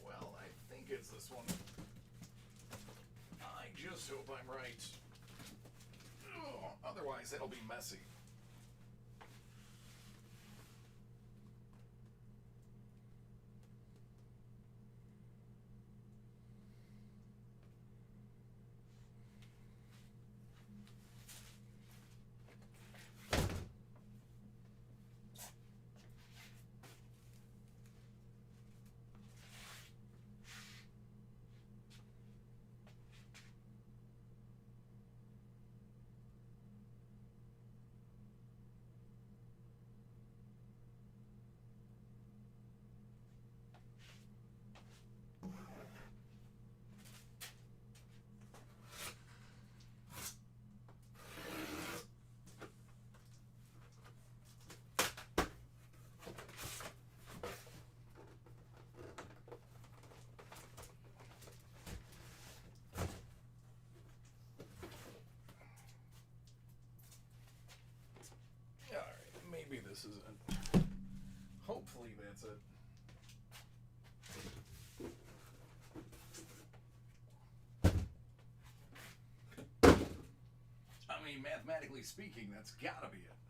A: Well, I think it's this one. I just hope I'm right. Ugh, otherwise, it'll be messy. Maybe this isn't. Hopefully that's it. I mean, mathematically speaking, that's gotta be it.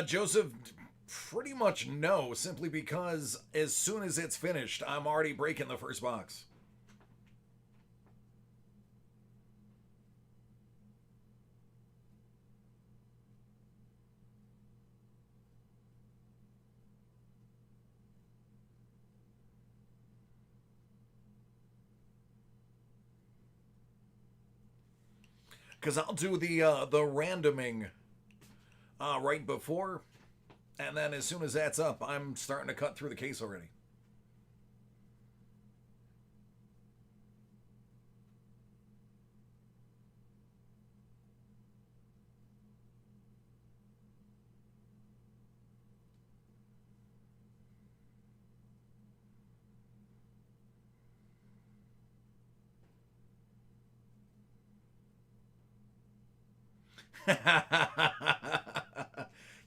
A: Joseph, pretty much no, simply because as soon as it's finished, I'm already breaking the first box. Because I'll do the randoming right before, and then as soon as that's up, I'm starting to cut through the case already.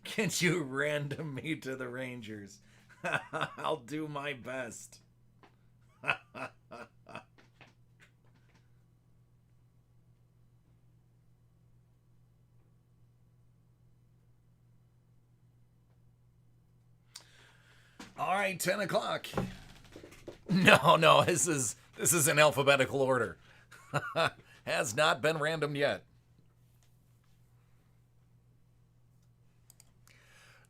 A: Can you random me to the Rangers? I'll do my best. All right, 10 o'clock. No, this is in alphabetical order. Has not been randomed yet.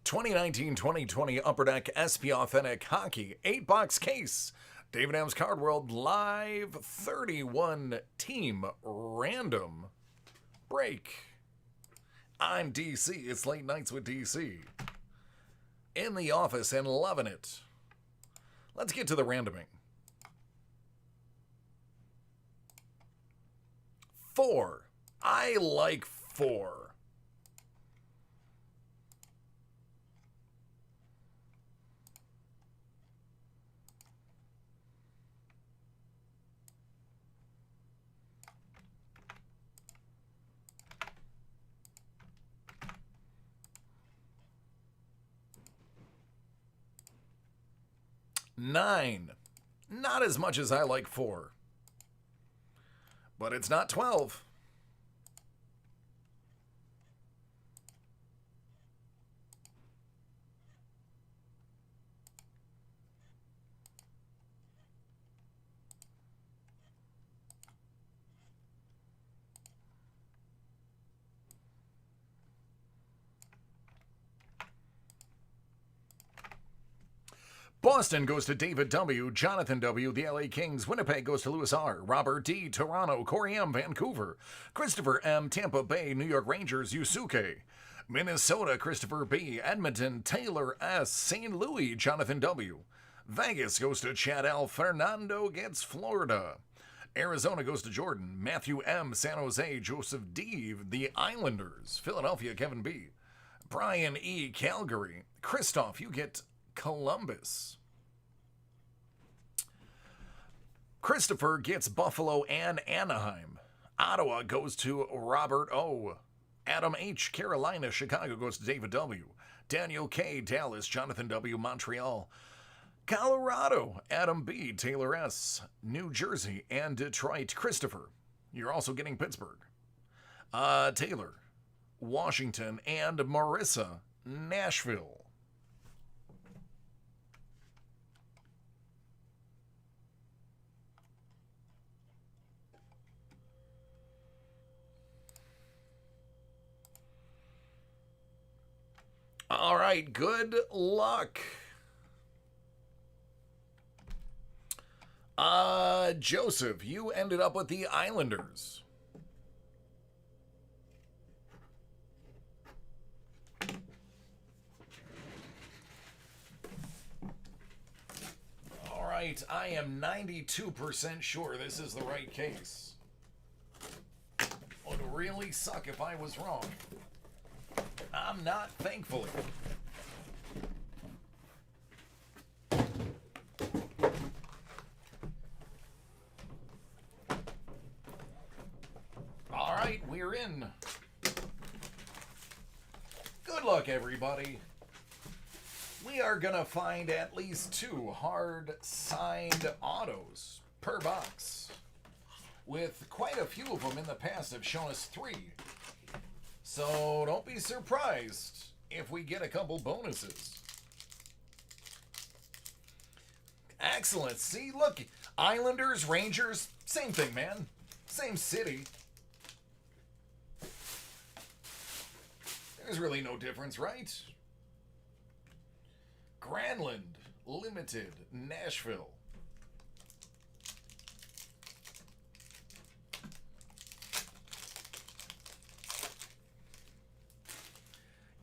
A: 2019-2020 Upper Deck SP Authentic Hockey 8-box case. David M's Card World Live 31 Team Random Break. I'm DC. It's Late Nights with DC. In the office and loving it. Let's get to the randoming. 4. I like 4. Nine. Not as much as I like 4. But it's not 12. Boston goes to David W., Jonathan W., the LA Kings. Winnipeg goes to Louis R., Robert D., Toronto, Corey M., Vancouver, Christopher M., Tampa Bay, New York Rangers, Yusuke. Minnesota, Christopher B., Edmonton, Taylor S., St. Louis, Jonathan W. Vegas goes to Chad L., Fernando gets Florida. Arizona goes to Jordan, Matthew M., San Jose, Joseph D., the Islanders, Philadelphia, Kevin B., Brian E., Calgary. Christoph, you get Columbus. Christopher gets Buffalo and Anaheim. Ottawa goes to Robert O. Adam H. Carolina. Chicago goes to David W. Daniel K. Dallas. Jonathan W. Montreal. Colorado. Adam B. Taylor S. New Jersey and Detroit. Christopher, you're also getting Pittsburgh. Taylor, Washington, and Marissa, Nashville. All right, good luck. Joseph, you ended up with the Islanders. All right, I am 92% sure this is the right case. Would really suck if I was wrong. I'm not, thankfully. All right, we're in. Good luck, everybody. We are going to find at least 2 hard-signed autos per box, with quite a few of them in the past have shown us 3. So don't be surprised if we get a couple bonuses. Excellent. See, look, Islanders, Rangers, same thing, man. Same city. There's really no difference, right? Granlund, Limited, Nashville.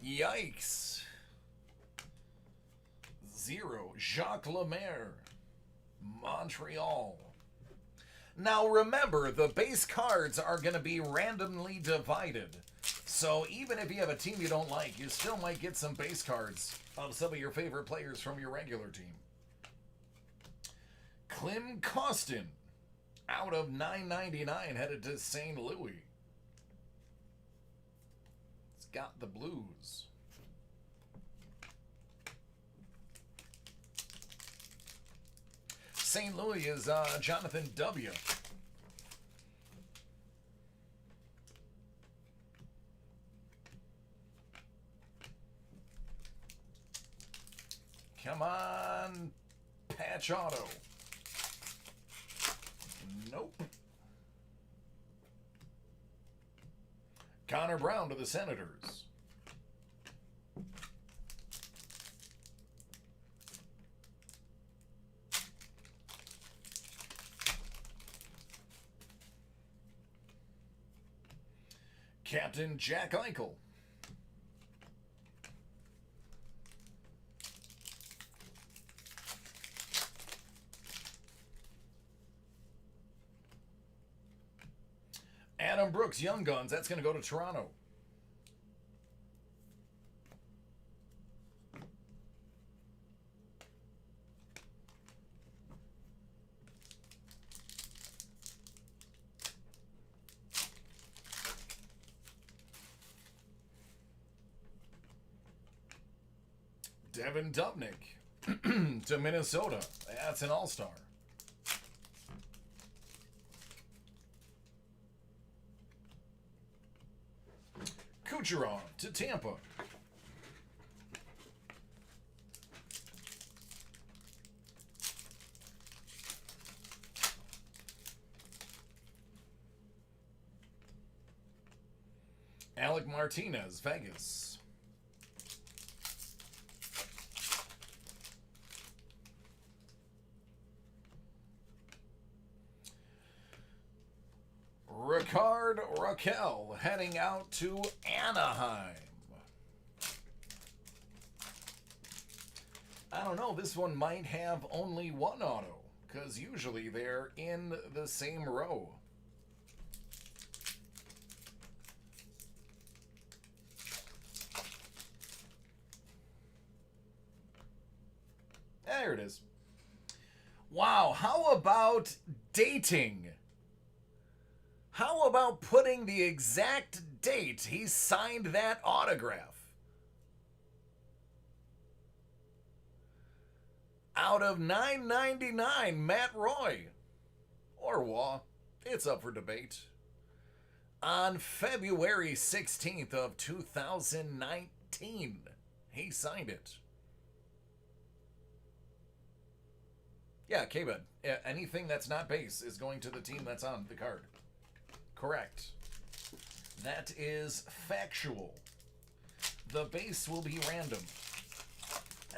A: Yikes. 0, Jacques Lemaire, Montreal. Now remember, the base cards are going to be randomly divided. So even if you have a team you don't like, you still might get some base cards of some of your favorite players from your regular team. Klim Kostin, out of $9.99, headed to St. Louis. It's got the Blues. St. Louis is Jonathan W. Come on, patch auto. Nope. Connor Brown to the Senators. Captain Jack Eichel. Adam Brooks, Young Guns. That's going to go to Toronto. Devin Dubnyk to Minnesota. That's an all-star. Kucherov to Tampa. Alec Martinez, Vegas. Ricard Raquel heading out to Anaheim. I don't know, this one might have only one auto, because usually they're in the same row. There it is. Wow, how about dating? How about putting the exact date he signed that autograph? Out of $9.99, Matt Roy. Or Waugh. It's up for debate. On February 16th of 2019, he signed it. Yeah, K-Bud. Anything that's not base is going to the team that's on the card. Correct. That is factual. The base will be random.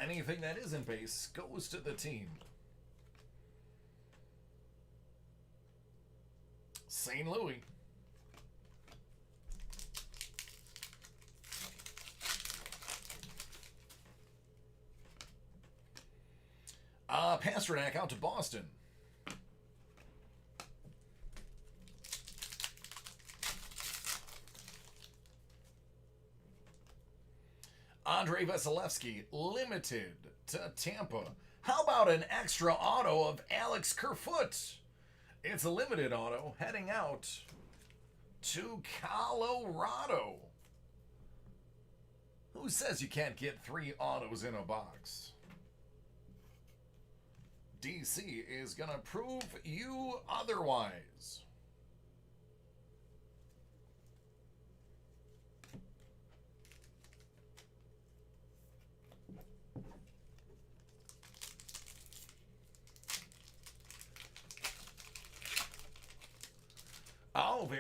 A: Anything that isn't base goes to the team. St. Louis. Pasternak out to Boston. Andrei Vasilevsky, limited to Tampa. How about an extra auto of Alex Kerfoot? It's a limited auto heading out to Colorado. Who says you can't get 3 autos in a box? DC is going to prove you otherwise.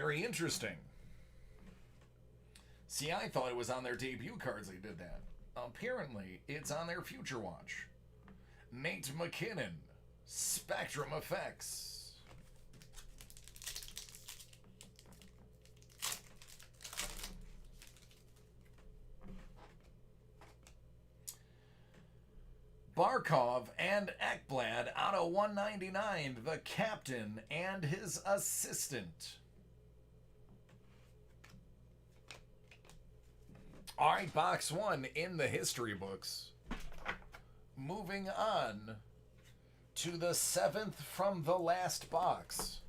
A: Very interesting. See, I thought it was on their debut cards they did that. Apparently, it's on their Future Watch. Nate McKinnon, Spectrum Effects. Barkov and Ekblad out of 199, the captain and his assistant. All right, box one in the history books. Moving on to the seventh from the last box.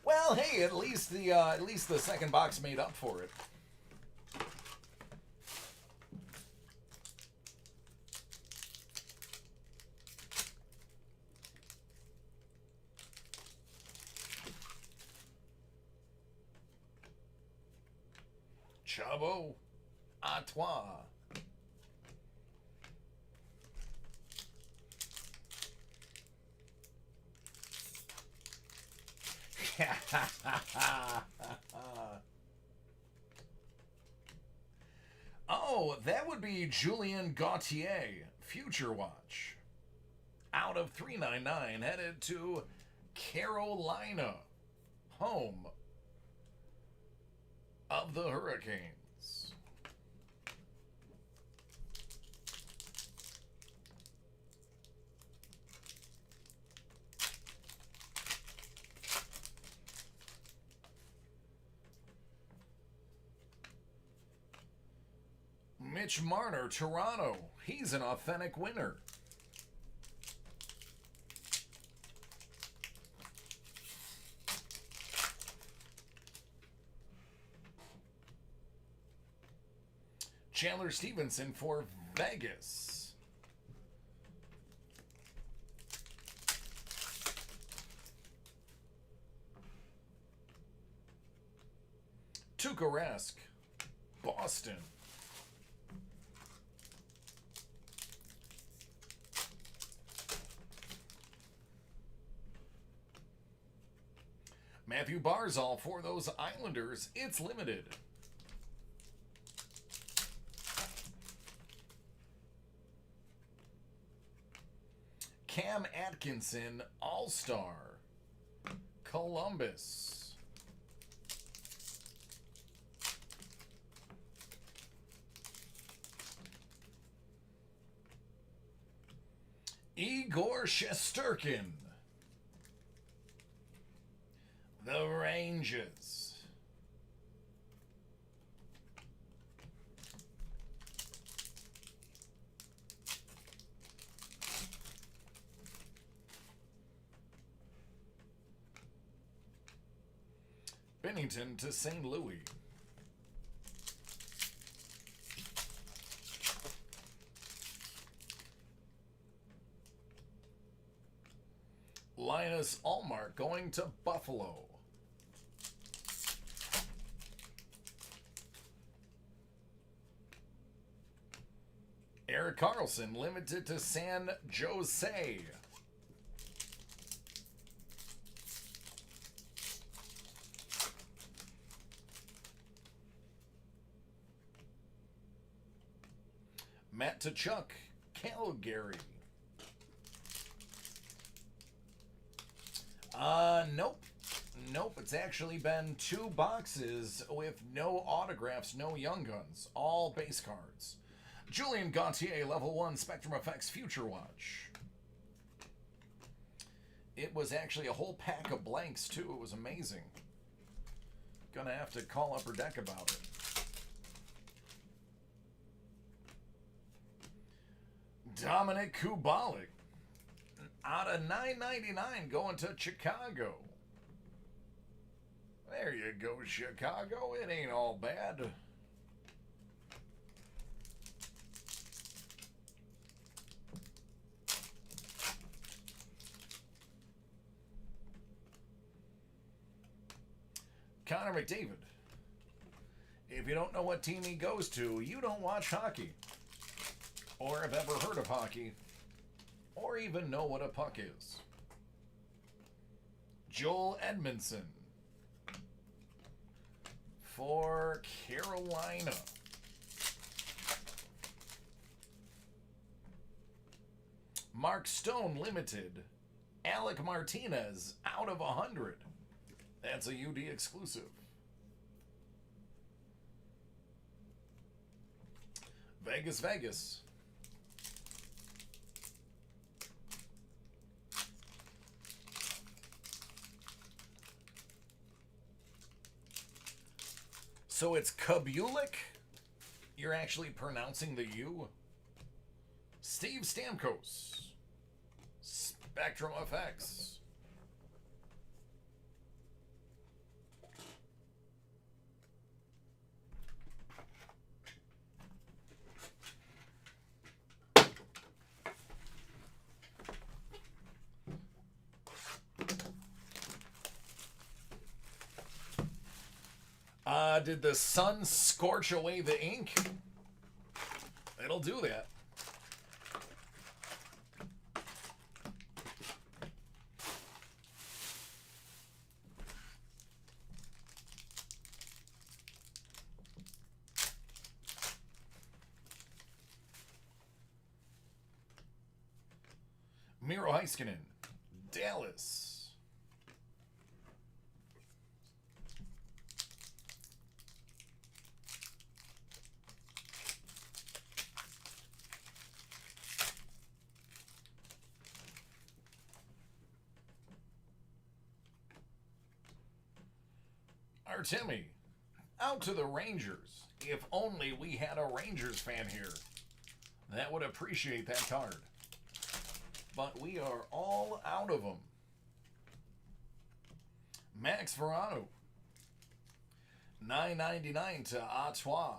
A: Well, hey, at least the second box made up for it. Chavo, à toi. Oh, that would be Julian Gauthier, Future Watch. Out of 399, headed to Carolina, home of the Hurricanes. Mitch Marner, Toronto. He's an authentic winner. Chandler Stevenson for Vegas. Tuukka Rask, Boston. Matthew Barzal for those Islanders. It's limited. Cam Atkinson, All-Star, Columbus. Igor Shesterkin, the Rangers. Bennington to St. Louis. Linus Ullmark going to Buffalo. Erik Karlsson limited to San Jose. Matt Tkachuk, Calgary. Nope. It's actually been 2 boxes with no autographs, no Young Guns. All base cards. Julian Gauthier, level 1, Spectrum Effects, Future Watch. It was actually a whole pack of blanks, too. It was amazing. Gonna have to call Upper Deck about it. Dominic Kubalik, out of 999, going to Chicago. There you go, Chicago. It ain't all bad. Connor McDavid If you don't know what team he goes to, you don't watch hockey. Or have ever heard of hockey. Or even know what a puck is. Joel Edmondson for Carolina. Mark Stone Limited. Alec Martinez out of 100. That's a UD exclusive. Vegas, Vegas. So it's Kabulik? You're actually pronouncing the U? Steve Stamkos. Spectrum FX. Did the sun scorch away the ink? It'll do that. Miro Heiskanen, Dallas. Artemi, out to the Rangers. If only we had a Rangers fan here. That would appreciate that card. But we are all out of them. Max Verano. $9.99 to Ottawa.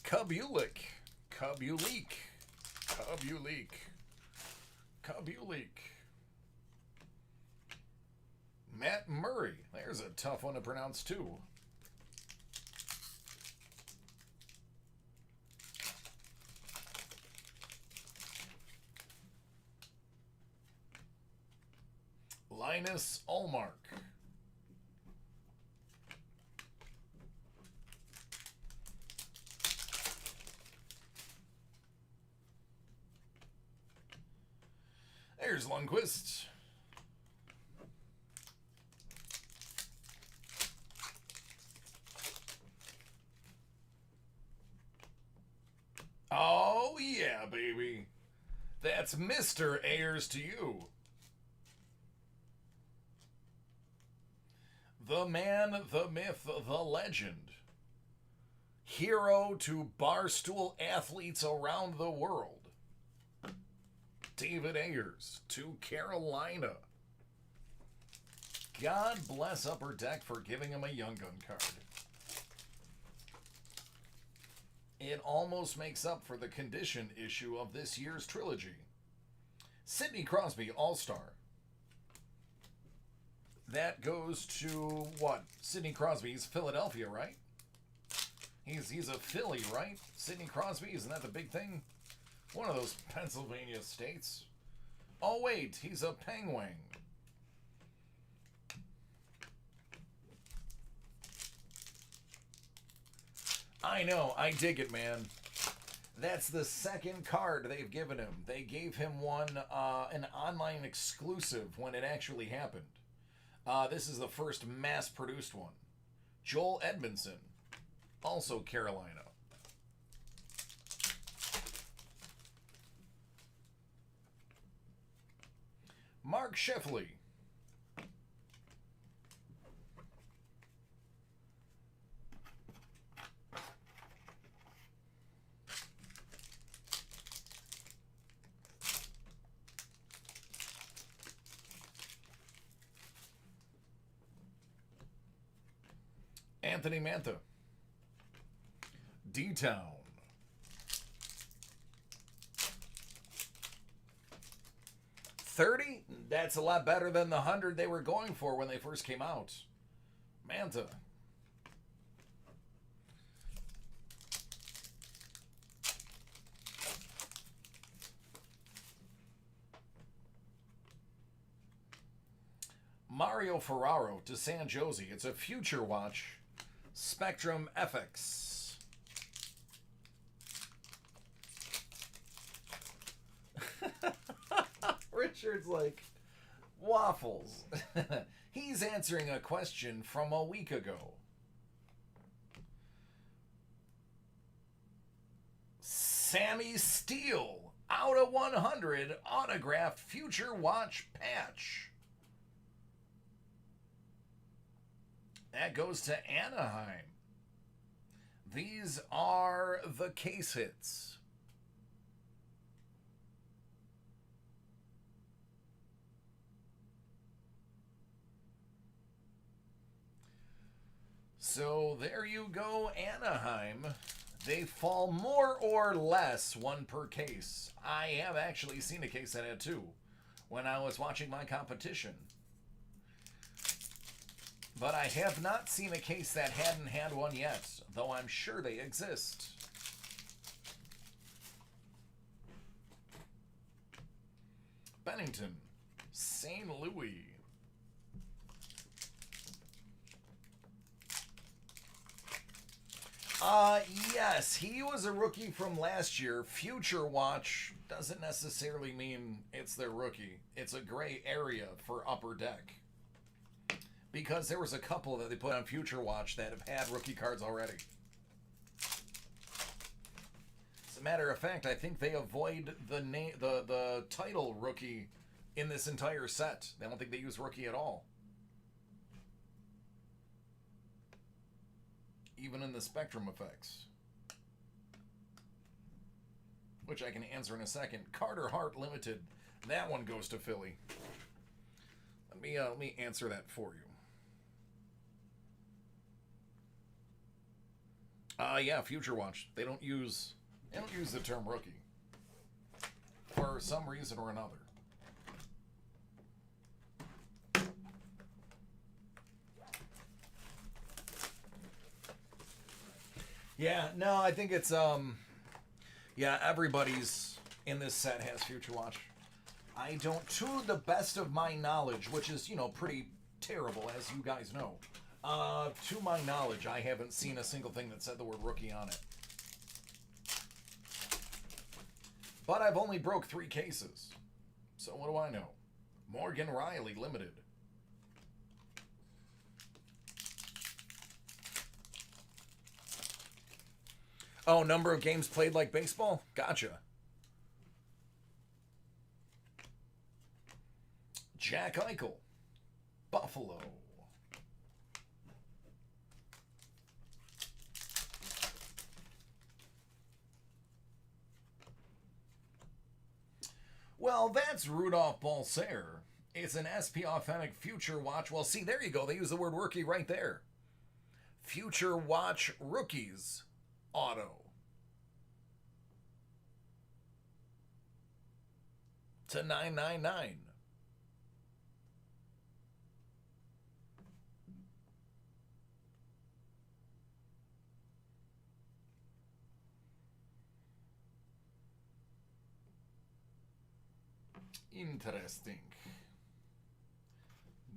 A: Kabulik. Matt Murray. There's a tough one to pronounce too. Linus Ullmark. There's Lundqvist. Oh, yeah, baby. That's Mr. Ayers to you. The man, the myth, the legend. Hero to barstool athletes around the world. David Ayers to Carolina. God bless Upper Deck for giving him a Young Gun card. It almost makes up for the condition issue of this year's trilogy. Sidney Crosby, All-Star. That goes to what? Sidney Crosby's Philadelphia, right? He's a Philly, right? Sidney Crosby, isn't that the big thing? One of those Pennsylvania states. Oh wait, he's a Penguin. I know, I dig it, man. That's the second card they've given him. They gave him one, an online exclusive when it actually happened. This is the first mass-produced one. Joel Edmondson, also Carolina. Mark Sheffley. Anthony Mantha. D-Town. 30? That's a lot better than the 100 they were going for when they first came out. Manta. Mario Ferraro to San Jose. It's a Future Watch. Spectrum FX. Richard's like, waffles. He's answering a question from a week ago. Sammy Steele, out of 100, autographed Future Watch patch. That goes to Anaheim. These are the case hits. So there you go, Anaheim. They fall more or less one per case. I have actually seen a case that had two when I was watching my competition. But I have not seen a case that hadn't had one yet, though I'm sure they exist. Bennington, St. Louis. Yes, he was a rookie from last year. Future Watch doesn't necessarily mean it's their rookie. It's a gray area for Upper Deck. Because there was a couple that they put on Future Watch that have had rookie cards already. As a matter of fact, I think they avoid the title rookie in this entire set. I don't think they use rookie at all. Even in the Spectrum effects. Which I can answer in a second. Carter Hart Limited. That one goes to Philly. Let me answer that for you. Yeah, Future Watch. They don't use the term rookie. For some reason or another. Yeah, no, I think it's yeah, everybody's in this set has Future Watch. I don't, to the best of my knowledge, which is, you know, pretty terrible, as you guys know. To my knowledge, I haven't seen a single thing that said the word rookie on it. But I've only broke 3 cases. So what do I know? Morgan Riley Limited. Oh, number of games played like baseball? Gotcha. Jack Eichel. Buffalo. Well, that's Rudolph Balcer. It's an SP Authentic Future Watch. Well, see, there you go. They use the word rookie right there. Future Watch Rookies Auto. To $9.99. Interesting.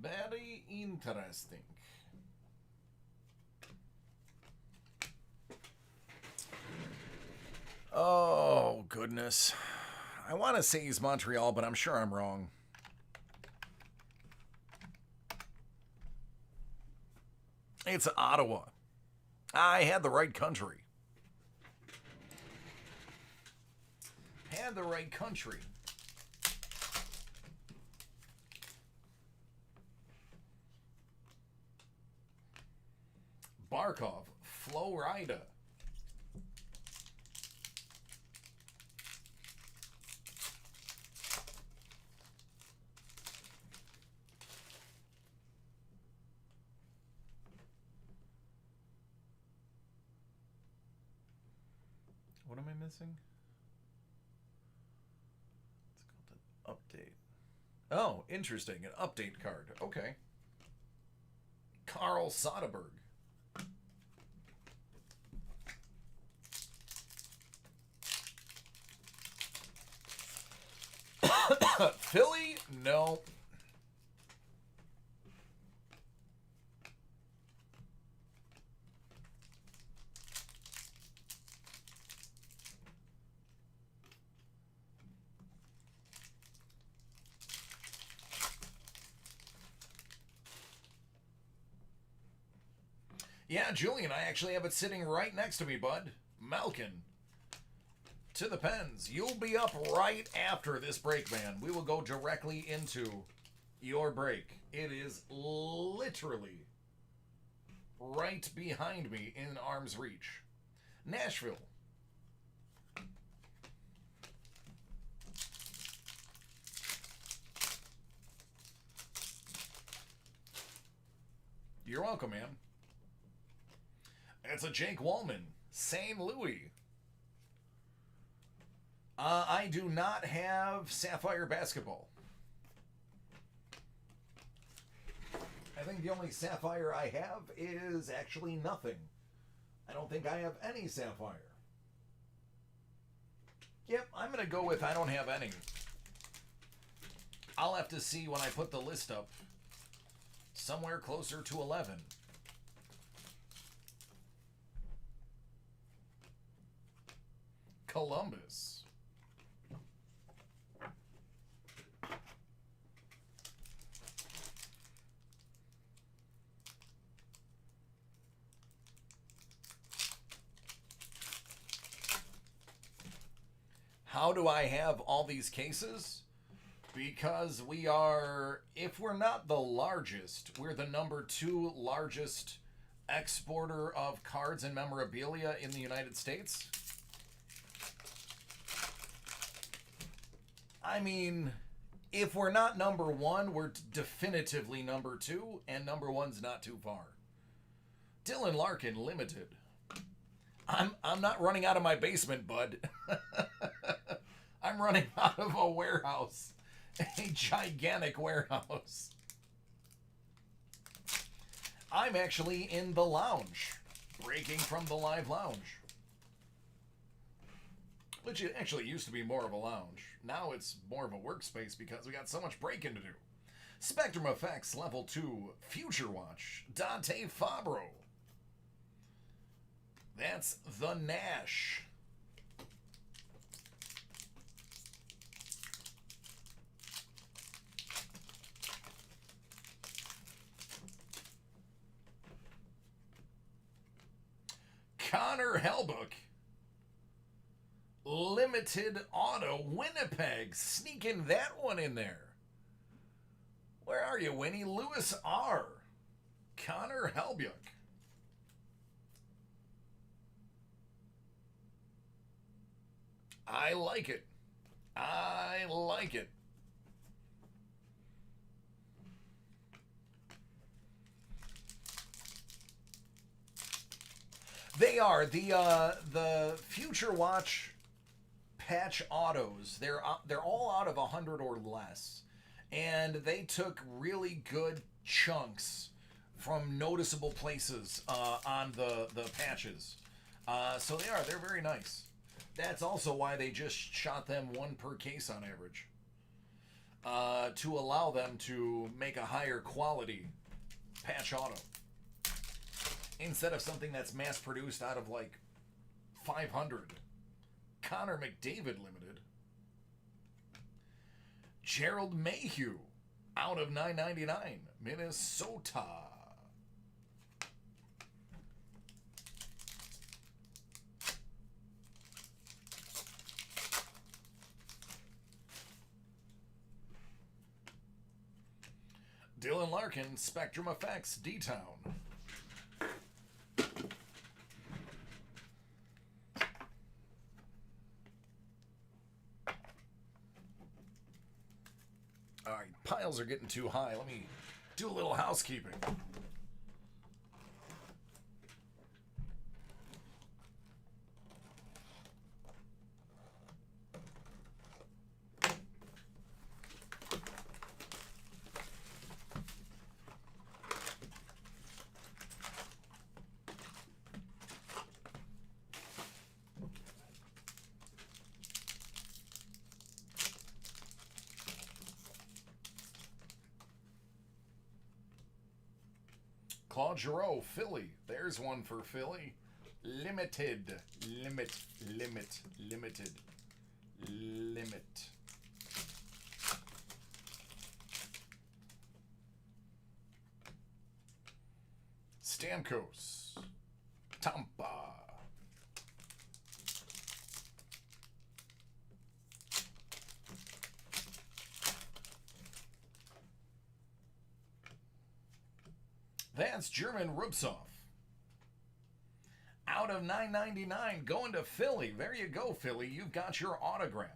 A: Very interesting. Oh, goodness. I want to say he's Montreal, but I'm sure I'm wrong. It's Ottawa. I had the right country. Had the right country. Barkov, Florida. What am I missing? It's called an update. Oh, interesting. An update card. Okay. Carl Soderberg. Philly? No. Yeah, Julian, I actually have it sitting right next to me, bud. Malkin. To the pens. You'll be up right after this break, man. We will go directly into your break. It is literally right behind me in arm's reach. Nashville. You're welcome, man. It's a Jake Wallman. St. Louis. I do not have Sapphire Basketball. I think the only Sapphire I have is actually nothing. I don't think I have any Sapphire. Yep, I'm going to go with I don't have any. I'll have to see when I put the list up. Somewhere closer to 11. Columbus. How do I have all these cases? Because we are, if we're not the largest, we're the number 2 largest exporter of cards and memorabilia in the United States. I mean, if we're not number 1, we're definitively number 2, and number 1's not too far. Dylan Larkin, limited. I'm not running out of my basement, bud. I'm running out of a warehouse. A gigantic warehouse. I'm actually in the lounge. Breaking from the live lounge. Which it actually used to be more of a lounge. Now it's more of a workspace because we got so much breaking to do. Spectrum Effects Level 2 Future Watch. Dante Fabro. That's the Nash. Connor Helbuck. Limited Auto Winnipeg. Sneaking that one in there. Where are you, Winnie? Lewis R. Connor Helbuck. I like it. I like it. They are the Future Watch patch autos. They're all out of 100 or less, and they took really good chunks from noticeable places on the patches. So they're very nice. That's also why they just shot them 1 per case on average, to allow them to make a higher quality patch auto instead of something that's mass produced out of like 500. Connor McDavid limited. Gerald Mayhew out of 999, Minnesota. Dylan Larkin, Spectrum Effects, D-Town. All right, piles are getting too high. Let me do a little housekeeping. Claude Giroux, Philly. There's one for Philly. Limited. Limited. Stamkos. Tampa. That's German Rubtsov. Out of 999, going to Philly. There you go, Philly. You've got your autograph.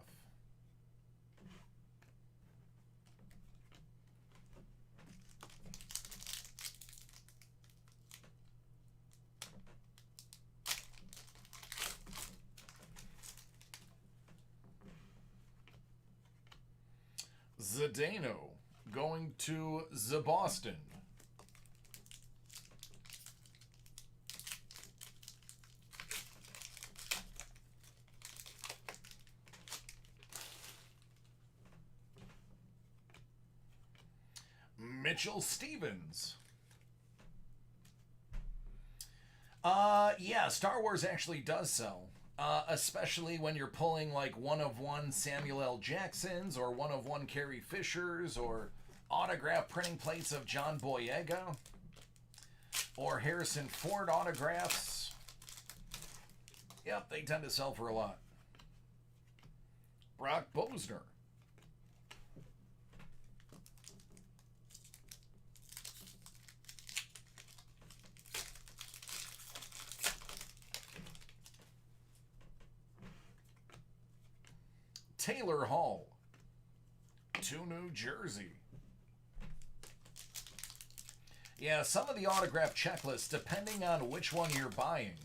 A: Zdeno going to the Boston. Mitchell Stevens. Yeah, Star Wars actually does sell. Especially when you're pulling like one-of-one Samuel L. Jacksons or one-of-one Carrie Fishers or autograph printing plates of John Boyega or Harrison Ford autographs. Yep, they tend to sell for a lot. Brock Bosner. Taylor Hall to New Jersey. Yeah, some of the autograph checklists, depending on which one you're buying,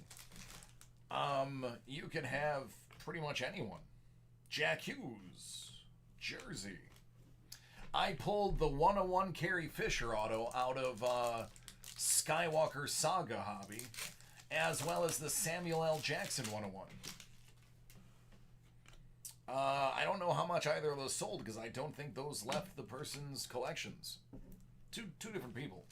A: you can have pretty much anyone. Jack Hughes, Jersey. I pulled the 101 Carrie Fisher auto out of Skywalker Saga Hobby, as well as the Samuel L. Jackson 101. I don't know how much either of those sold because I don't think those left the person's collections. Two different people.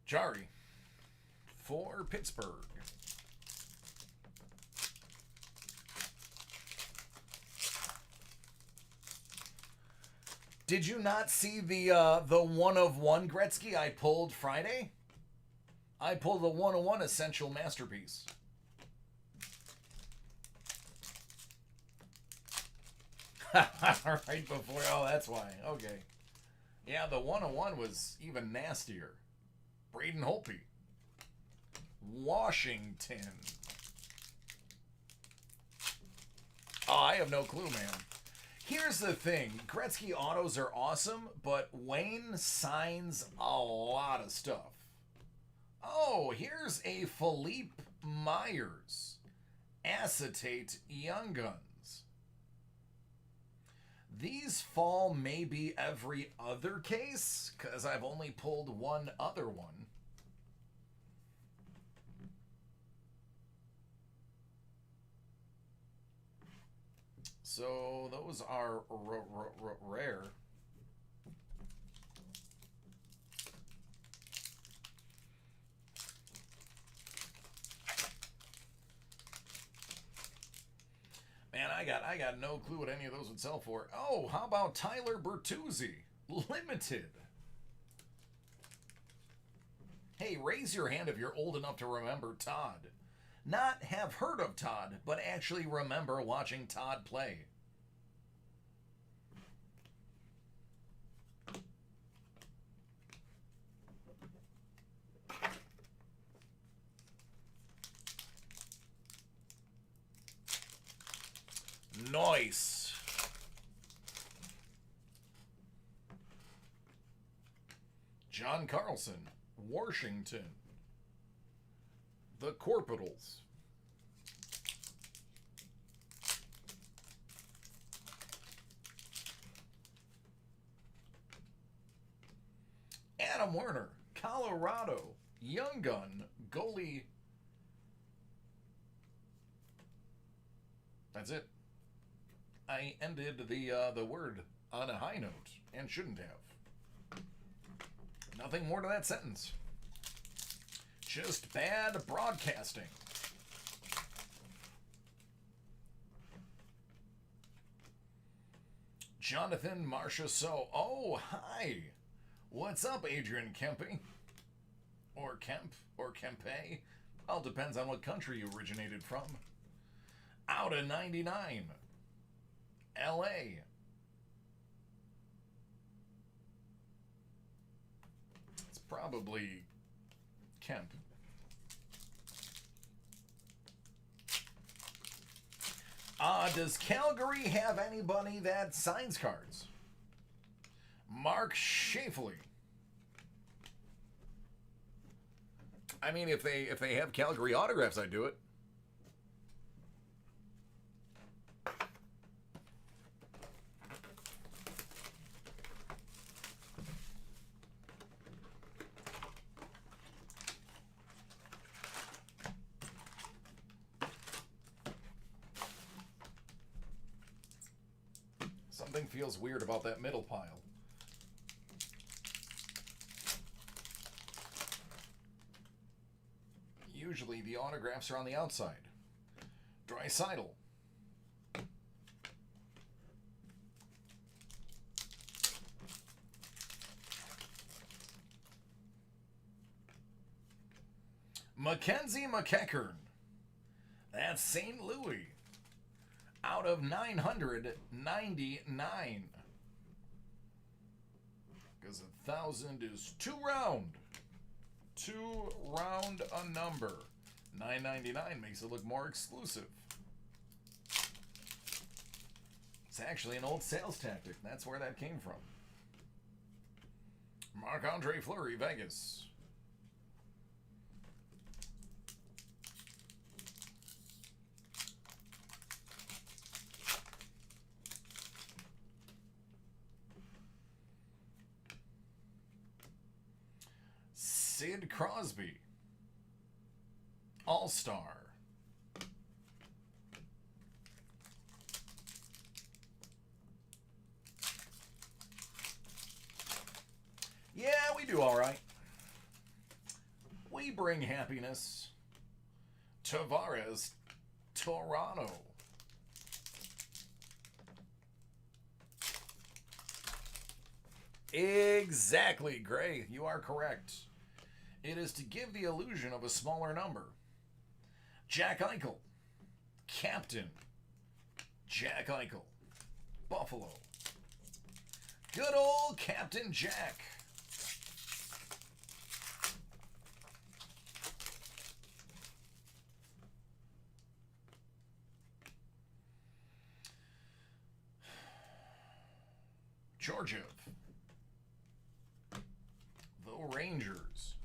A: Jari for Pittsburgh. Did you not see the one-of-one Gretzky I pulled Friday? I pulled the 101 Essential Masterpiece. Right before, oh, that's why. Okay. Yeah, the 101 was even nastier. Braden Holtby. Washington. Oh, I have no clue, man. Here's the thing. Gretzky autos are awesome, but Wayne signs a lot of stuff. Oh, here's a Philippe Myers. Acetate Young Guns. These fall maybe every other case, because I've only pulled one other one. So those are rare. Man, I got no clue what any of those would sell for. Oh, how about Tyler Bertuzzi? Limited. Hey, raise your hand if you're old enough to remember Todd. Not have heard of Todd, but actually remember watching Todd play. Nice. John Carlson, Washington. The Corpitals. Adam Werner, Colorado. Young Gun, goalie. That's it. I ended the word on a high note and shouldn't have. Nothing more to that sentence. Just bad broadcasting. Jonathan Marcia So. Oh, hi. What's up, Adrian Kempe? Or Kemp? Or Kempe? All depends on what country you originated from. Out of 99. LA. It's probably Kemp. Does Calgary have anybody that signs cards? Mark Shafley. I mean, if they have Calgary autographs, I'd do it. Something feels weird about that middle pile. Usually the autographs are on the outside. Draisaitl. Mackenzie McEachern. That's St. Louis. Out of 999. Because 1,000 is too round. Too round a number. 999 makes it look more exclusive. It's actually an old sales tactic. That's where that came from. Marc-Andre Fleury, Vegas. Sid Crosby. All-Star. Yeah, we do all right. We bring happiness. Tavares, Toronto. Exactly, Gray. You are correct. It is to give the illusion of a smaller number. Jack Eichel. Captain. Jack Eichel. Buffalo. Good old Captain Jack. Georgiev. The Rangers.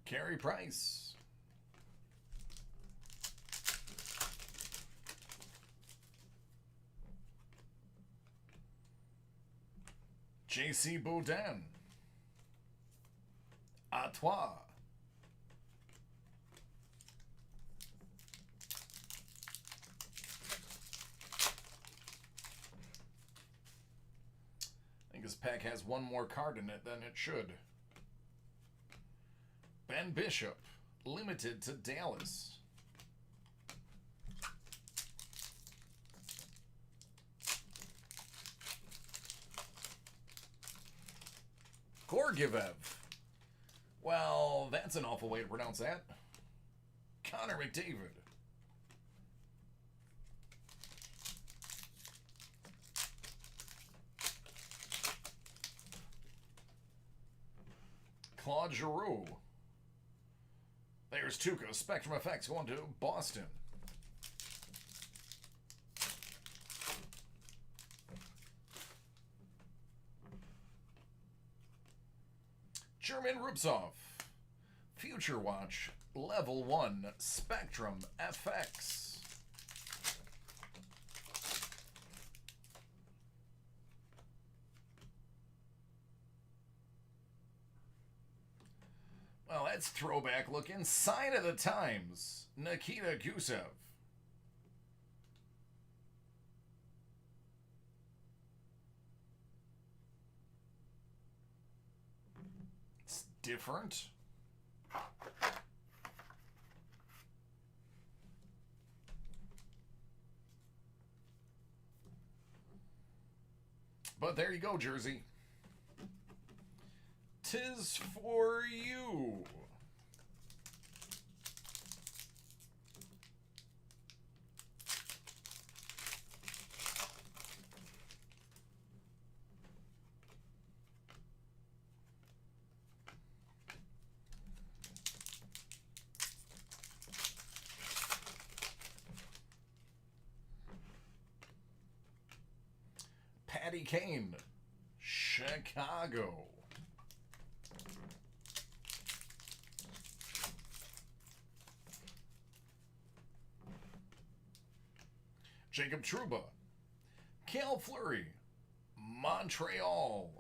A: Carey Price. J.C. Baudin. À toi. I think this pack has one more card in it than it should. Ben Bishop, limited to Dallas. Gorgiev. Well, that's an awful way to pronounce that. Connor McDavid. Claude Giroux. There's Tuca. Spectrum Effects going to Boston. German Rubtsov. Future Watch Level 1 Spectrum FX. Well, that's throwback looking. Sign of the Times, Nikita Gusev. It's different. But there you go, Jersey. 'Tis for you. Patty Kane, Chicago. Jacob Trouba, Cal Fleury, Montreal.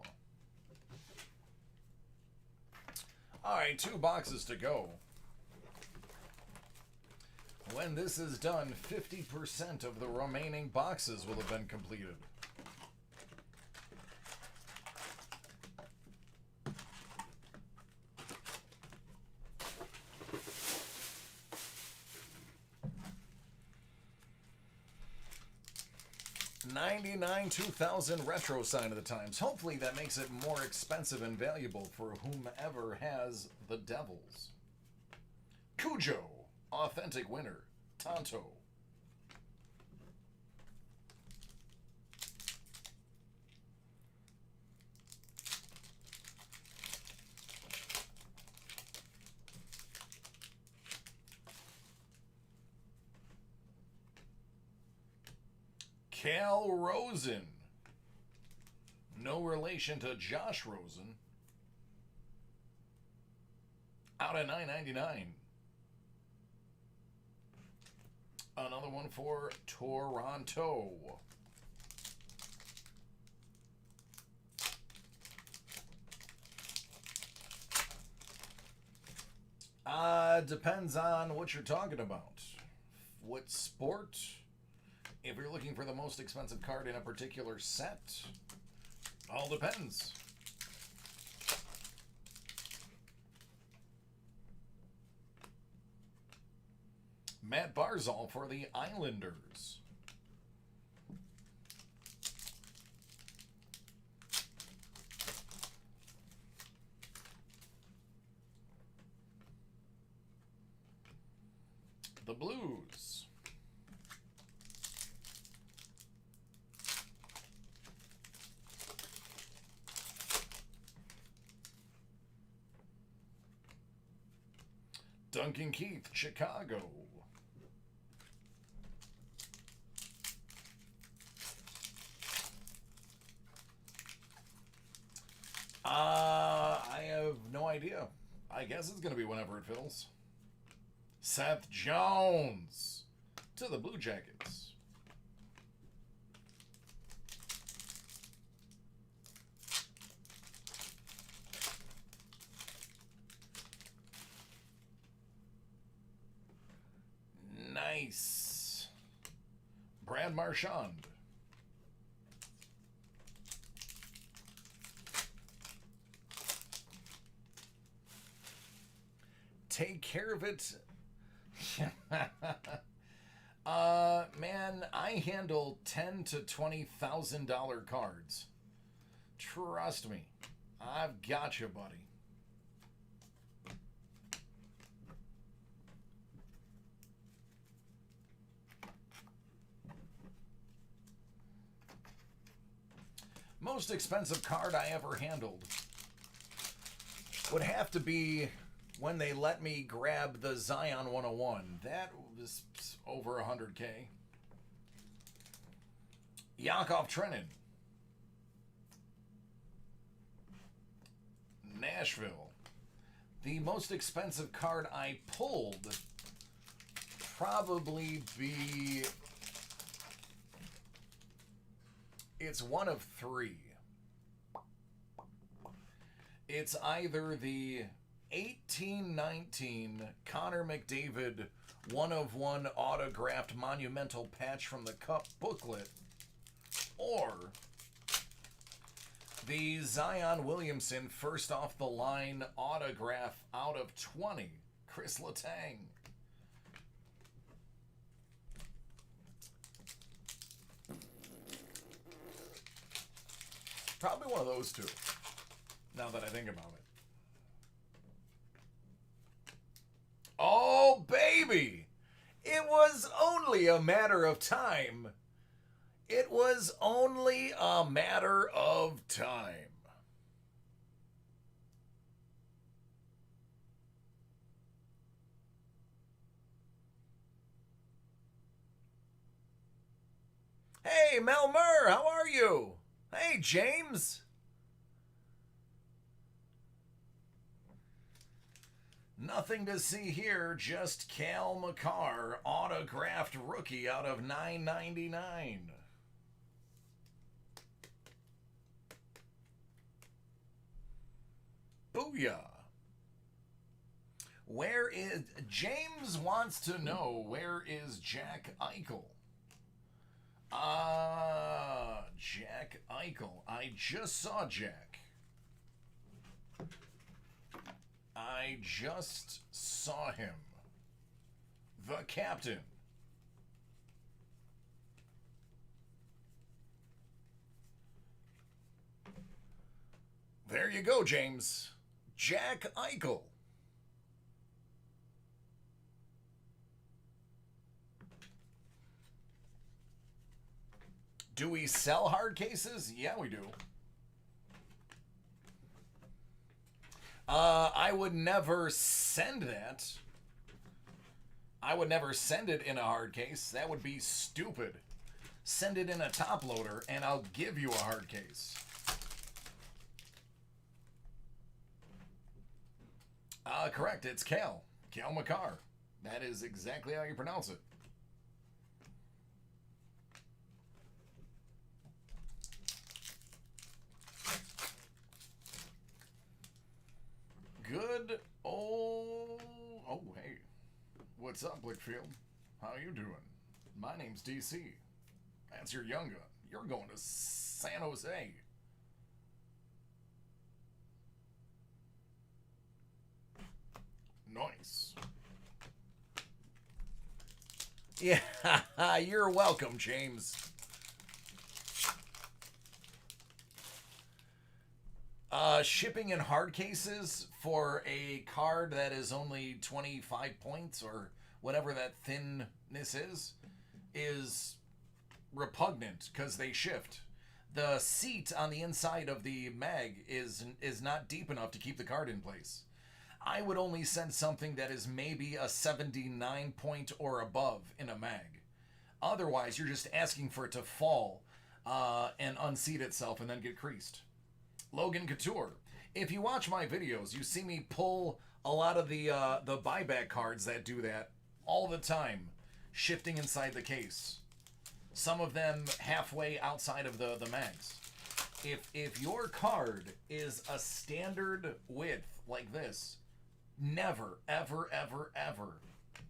A: All right, 2 boxes to go. When this is done, 50% of the remaining boxes will have been completed. $99 2000 retro sign of the times. Hopefully that makes it more expensive and valuable for whomever has the Devils. Cujo, authentic winner, Tonto. Cal Rosen. No relation to Josh Rosen. Out of $9.99. Another one for Toronto. Depends on what you're talking about. What sport? If you're looking for the most expensive card in a particular set, all depends. Matt Barzal for the Islanders. The Blues. Duncan Keith, Chicago. I have no idea. I guess it's going to be whenever it fills. Seth Jones to the Blue Jackets. Nice. Brad Marchand. Take care of it. Man, I handle $10,000 to $20,000 cards. Trust me, I've got you, buddy. Most expensive card I ever handled would have to be when they let me grab the Zion 101. That was over $100K. Yakov Trenin. Nashville. The most expensive card I pulled probably be... It's one of three. It's either the 1819 Connor McDavid 1/1 autographed monumental patch from the Cup booklet, or the Zion Williamson first off the line autograph out of 20, Chris Letang. Probably one of those two, now that I think about it. Oh, baby! It was only a matter of time. It was only a matter of time. Hey, Mel Murr, how are you? Hey, James. Nothing to see here, just Cal McCarr, autographed rookie out of $9.99. Booyah. Where is... James wants to know, where is Jack Eichel? Jack Eichel. I just saw Jack. I just saw him. The captain. There you go, James. Jack Eichel. Do we sell hard cases? Yeah, we do. I would never send that. I would never send it in a hard case. That would be stupid. Send it in a top loader and I'll give you a hard case. Correct. It's Cal. Cal McCarr. That is exactly how you pronounce it. Good old... Oh, hey. What's up, Blickfield? How you doing? My name's DC. That's your young gun. You're going to San Jose. Nice. Yeah, you're welcome, James. Shipping in hard cases for a card that is only 25 points or whatever that thinness is repugnant because they shift. The seat on the inside of the mag is not deep enough to keep the card in place. I would only send something that is maybe a 79 point or above in a mag. Otherwise, you're just asking for it to fall and unseat itself and then get creased. Logan Couture. If you watch my videos, you see me pull a lot of the buyback cards that do that all the time, shifting inside the case. Some of them halfway outside of the mags. If your card is a standard width like this, never, ever, ever, ever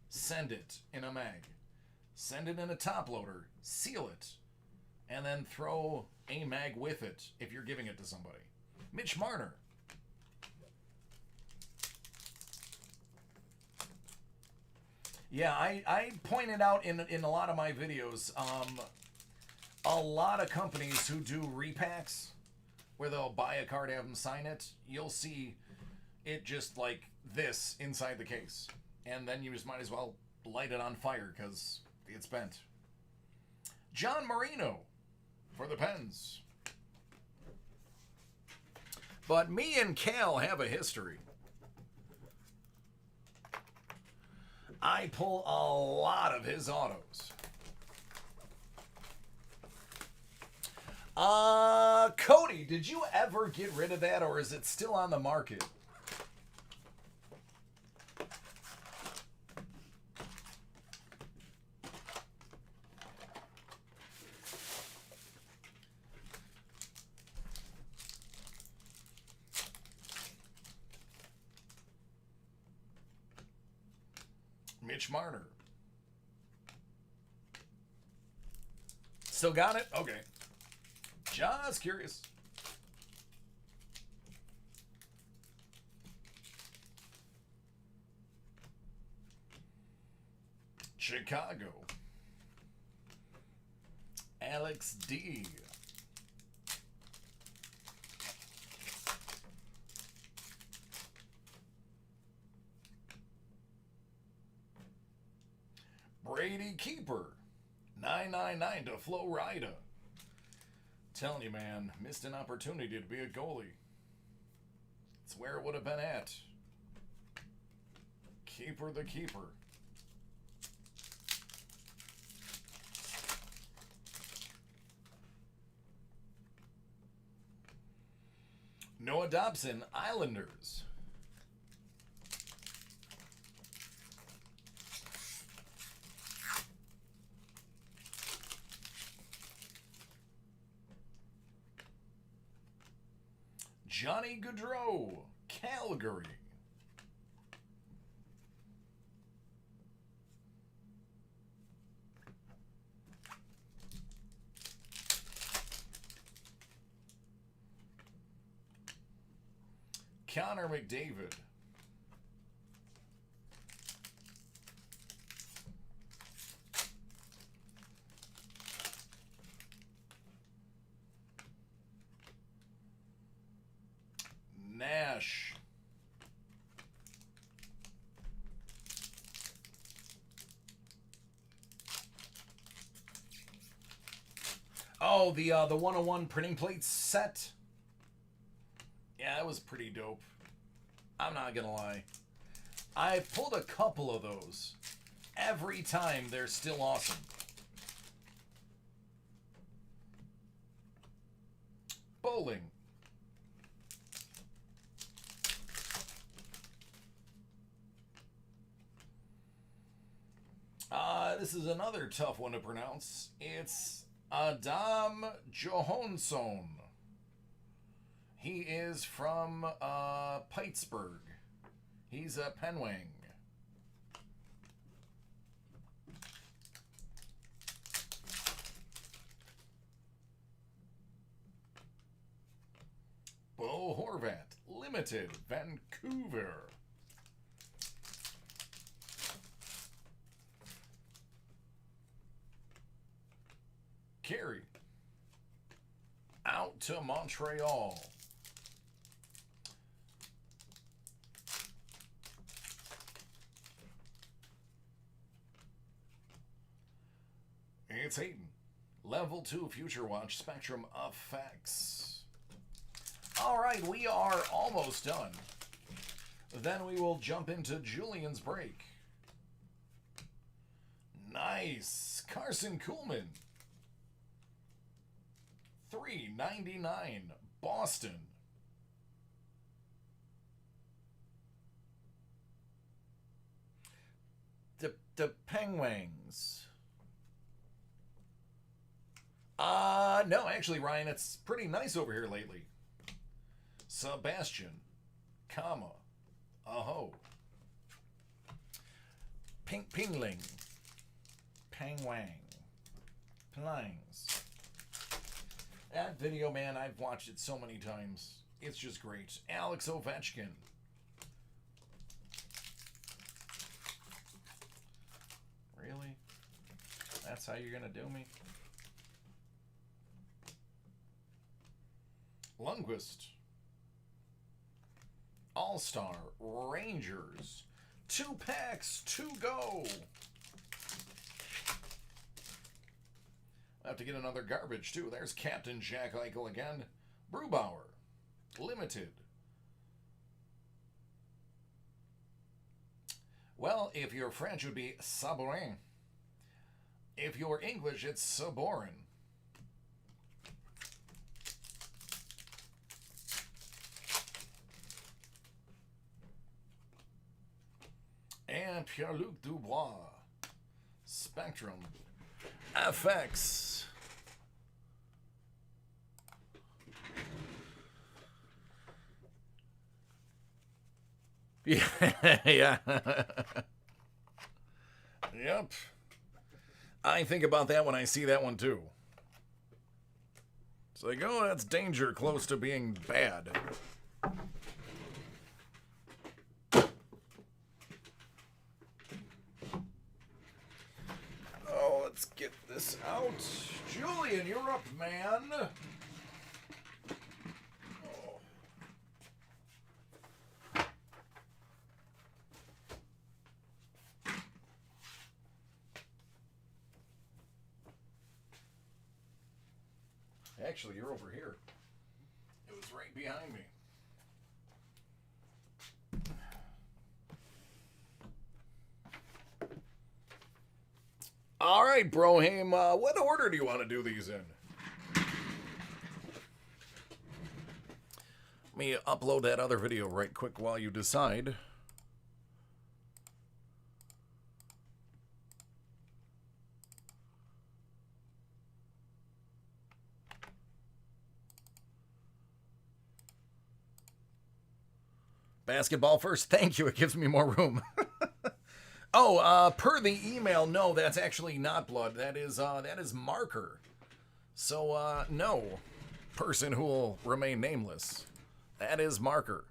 A: send it in a mag. Send it in a top loader, seal it, and then throw a mag with it if you're giving it to somebody. Mitch Marner. Yeah, I pointed out in a lot of my videos, a lot of companies who do repacks, where they'll buy a card, have them sign it, you'll see it just like this inside the case. And then you just might as well light it on fire because it's bent. John Marino for the Pens. But me and Cal have a history. I pull a lot of his autos. Cody, did you ever get rid of that, or is it still on the market? Mitch Marner. Still got it? Okay. Just curious. Chicago. Alex D. Brady Keeper. 999 to Flo Rida. Telling you, man, missed an opportunity to be a goalie. It's where it would have been at. Keeper the keeper. Noah Dobson, Islanders. Johnny Gaudreau, Calgary. Connor McDavid. Nash. Oh, the 101 printing plate set. Yeah, that was pretty dope. I'm not gonna lie. I pulled a couple of those. Every time they're still awesome. Bowling. This is another tough one to pronounce. It's Adam Johansson. He is from Pittsburgh. He's a Penwang. Bo Horvat, Limited, Vancouver. Carey, out to Montreal. It's Hayden. Level 2 Future Watch Spectrum Effects. All right, we are almost done. Then we will jump into Julian's break. Nice. Carson Kuhlman. $3.99. Boston. The Penguins. No, actually, Ryan, it's pretty nice over here lately. Sebastian, comma, aho. Pingling, Pangwang, Plines. That video, man, I've watched it so many times. It's just great. Alex Ovechkin. Really? That's how you're gonna do me? Lundqvist. All-Star Rangers. 2 packs to go. I have to get another garbage, too. There's Captain Jack Eichel again. Brewbauer. Limited. Well, if you're French, it would be Sabourin. If you're English, it's Saborin. And Pierre-Luc Dubois. Spectrum. FX. Yeah. Yeah. Yep. I think about that when I see that one too. It's like, oh, that's danger close to being bad. Oh, let's get this out. Julian, you're up, man. Oh. Actually, you're over here. It was right behind me. All right, Broham, what order do you want to do these in? Let me upload that other video right quick while you decide. Basketball first. Thank you. It gives me more room. Oh, per the email, no, that's actually not blood. That is marker. So, no, person who will remain nameless. That is marker.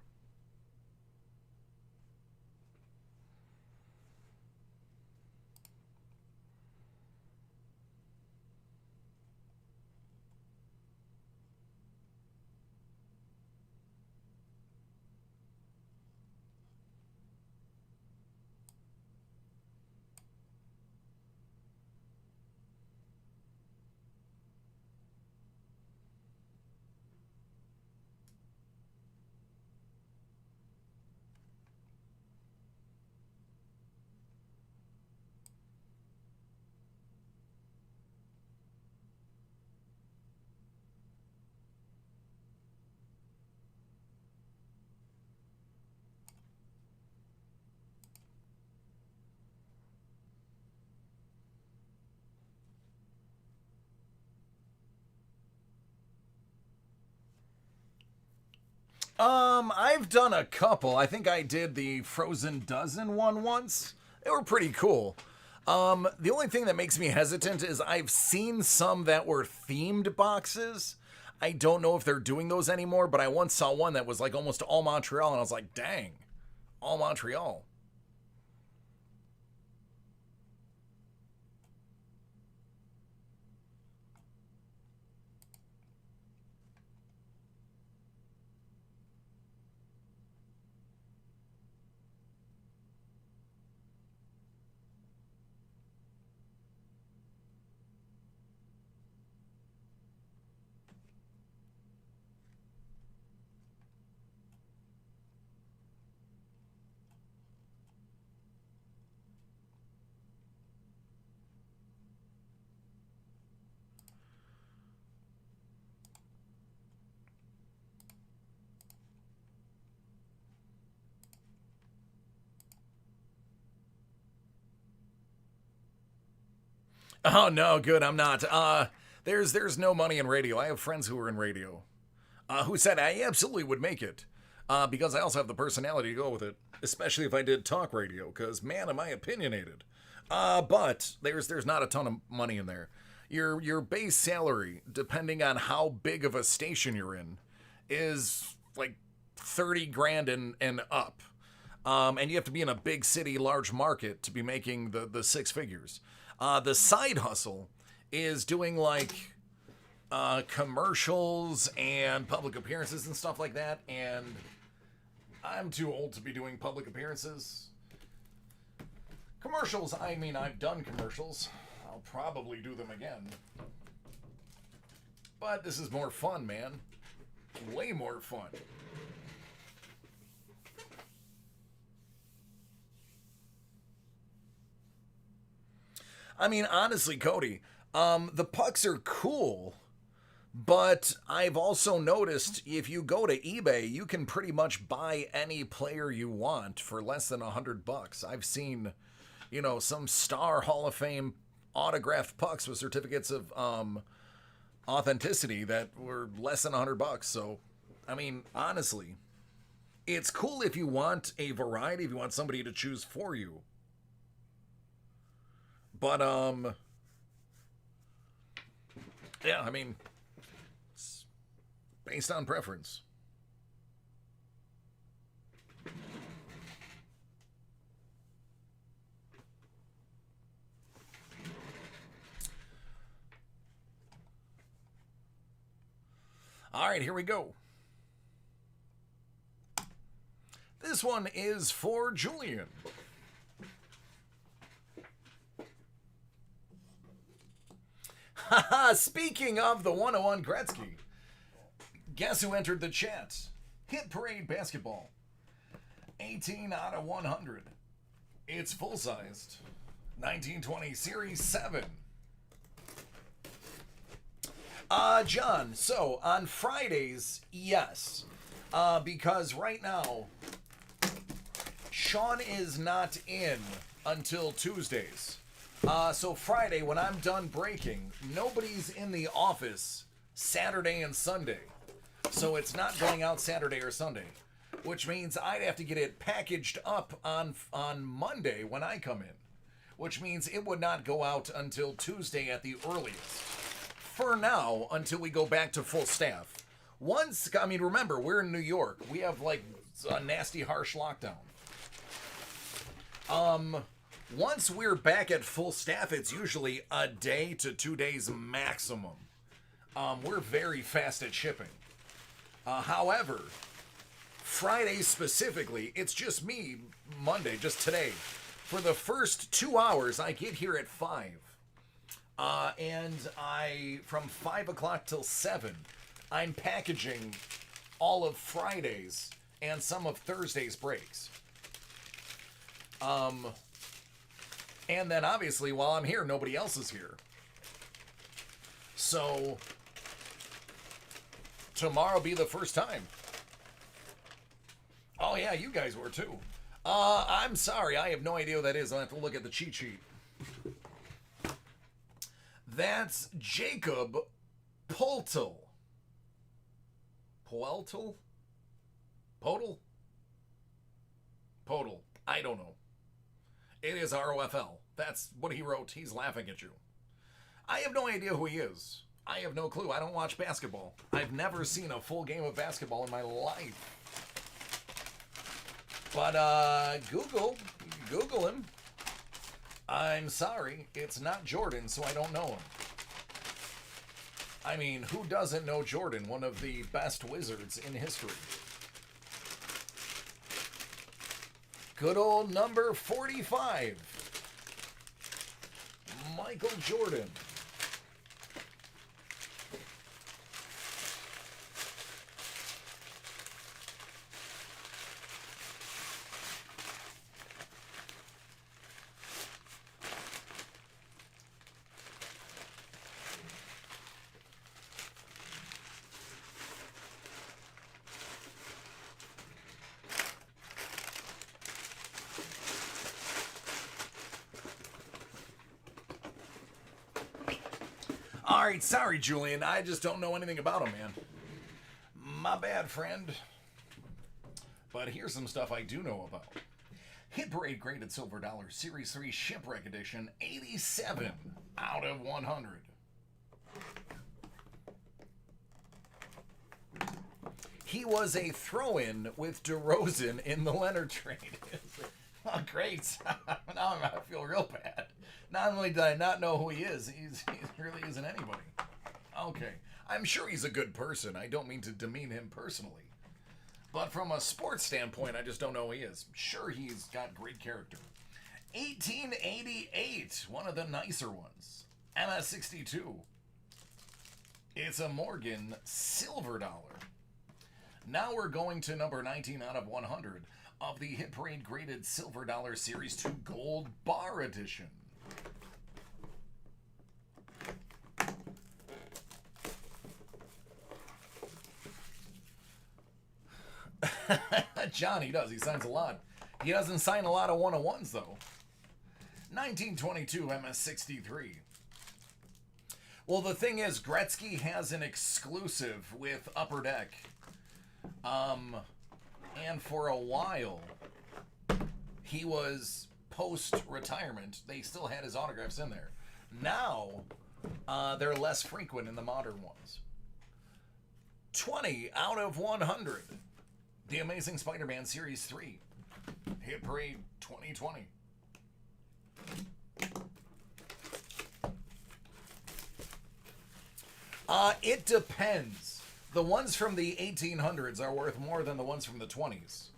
A: I've done a couple. I think I did the Frozen Dozen one once. They were pretty cool. The only thing that makes me hesitant is I've seen some that were themed boxes. I don't know if they're doing those anymore, but I once saw one that was like almost all Montreal, and I was like, dang, all Montreal. Oh no, good. I'm not. There's no money in radio. I have friends who are in radio, who said I absolutely would make it, because I also have the personality to go with it, especially if I did talk radio. Because man, am I opinionated. But there's not a ton of money in there. Your base salary, depending on how big of a station you're in, is like 30 grand and up. And you have to be in a big city, large market to be making the six figures. The side hustle is doing like commercials and public appearances and stuff like that. And I'm too old to be doing public appearances. Commercials, I mean, I've done commercials. I'll probably do them again. But this is more fun, man. Way more fun. I mean, honestly, Cody, the pucks are cool, but I've also noticed if you go to eBay, you can pretty much buy any player you want for less than $100. I've seen, some star Hall of Fame autographed pucks with certificates of authenticity that were less than $100. So, I mean, honestly, it's cool if you want a variety, if you want somebody to choose for you. But, yeah, I mean, it's based on preference. All right, here we go. This one is for Julian. Haha, speaking of the 101 Gretzky, guess who entered the chat? Hit Parade Basketball. 18 out of 100. It's full-sized. 1920 Series 7. John, so on Fridays, yes. Because right now, Sean is not in until Tuesdays. So Friday, when I'm done breaking, nobody's in the office Saturday and Sunday. So it's not going out Saturday or Sunday. Which means I'd have to get it packaged up on Monday when I come in. Which means it would not go out until Tuesday at the earliest. For now, until we go back to full staff. Once, I mean, remember, we're in New York. We have, like, a nasty, harsh lockdown. Once we're back at full staff, it's usually a day to 2 days maximum. We're very fast at shipping. However, Friday specifically, it's just me, Monday, just today. For the first 2 hours, I get here at 5. And from 5 o'clock till 7, I'm packaging all of Friday's and some of Thursday's breaks. And then obviously while I'm here, nobody else is here. So tomorrow will be the first time. Oh yeah, you guys were too. I'm sorry, I have no idea what that is. I'll have to look at the cheat sheet. That's Jacob Poltel. Poeltel? Podel? Podel. I don't know. It is ROFL. That's what he wrote. He's laughing at you. I have no idea who he is. I have no clue. I don't watch basketball. I've never seen a full game of basketball in my life. But Google him. I'm sorry, it's not Jordan, so I don't know him. I mean, who doesn't know Jordan, one of the best wizards in history? Good old number 45. Michael Jordan. Alright, sorry, Julian. I just don't know anything about him, man. My bad, friend. But here's some stuff I do know about. Hit Parade Graded Silver Dollar Series 3 Shipwreck Edition, 87 out of 100. He was a throw-in with DeRozan in the Leonard trade. Oh, great. Now I feel real bad. Not only did I not know who he is, he really isn't anybody. Okay. I'm sure he's a good person. I don't mean to demean him personally. But from a sports standpoint, I just don't know who he is. Sure, he's got great character. 1888, one of the nicer ones. MS62. It's a Morgan Silver Dollar. Now we're going to number 19 out of 100 of the Hit Parade Graded Silver Dollar Series 2 Gold Bar Edition. John, he does. He signs a lot. He doesn't sign a lot of 101s, though. 1922 MS63. Well, the thing is, Gretzky has an exclusive with Upper Deck. And for a while, he was post-retirement, they still had his autographs in there. Now, they're less frequent in the modern ones. 20 out of 100. The Amazing Spider-Man Series 3. Hit Parade 2020. It depends. The ones from the 1800s are worth more than the ones from the 20s.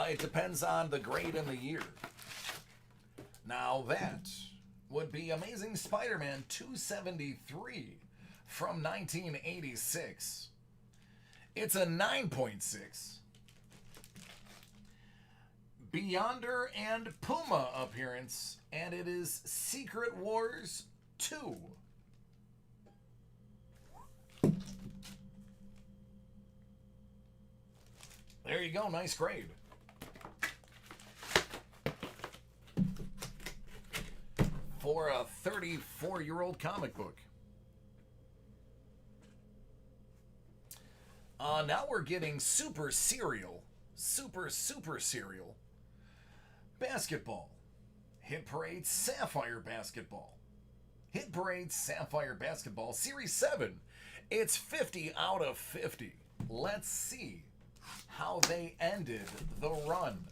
A: It depends on the grade and the year. Now that would be Amazing Spider-Man 273 from 1986. It's a 9.6. Beyonder and Puma appearance, and it is Secret Wars 2. There you go, nice grade. For a 34-year-old comic book. Now we're getting super serial basketball. Hit Parade Sapphire Basketball. Hit Parade Sapphire Basketball Series 7. It's 50 out of 50. Let's see how they ended the run.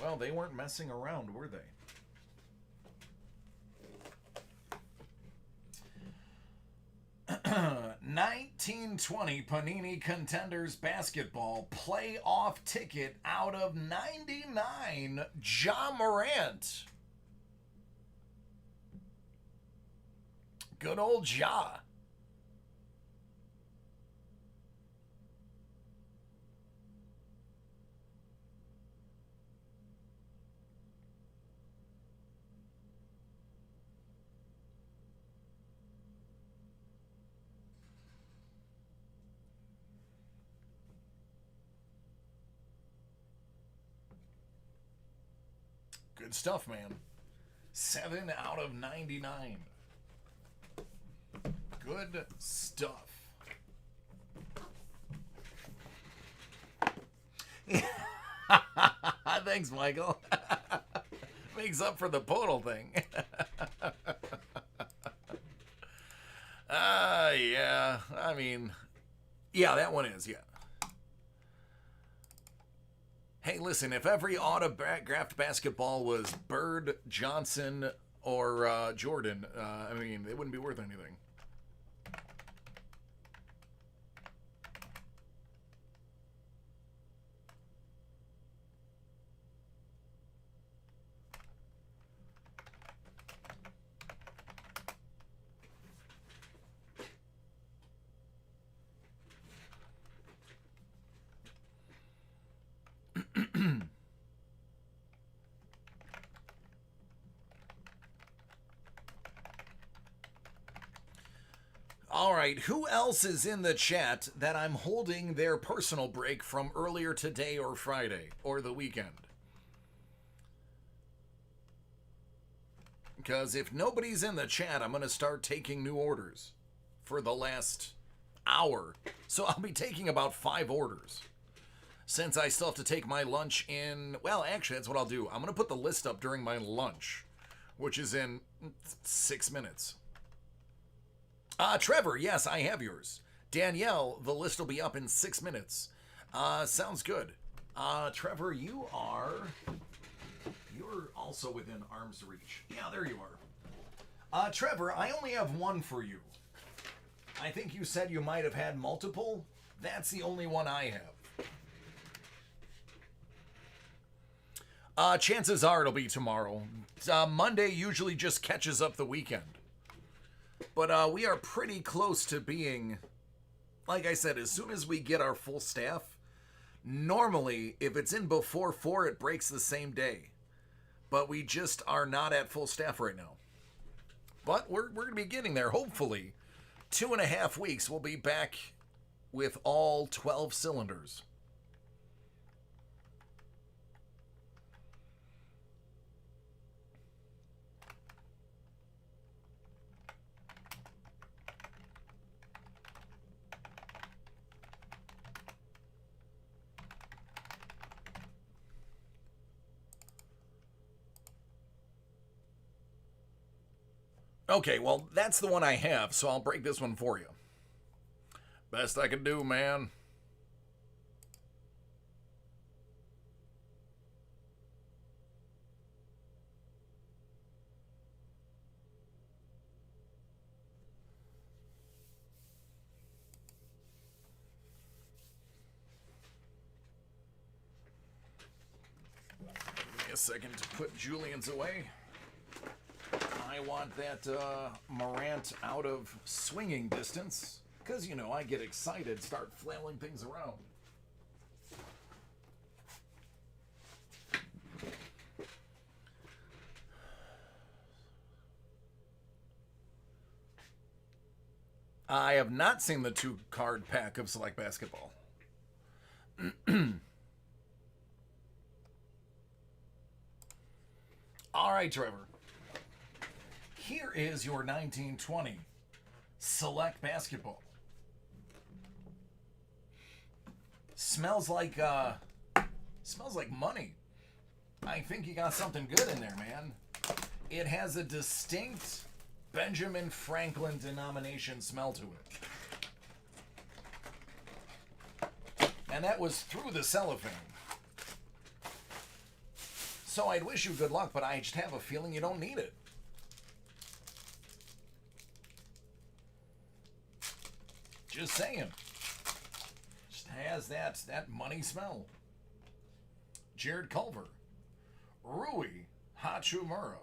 A: Well, they weren't messing around, were they? $1920 Panini Contenders Basketball Playoff Ticket out of 99, Ja Morant. Good old Ja. Good stuff, man. 7 out of 99. Good stuff. Thanks, Michael. Makes up for the podal thing. Yeah. I mean, yeah, that one is, yeah. Hey, listen, if every autographed basketball was Bird, Johnson, or Jordan, I mean, it wouldn't be worth anything. All right, who else is in the chat that I'm holding their personal break from earlier today or Friday or the weekend? Because if nobody's in the chat, I'm going to start taking new orders for the last hour. So I'll be taking about 5 orders. Since I still have to take my lunch in... Well, actually, that's what I'll do. I'm going to put the list up during my lunch, which is in 6 minutes. Trevor, yes, I have yours. Danielle, the list will be up in 6 minutes. Sounds good. Trevor, you're also within arm's reach. Yeah, there you are. Trevor, I only have one for you. I think you said you might have had multiple. That's the only one I have. Chances are it'll be tomorrow. Monday usually just catches up the weekend. But we are pretty close to being, like I said, as soon as we get our full staff, normally, if it's in before 4, it breaks the same day. But we just are not at full staff right now. But we're going to be getting there, hopefully. 2.5 weeks, we'll be back with all 12 cylinders. Okay, well, that's the one I have, so I'll break this one for you. Best I can do, man. Give me a second to put Julian's away. I want that Morant out of swinging distance. Because, you know, I get excited, start flailing things around. I have not seen the 2-card pack of Select Basketball. All right, Trevor. Here is your 1920 Select Basketball. Smells like money. I think you got something good in there, man. It has a distinct Benjamin Franklin denomination smell to it. And that was through the cellophane. So I'd wish you good luck, but I just have a feeling you don't need it. Just saying. Just has that money smell. Jared Culver. Rui Hachimura.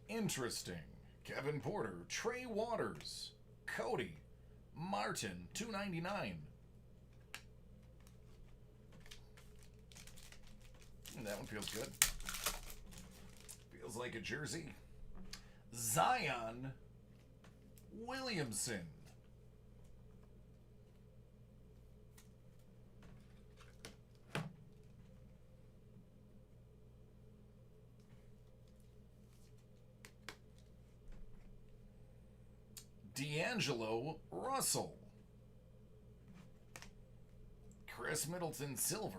A: Interesting. Kevin Porter, Trey Waters, Cody, Martin, $2.99. That one feels good. Feels like a jersey. Zion Williamson. D'Angelo Russell. Chris Middleton Silver.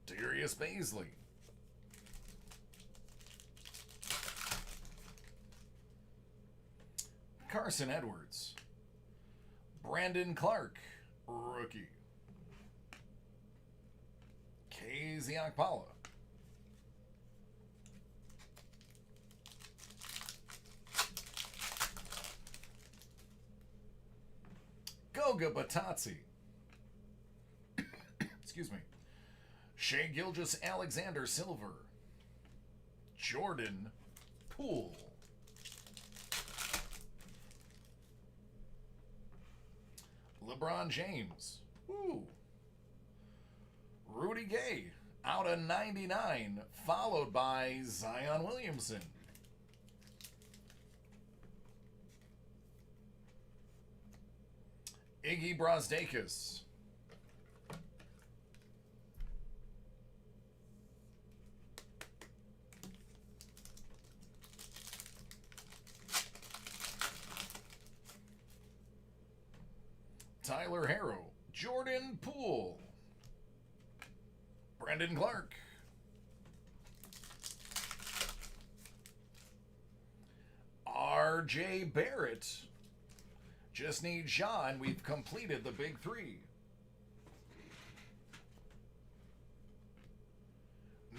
A: Darius Baisley. Carson Edwards. Brandon Clark, rookie. KZ Okpala. Goga Batazzi. Excuse me. Shea Gilgeous Alexander Silver. Jordan Poole. LeBron James. Ooh. Rudy Gay out of 99, followed by Zion Williamson. Iggy Brosdakis. Tyler Harrow. Jordan Poole. Brandon Clark. R.J. Barrett. Just need Sean. We've completed the big three.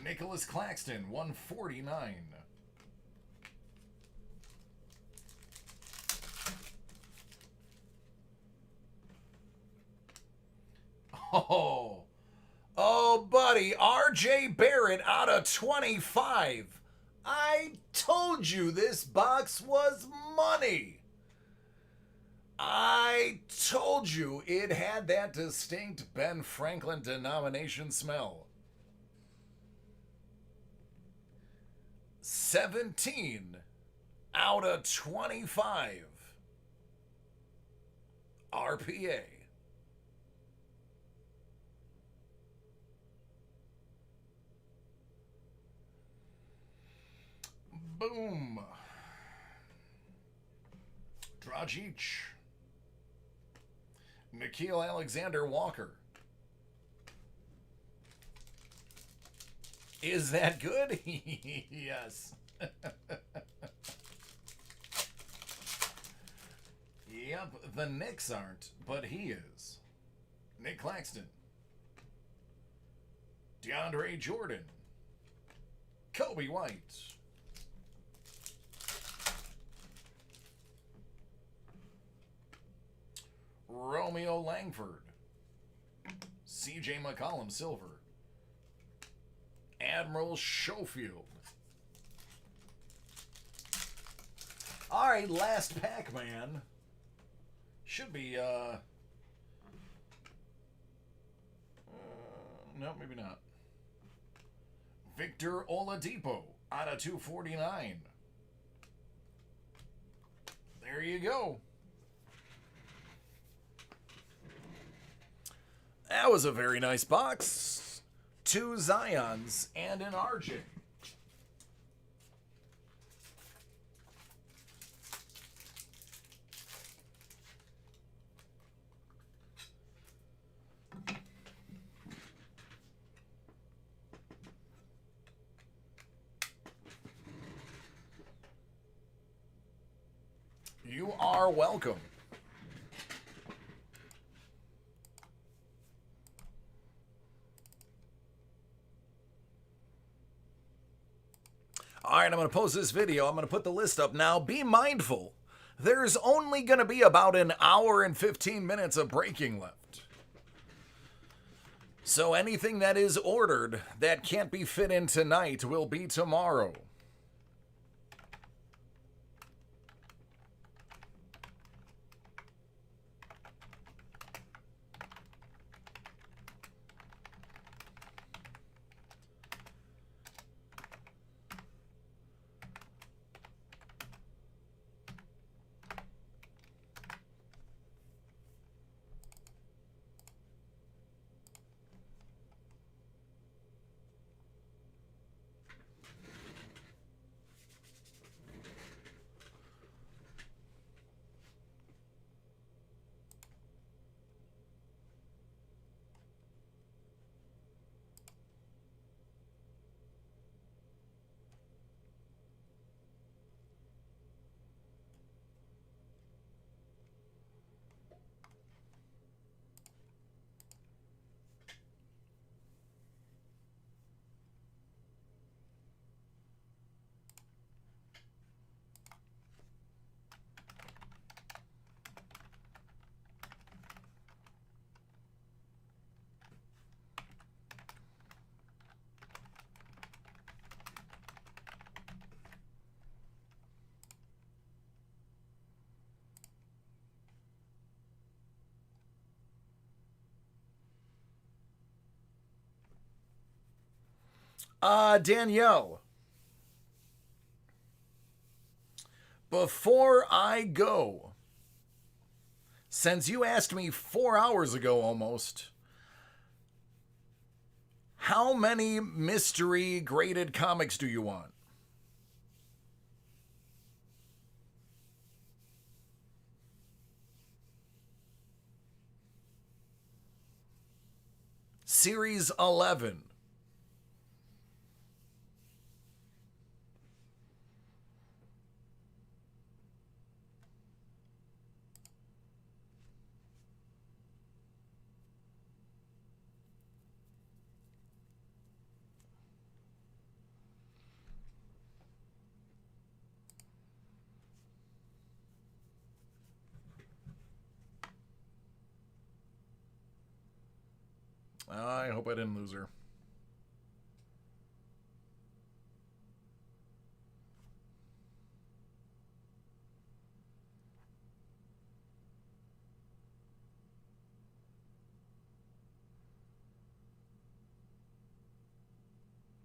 A: Nicholas Claxton, 149. Oh, buddy, R.J. Barrett out of 25. I told you this box was money. I told you it had that distinct Ben Franklin denomination smell. 17 out of 25. RPA. Boom. Dragic. Nikhil Alexander Walker. Is that good? Yes. Yep, the Knicks aren't, but he is. Nick Claxton. DeAndre Jordan. Kobe White. Romeo Langford. CJ McCollum Silver. Admiral Schofield. All right, last pack, man. Should be, no, maybe not. Victor Oladipo out of 249. There you go. That was a very nice box. 2 Zions and an RJ. You are welcome. All right, I'm going to post this video. I'm going to put the list up now. Be mindful. There's only going to be about an hour and 15 minutes of breaking left. So anything that is ordered that can't be fit in tonight will be tomorrow. Danielle, before I go, since you asked me 4 hours ago almost, how many mystery graded comics do you want? Series 11. I hope I didn't lose her.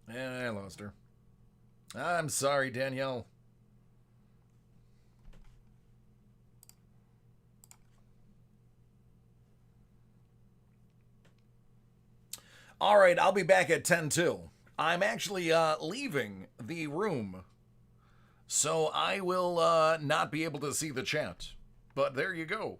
A: I lost her. I'm sorry, Danielle. All right, I'll be back at 10 till. I'm actually leaving the room, so I will not be able to see the chat. But there you go.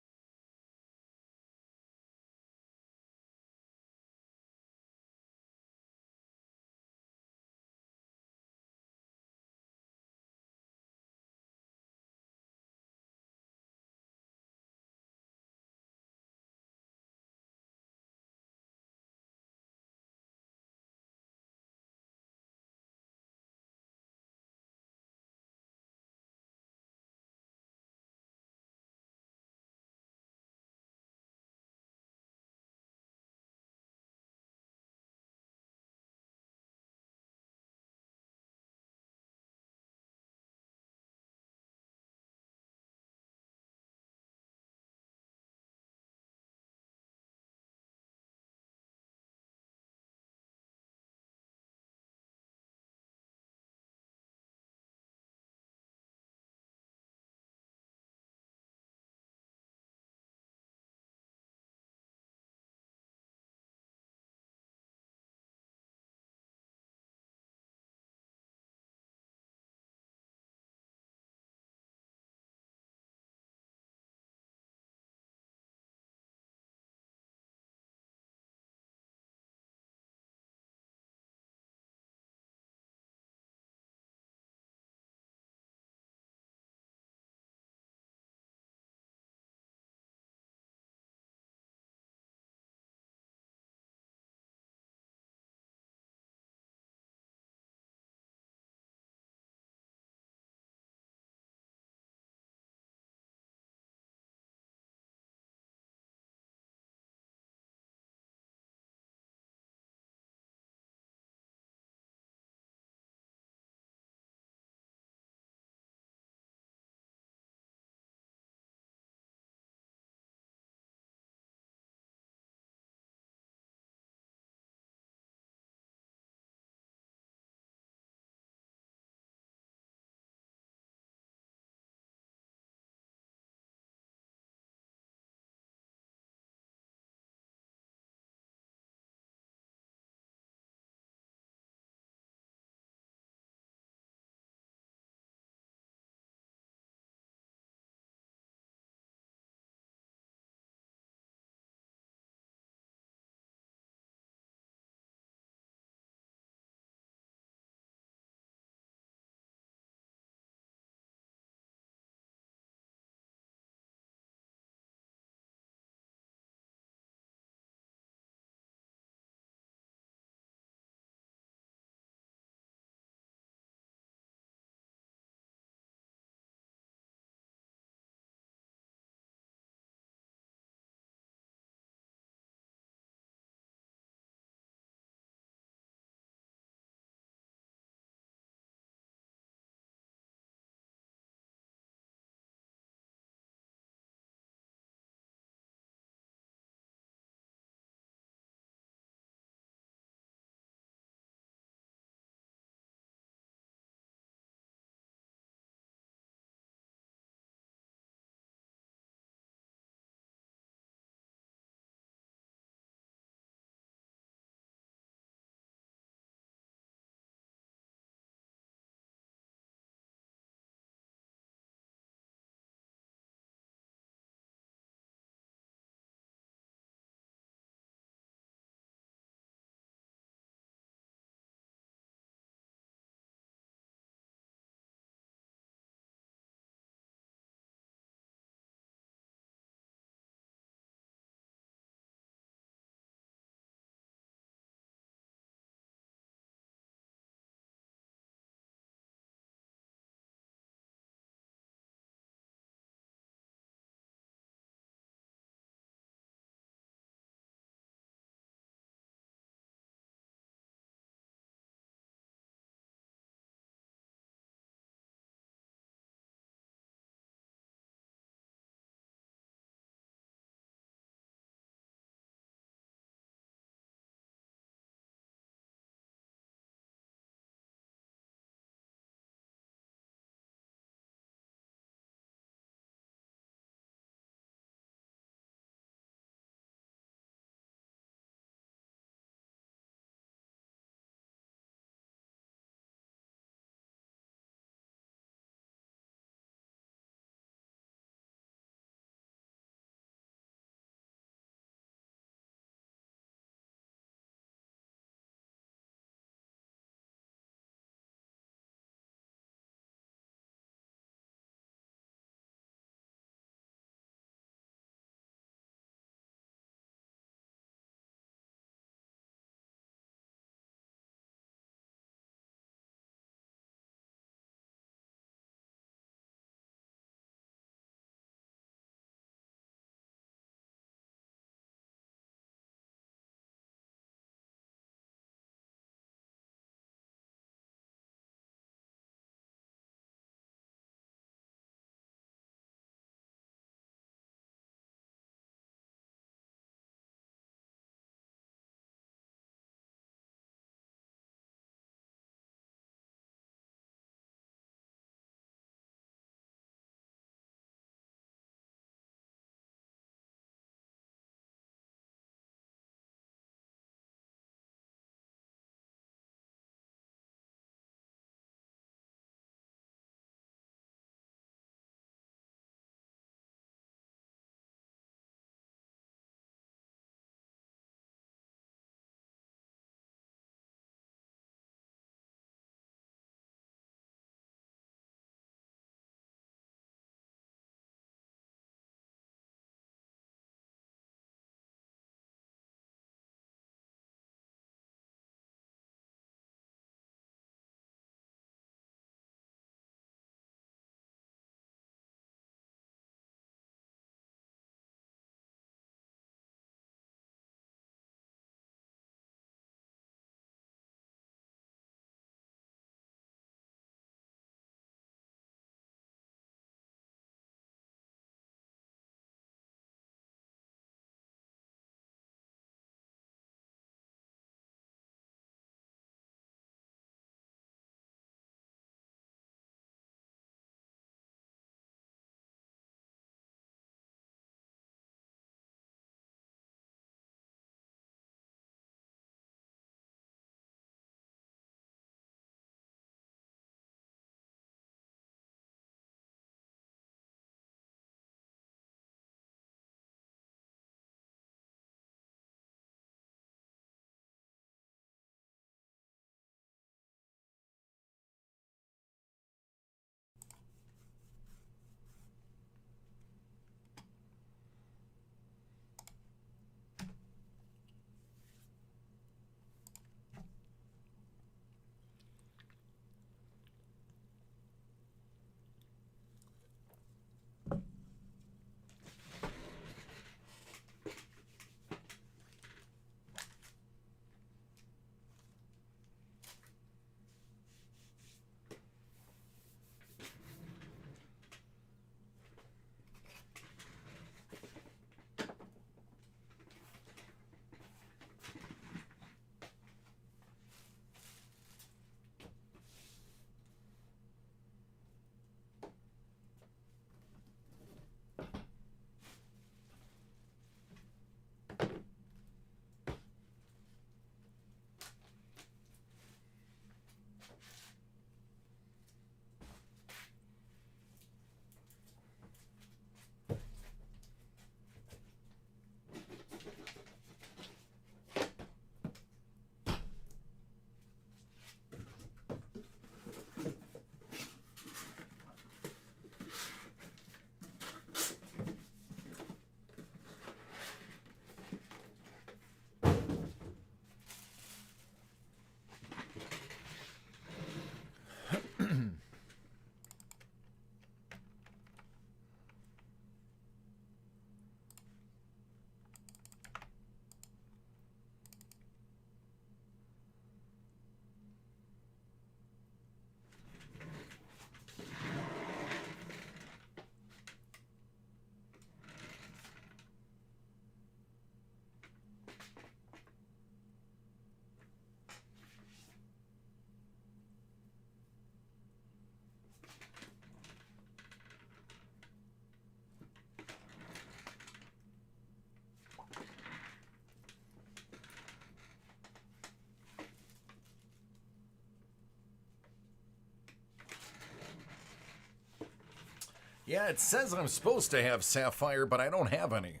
A: Yeah, it says I'm supposed to have Sapphire, but I don't have any.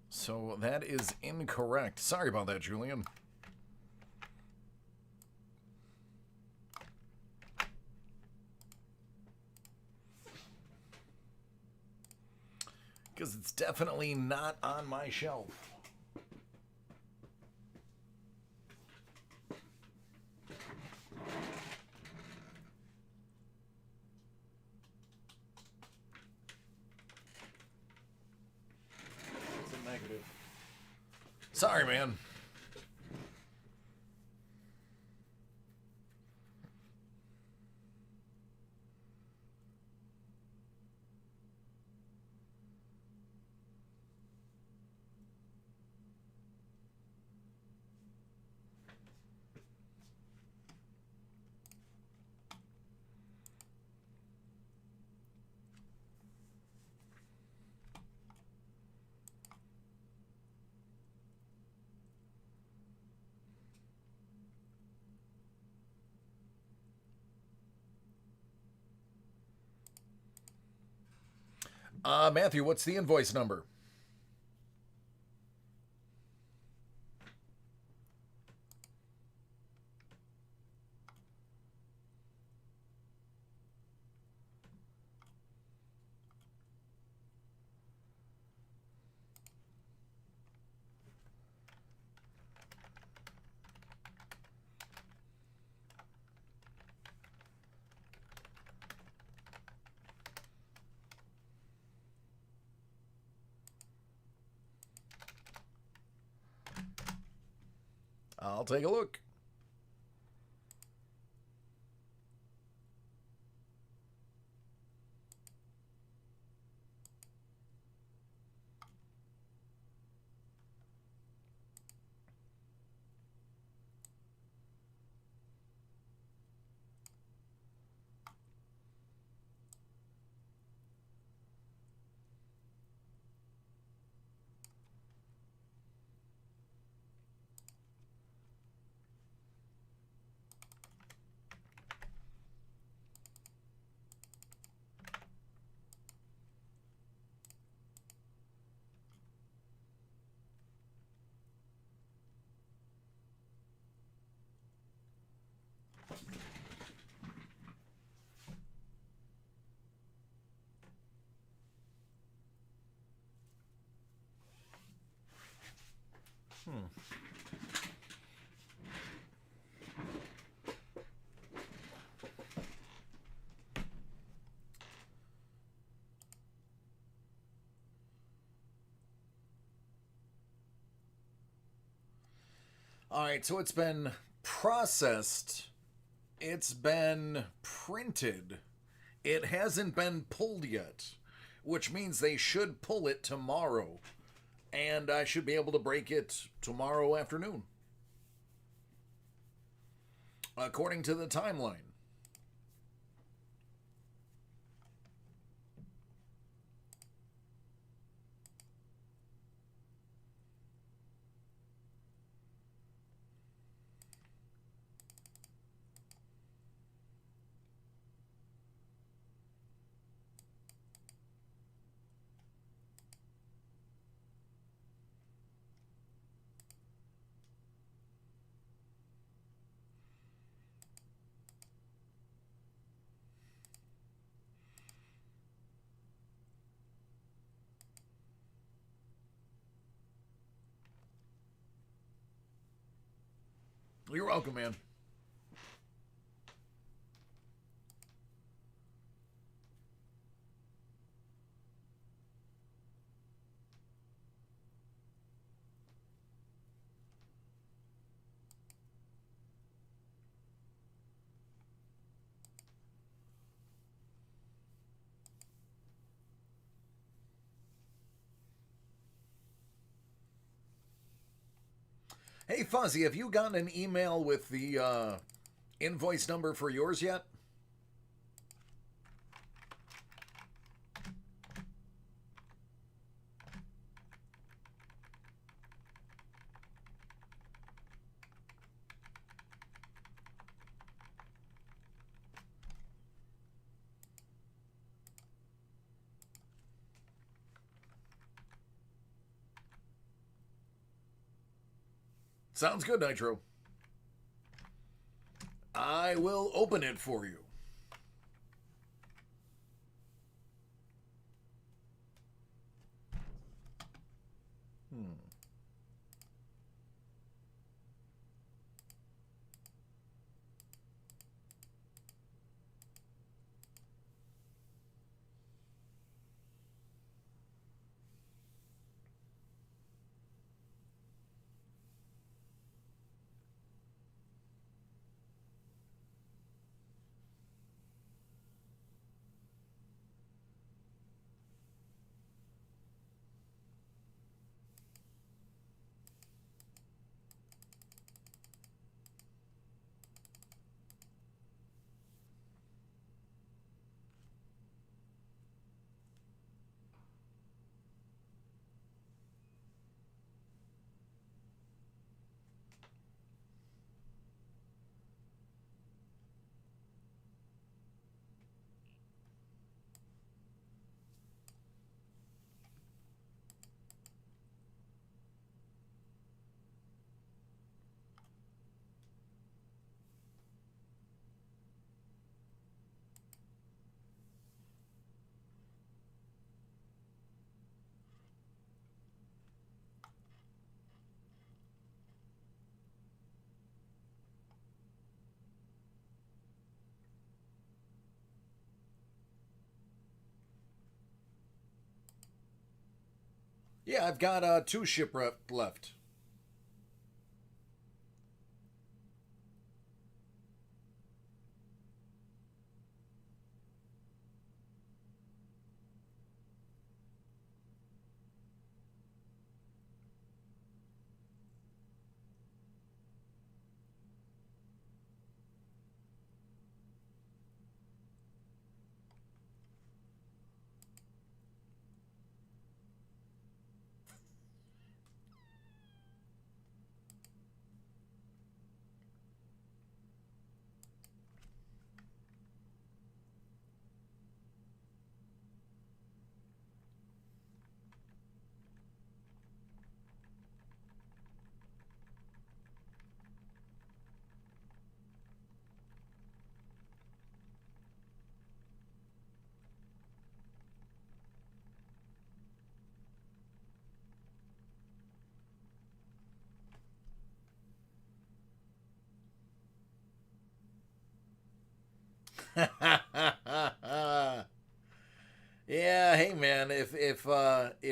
A: So that is incorrect. Sorry about that, Julian. Because it's definitely not on my shelf. It's a negative. Sorry, man. Matthew, what's the invoice number? I'll take a look. All right, so it's been processed. It's been printed. It hasn't been pulled yet, which means they should pull it tomorrow. And I should be able to break it tomorrow afternoon, according to the timeline. You're welcome, man. Hey, Fuzzy, have you gotten an email with the invoice number for yours yet? Sounds good, Nitro. I will open it for you. Yeah, I've got 2 shipwreck left. Yeah, hey man, if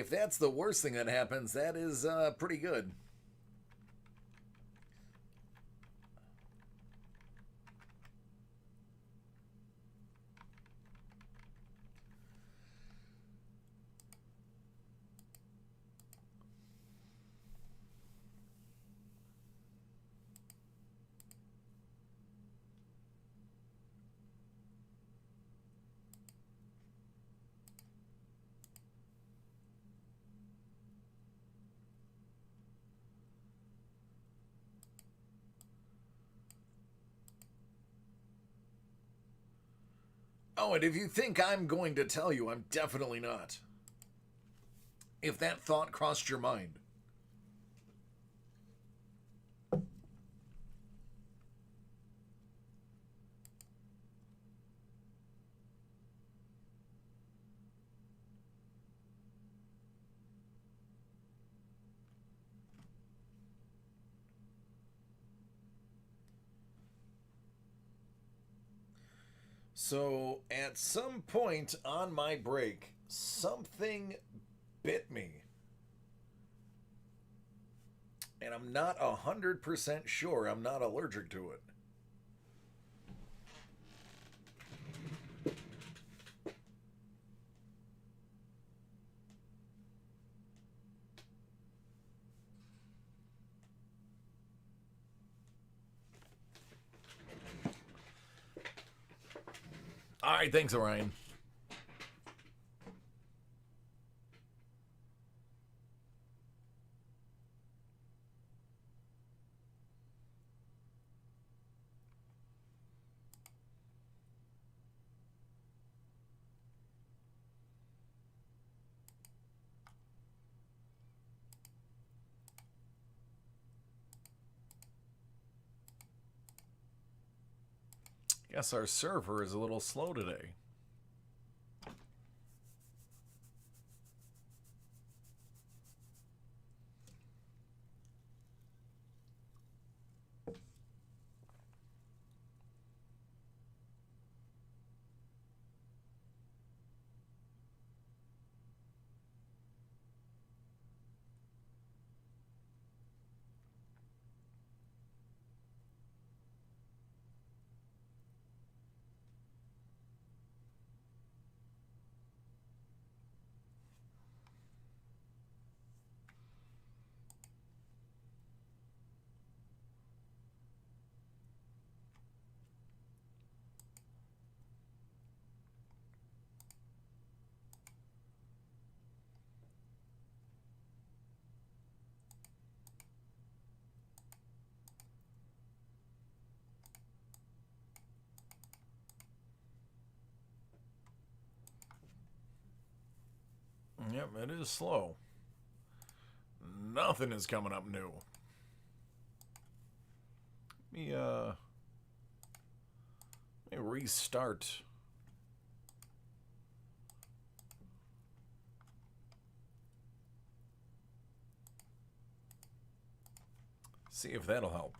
A: that's the worst thing that happens, that is pretty good. Oh, and if you think I'm going to tell you, I'm definitely not. If that thought crossed your mind. So, at some point on my break, something bit me. And I'm not 100% sure I'm not allergic to it. All right, thanks, Orion. Guess our server is a little slow today. Yep, it is slow. Nothing is coming up new. Let me restart. See if that'll help.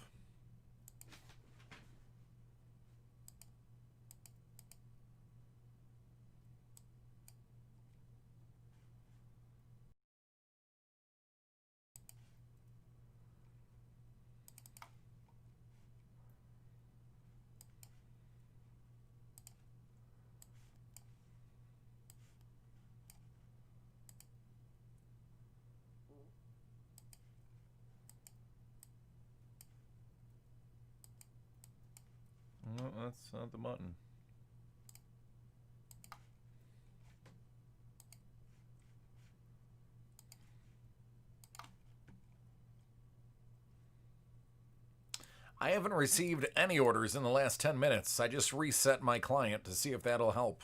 A: No, that's not the button. I haven't received any orders in the last 10 minutes. I just reset my client to see if that'll help.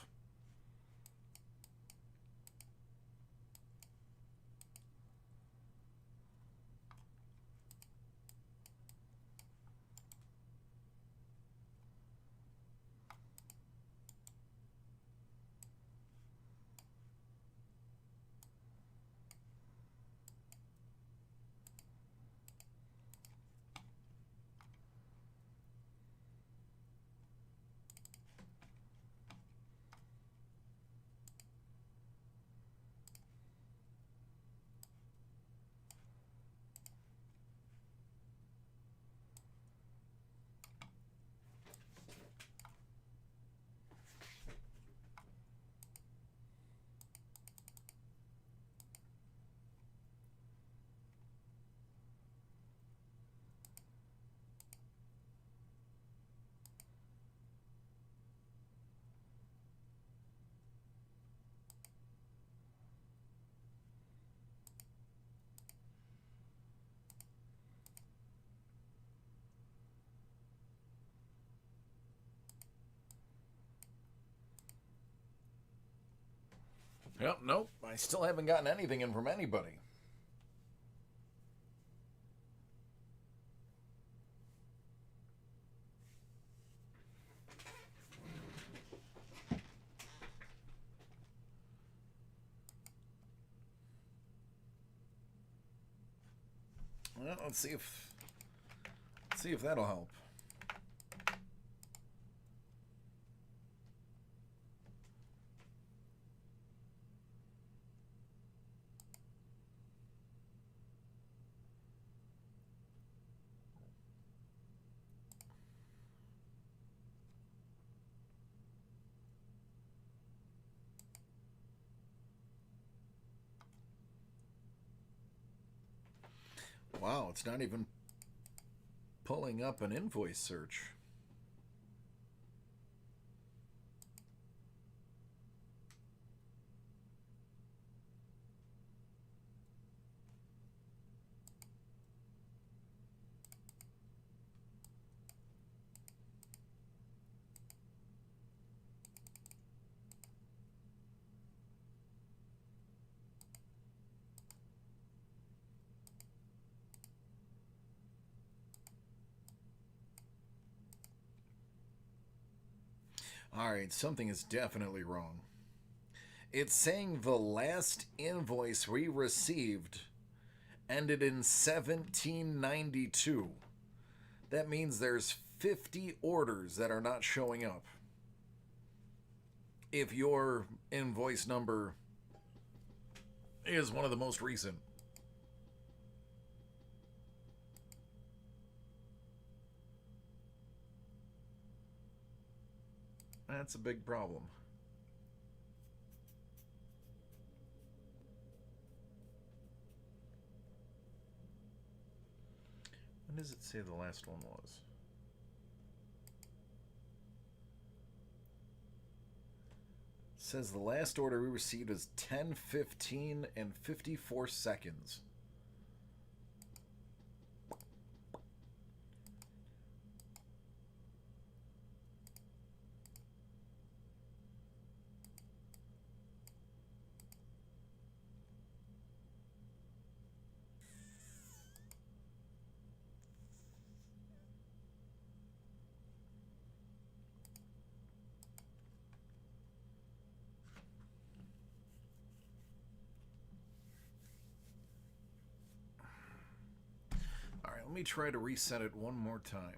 A: Yep, nope. I still haven't gotten anything in from anybody. Well, let's see if that'll help. Wow, it's not even pulling up an invoice search. Alright, something is definitely wrong. It's saying the last invoice we received ended in 1792. That means there's 50 orders that are not showing up. If your invoice number is one of the most recent. That's a big problem. When does it say the last one was? It says the last order we received is 10:15 and 54 seconds. Let me try to reset it one more time.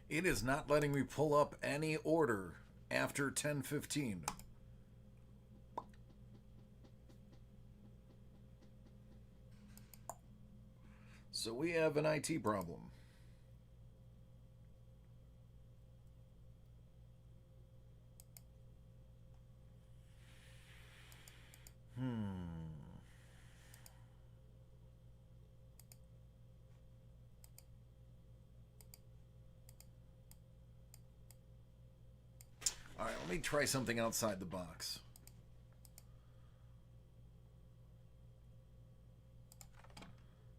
A: It is not letting me pull up any order after 10:15. So we have an IT problem. All right, let me try something outside the box.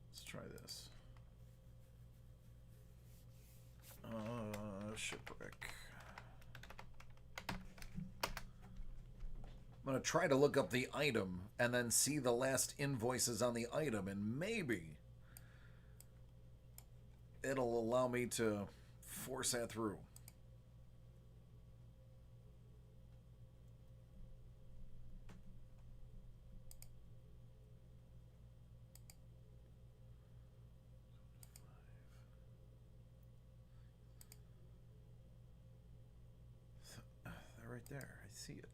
A: Let's try this. Shipwreck. I'm going to try to look up the item and then see the last invoices on the item, and maybe it'll allow me to force that through. They're right there. I see it.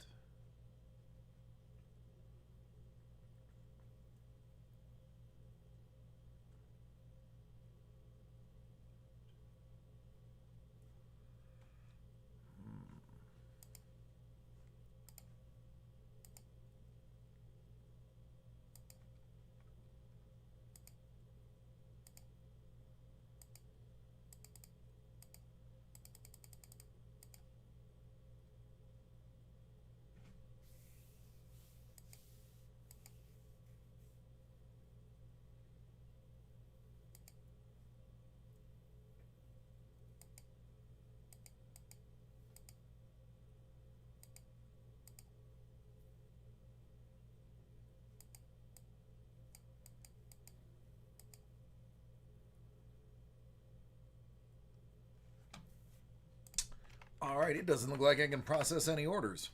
A: All right, it doesn't look like I can process any orders.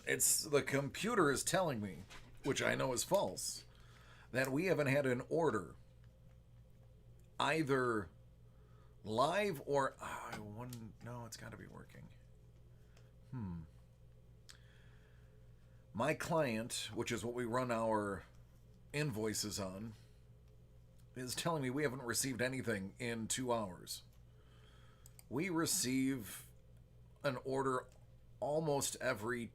A: It's the computer is telling me, which I know is false, that we haven't had an order either Live or no, it's got to be working. My client, which is what we run our invoices on, is telling me we haven't received anything in 2 hours. We receive an order almost every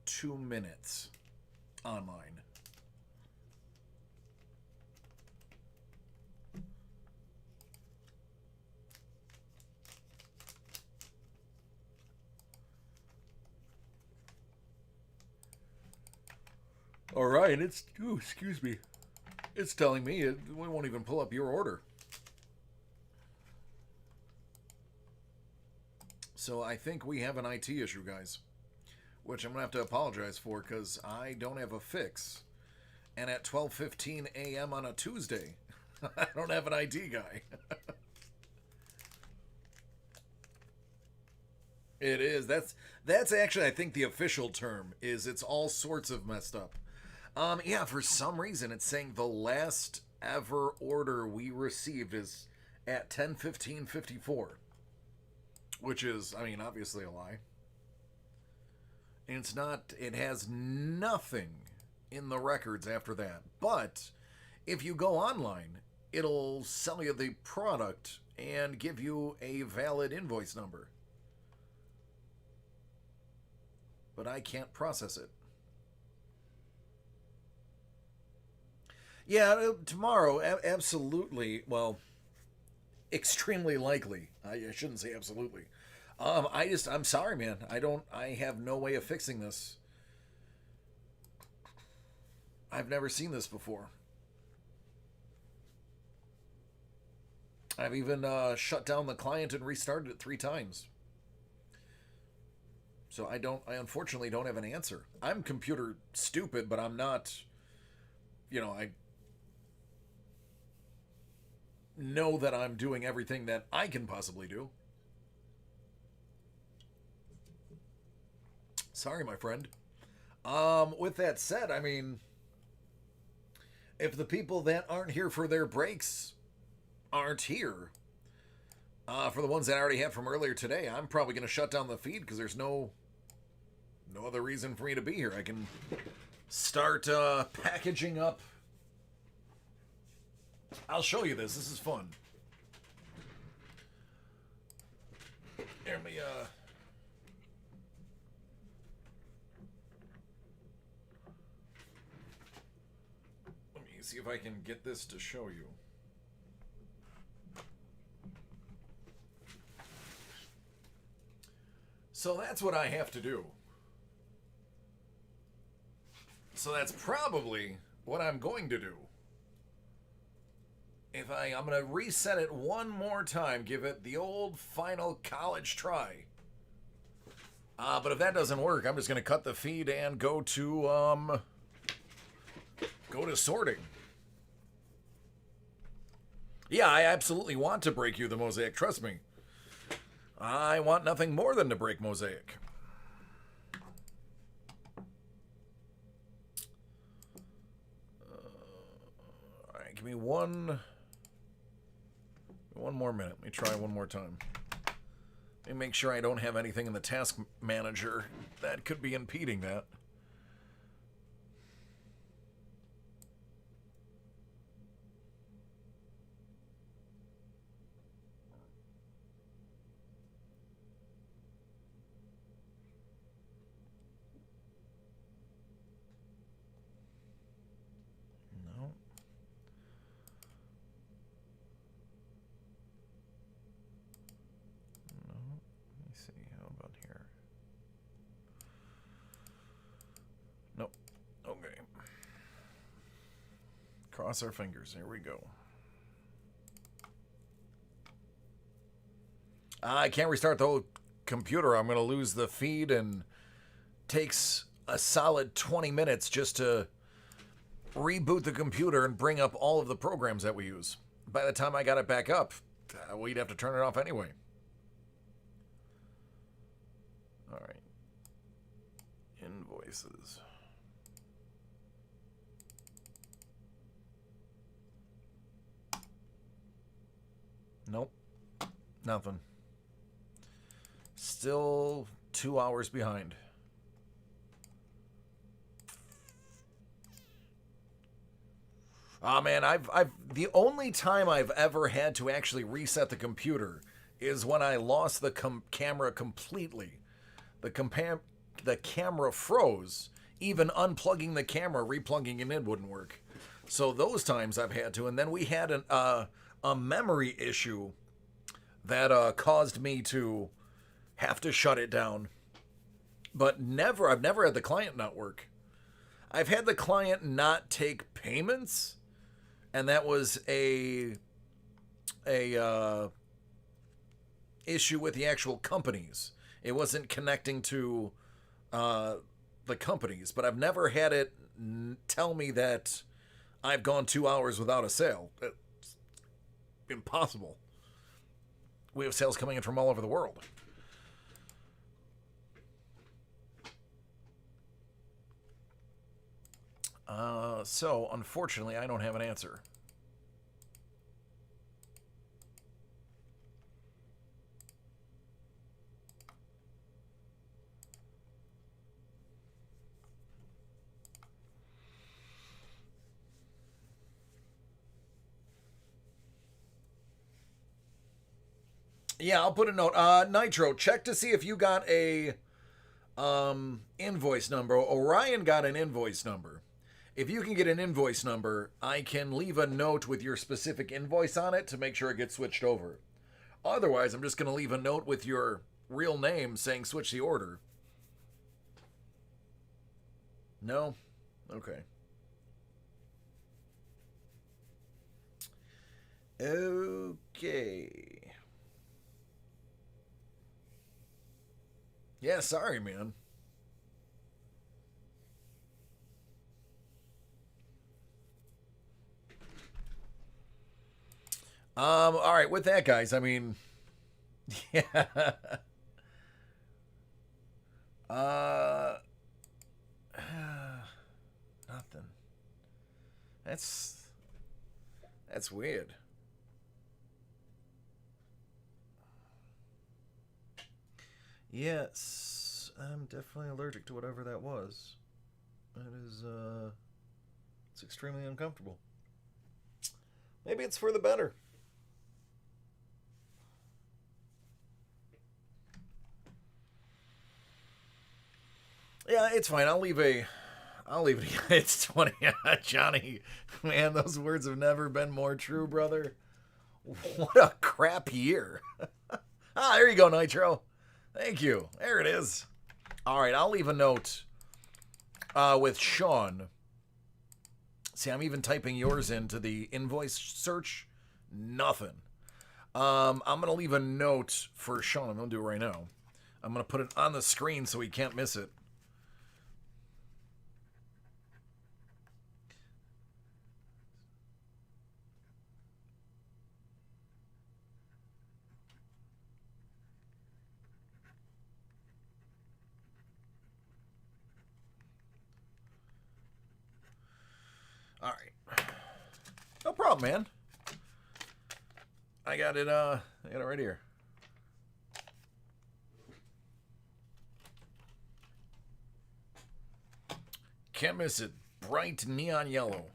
A: 2 minutes online. All right, excuse me. It's telling me we won't even pull up your order. So I think we have an IT issue, guys, which I'm going to have to apologize for because I don't have a fix. And at 12:15 a.m. on a Tuesday, I don't have an IT guy. It is. That's actually, I think, the official term is it's all sorts of messed up. Yeah, for some reason it's saying the last ever order we received is at 10:15:54, which is, I mean, obviously a lie. And it's not. It has nothing in the records after that. But if you go online, it'll sell you the product and give you a valid invoice number. But I can't process it. Yeah, tomorrow, absolutely. Well, extremely likely. I shouldn't say absolutely. I'm sorry, man. I have no way of fixing this. I've never seen this before. I've even shut down the client and restarted it 3 times. So I unfortunately don't have an answer. I'm computer stupid, but I'm not, I know that I'm doing everything that I can possibly do. Sorry, my friend. With that said, I mean, if the people that aren't here for their breaks aren't here, for the ones that I already have from earlier today, I'm probably going to shut down the feed because there's no other reason for me to be here. I can start packaging up. I'll show you this. This is fun. Let me see if I can get this to show you. So that's what I have to do. So that's probably what I'm going to do. I'm going to reset it one more time, give it the old final college try. But if that doesn't work, I'm just going to cut the feed and go to sorting. Yeah, I absolutely want to break you the Mosaic, trust me. I want nothing more than to break Mosaic. All right, give me one more minute. Let me try one more time. Let me make sure I don't have anything in the task manager that could be impeding that. Cross our fingers. Here we go. I can't restart the whole computer. I'm going to lose the feed, and takes a solid 20 minutes just to reboot the computer and bring up all of the programs that we use. By the time I got it back up, we'd have to turn it off anyway. All right. Invoices. Nope. Nothing. Still 2 hours behind. Oh man, I've the only time I've ever had to actually reset the computer is when I lost the camera completely. The camera froze. Even unplugging the camera, replugging it in wouldn't work. So those times I've had to, and then we had a memory issue that caused me to have to shut it down. But I've never had the client not work. I've had the client not take payments, and that was a issue with the actual companies. It wasn't connecting to the companies, but I've never had it tell me that I've gone 2 hours without a sale. It's impossible. We have sales coming in from all over the world. So, unfortunately, I don't have an answer. Yeah, I'll put a note. Nitro, check to see if you got a invoice number. Orion got an invoice number. If you can get an invoice number, I can leave a note with your specific invoice on it to make sure it gets switched over. Otherwise, I'm just going to leave a note with your real name saying switch the order. No? Okay. Okay. Yeah, sorry, man. All right, with that, guys, I mean, yeah. Uh, nothing. That's weird. Yes, I'm definitely allergic to whatever that was. That is, it's extremely uncomfortable. Maybe it's for the better. Yeah, it's fine. I'll leave it. It's 20. Johnny, man, those words have never been more true, brother. What a crap year. There you go, Nitro. Thank you. There it is. All right, I'll leave a note with Sean. See, I'm even typing yours into the invoice search. Nothing. I'm going to leave a note for Sean. I'm going to do it right now. I'm going to put it on the screen so he can't miss it. All right. No problem, man. I got it right here. Can't miss it. Bright neon yellow.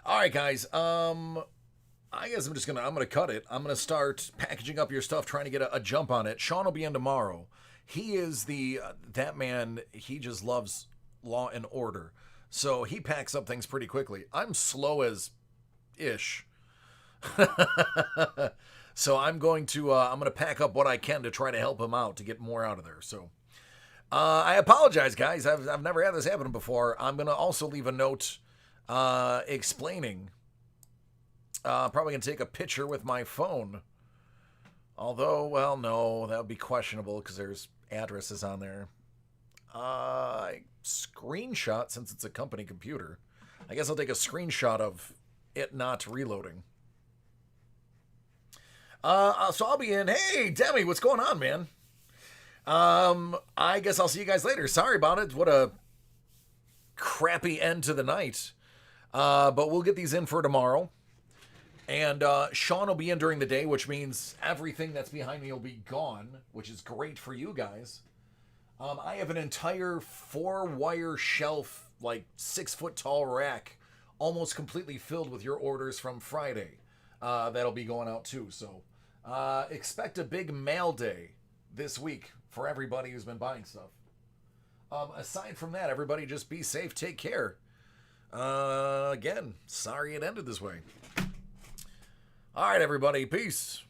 A: All right, guys. I guess I'm gonna cut it. I'm gonna start packaging up your stuff, trying to get a jump on it. Sean will be in tomorrow. He is that man. He just loves law and order. So he packs up things pretty quickly. I'm slow as ish. So I'm going to pack up what I can to try to help him out to get more out of there. So I apologize, guys. I've never had this happen before. I'm going to also leave a note explaining. Probably going to take a picture with my phone. Although, well, no, that would be questionable because there's addresses on there. Screenshot, since it's a company computer. I guess I'll take a screenshot of it not reloading. So I'll be in. Hey, Demi, what's going on, man? I guess I'll see you guys later. Sorry about it. What a crappy end to the night. But we'll get these in for tomorrow. And Sean will be in during the day, which means everything that's behind me will be gone, which is great for you guys. I have an entire 4-wire shelf, like 6-foot tall rack, almost completely filled with your orders from Friday. That'll be going out too. So expect a big mail day this week for everybody who's been buying stuff. Aside from that, everybody just be safe, take care. Again, sorry it ended this way. All right, everybody, peace.